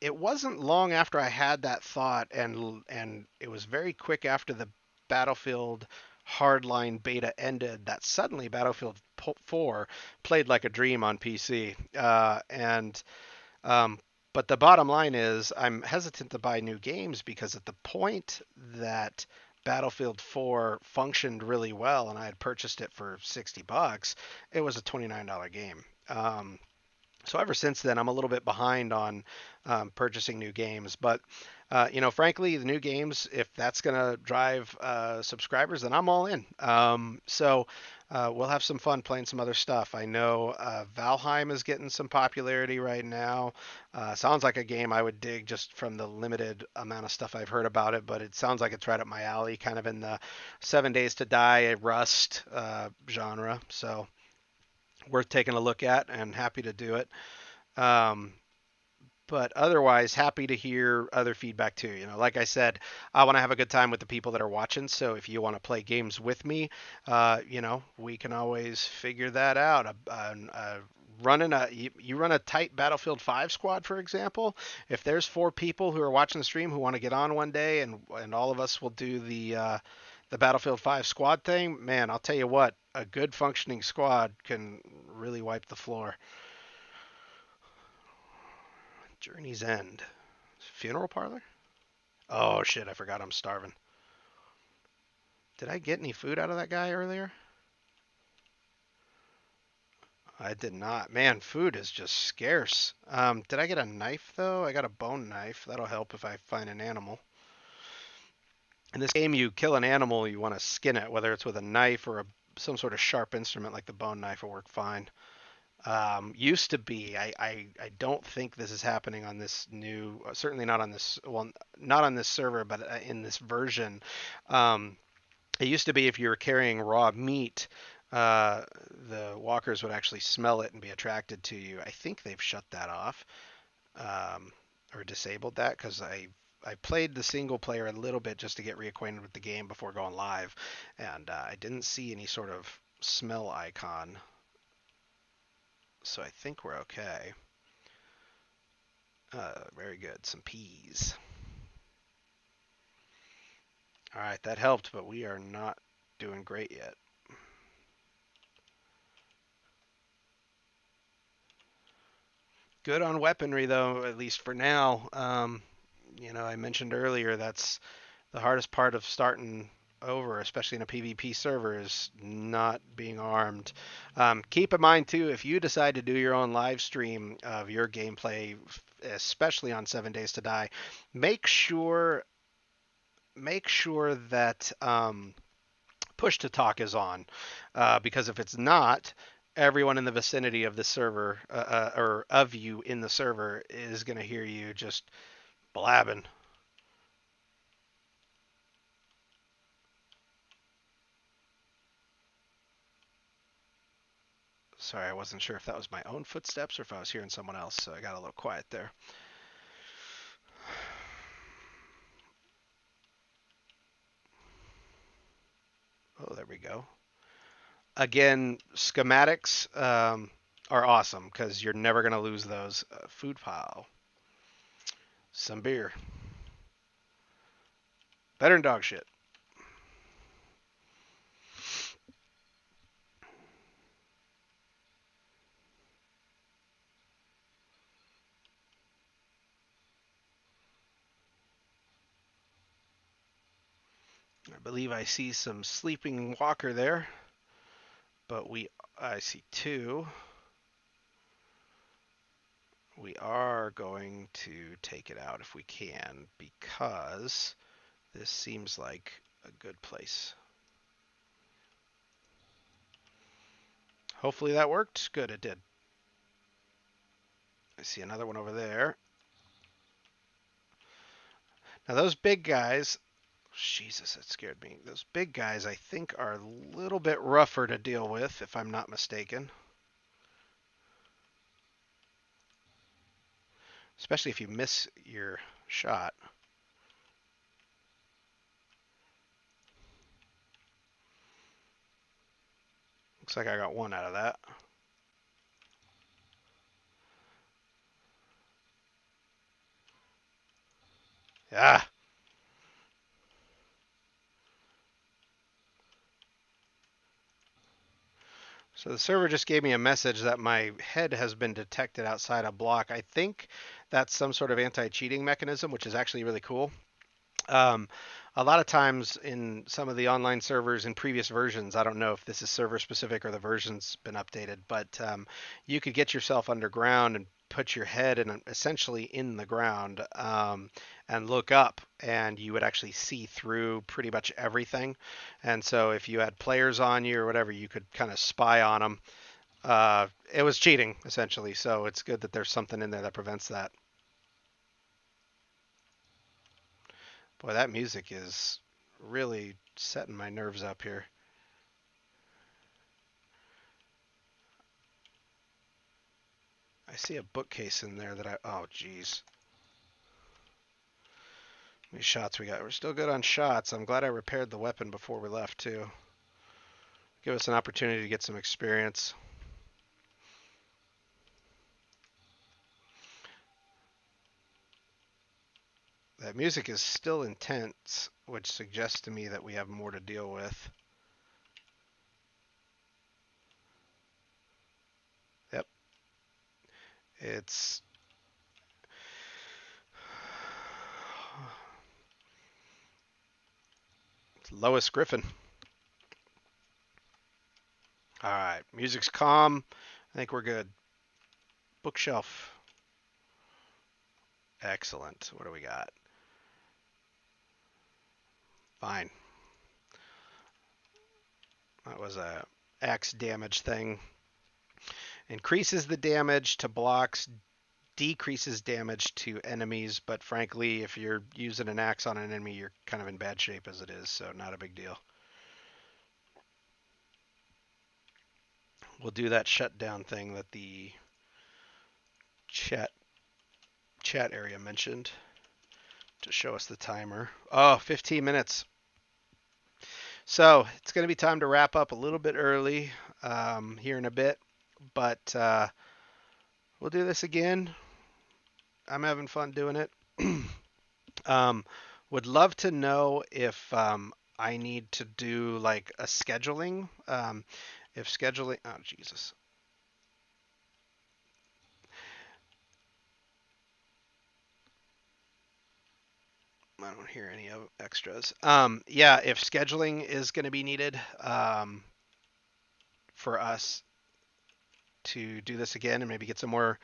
it wasn't long after I had that thought, and it was very quick after the Battlefield Hardline beta ended that suddenly Battlefield 4 played like a dream on PC. And um, but the bottom line is, I'm hesitant to buy new games because at the point that Battlefield 4 functioned really well and I had purchased it for $60, it was a $29 game. So ever since then, I'm a little bit behind on purchasing new games. But frankly, the new games, if that's going to drive subscribers, then I'm all in. So we'll have some fun playing some other stuff. I know Valheim is getting some popularity right now. Sounds like a game I would dig just from the limited amount of stuff I've heard about it. But it sounds like it's right up my alley, kind of in the 7 Days to Die, Rust genre. So worth taking a look at and happy to do it. Um, but otherwise, happy to hear other feedback too. Like I said, I want to have a good time with the people that are watching. So if you want to play games with me, we can always figure that out. You run a tight Battlefield 5 squad, for example. If there's 4 people who are watching the stream who want to get on one day, and all of us will do the Battlefield 5 squad thing, man, I'll tell you what, a good functioning squad can really wipe the floor. Journey's End. Funeral parlor? Oh shit, I forgot I'm starving. Did I get any food out of that guy earlier? I did not. Man, food is just scarce. Did I get a knife though? I got a bone knife. That'll help if I find an animal. In this game, you kill an animal, you want to skin it, whether it's with a knife or some sort of sharp instrument like the bone knife will work fine. Used to be. I don't think this is happening on this new, certainly not on this, well, not on this server, but in this version. Um, it used to be if you were carrying raw meat, uh, the walkers would actually smell it and be attracted to you. I think they've shut that off, um, or disabled that because I played the single player a little bit just to get reacquainted with the game before going live, and I didn't see any sort of smell icon. So I think we're okay. Very good. Some peas. All right, that helped, but we are not doing great yet. Good on weaponry, though, at least for now. I mentioned earlier that's the hardest part of starting over, especially in a PvP server, is not being armed. Keep in mind too, if you decide to do your own live stream of your gameplay, especially on 7 Days to Die, make sure that push to talk is on, because if it's not, everyone in the vicinity of the server, or of you in the server, is going to hear you just blabbing. Sorry, I wasn't sure if that was my own footsteps or if I was hearing someone else, so I got a little quiet there. Oh, there we go. Again, schematics are awesome because you're never going to lose those. Food pile. Some beer. Better than dog shit. I believe I see some sleeping walker there, but I see two. We are going to take it out if we can, because this seems like a good place. Hopefully that worked. Good, it did. I see another one over there. Now those big guys, Jesus, that scared me. Those big guys I think are a little bit rougher to deal with, if I'm not mistaken. Especially if you miss your shot. Looks like I got one out of that. Yeah. So the server just gave me a message that my head has been detected outside a block. I think that's some sort of anti-cheating mechanism, which is actually really cool. Um, a lot of times in some of the online servers in previous versions, I don't know if this is server specific or the version's been updated, but you could get yourself underground and put your head in essentially in the ground, and look up, and you would actually see through pretty much everything. And so if you had players on you or whatever, you could kind of spy on them. It was cheating essentially, so it's good that there's something in there that prevents that. Boy, that music is really setting my nerves up here. I see a bookcase in there that oh, geez. How many shots we got? We're still good on shots. I'm glad I repaired the weapon before we left, too. Give us an opportunity to get some experience. That music is still intense, which suggests to me that we have more to deal with. Yep. It's Lois Griffin. All right, music's calm. I think we're good. Bookshelf. Excellent. What do we got? Fine. That was a axe damage thing. Increases the damage to blocks, decreases damage to enemies, but frankly, if you're using an axe on an enemy, you're kind of in bad shape as it is, so not a big deal. We'll do that shutdown thing that the chat area mentioned to show us the timer. Oh, 15 minutes. So it's going to be time to wrap up a little bit early here in a bit, but we'll do this again. I'm having fun doing it. Would love to know if I need to do like a scheduling. If scheduling, oh Jesus. I don't hear any extras. Yeah, if scheduling is going to be needed for us to do this again and maybe get some more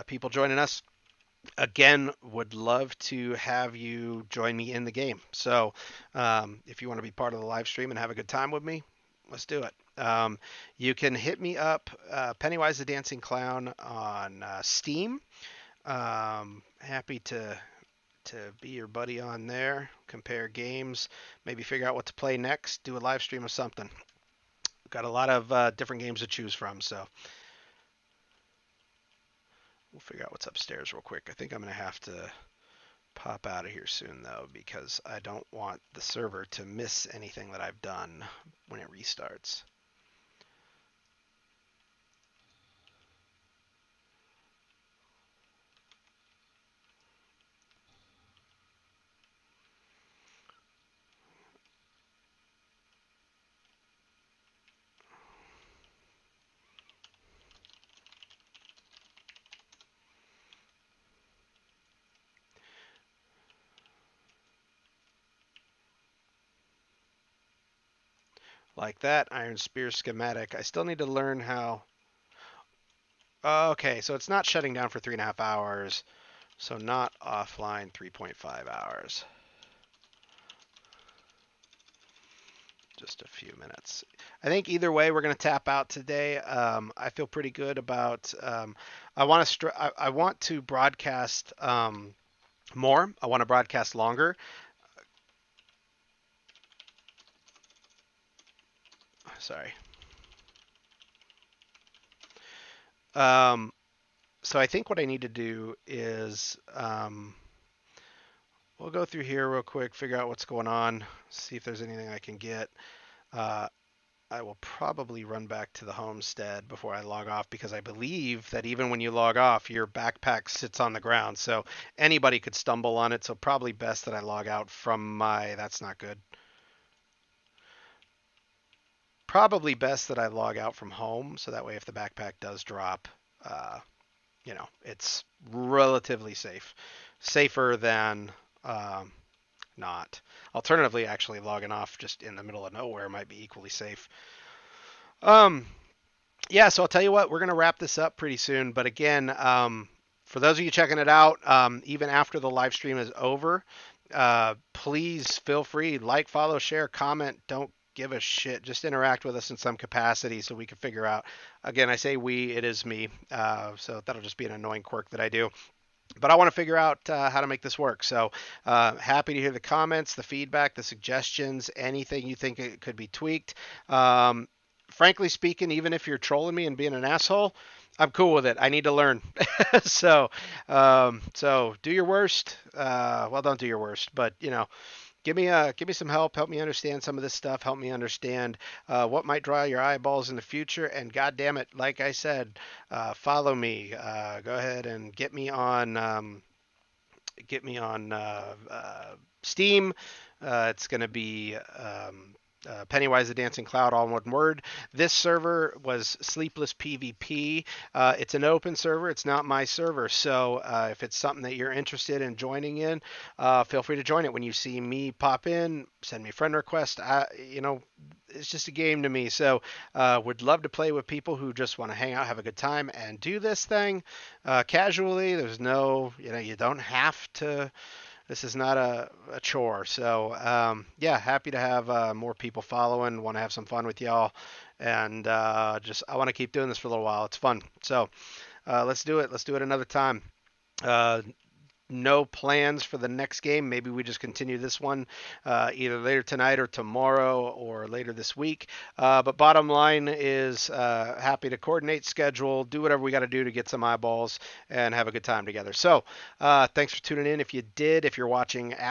people joining us, again, would love to have you join me in the game. So if you want to be part of the live stream and have a good time with me, let's do it. You can hit me up, Pennywise the Dancing Clown, on Steam. Happy to be your buddy on there, compare games, maybe figure out what to play next, do a live stream of something. We've got a lot of different games to choose from, so we'll figure out what's upstairs real quick. I think I'm going to have to pop out of here soon, though, because I don't want the server to miss anything that I've done when it restarts. Like that, Iron Spear schematic. I still need to learn how. Okay, so it's not shutting down for 3.5 hours, so not offline 3.5 hours. Just a few minutes. I think either way, we're going to tap out today. I feel pretty good about. I want to broadcast more. I want to broadcast longer. Sorry. So I think what I need to do is we'll go through here real quick, figure out what's going on, see if there's anything I can get. I will probably run back to the homestead before I log off, because I believe that even when you log off, your backpack sits on the ground. So anybody could stumble on it. So probably best that I log out from my, that's not good. Probably best that I log out from home. So that way, if the backpack does drop, it's relatively safe. Safer than not. Alternatively, actually logging off just in the middle of nowhere might be equally safe. Yeah, so I'll tell you what, we're going to wrap this up pretty soon. But again, for those of you checking it out, even after the live stream is over, please feel free, like, follow, share, comment. Don't give a shit. Just interact with us in some capacity so we can figure out. Again, I say we, it is me. So that'll just be an annoying quirk that I do. But I want to figure out how to make this work. So happy to hear the comments, the feedback, the suggestions, anything you think it could be tweaked. Frankly speaking, even if you're trolling me and being an asshole, I'm cool with it. I need to learn. So do your worst. Well, don't do your worst, but give me some help me understand some of this stuff, help me understand what might draw your eyeballs in the future, and god damn it, like I said, follow me, go ahead and get me on Steam. It's going to be Pennywise the Dancing Cloud, all one word. This server was Sleepless PVP. It's an open server. It's not my server. So if it's something that you're interested in joining in, feel free to join it. When you see me pop in, send me a friend request. It's just a game to me. So would love to play with people who just want to hang out, have a good time, and do this thing casually. There's no, you don't have to. This is not a chore. So, happy to have more people following. Want to have some fun with y'all. And I want to keep doing this for a little while. It's fun. So, let's do it. Let's do it another time. No plans for the next game. Maybe we just continue this one either later tonight or tomorrow or later this week. But bottom line is happy to coordinate, schedule, do whatever we got to do to get some eyeballs and have a good time together. So thanks for tuning in. If you're watching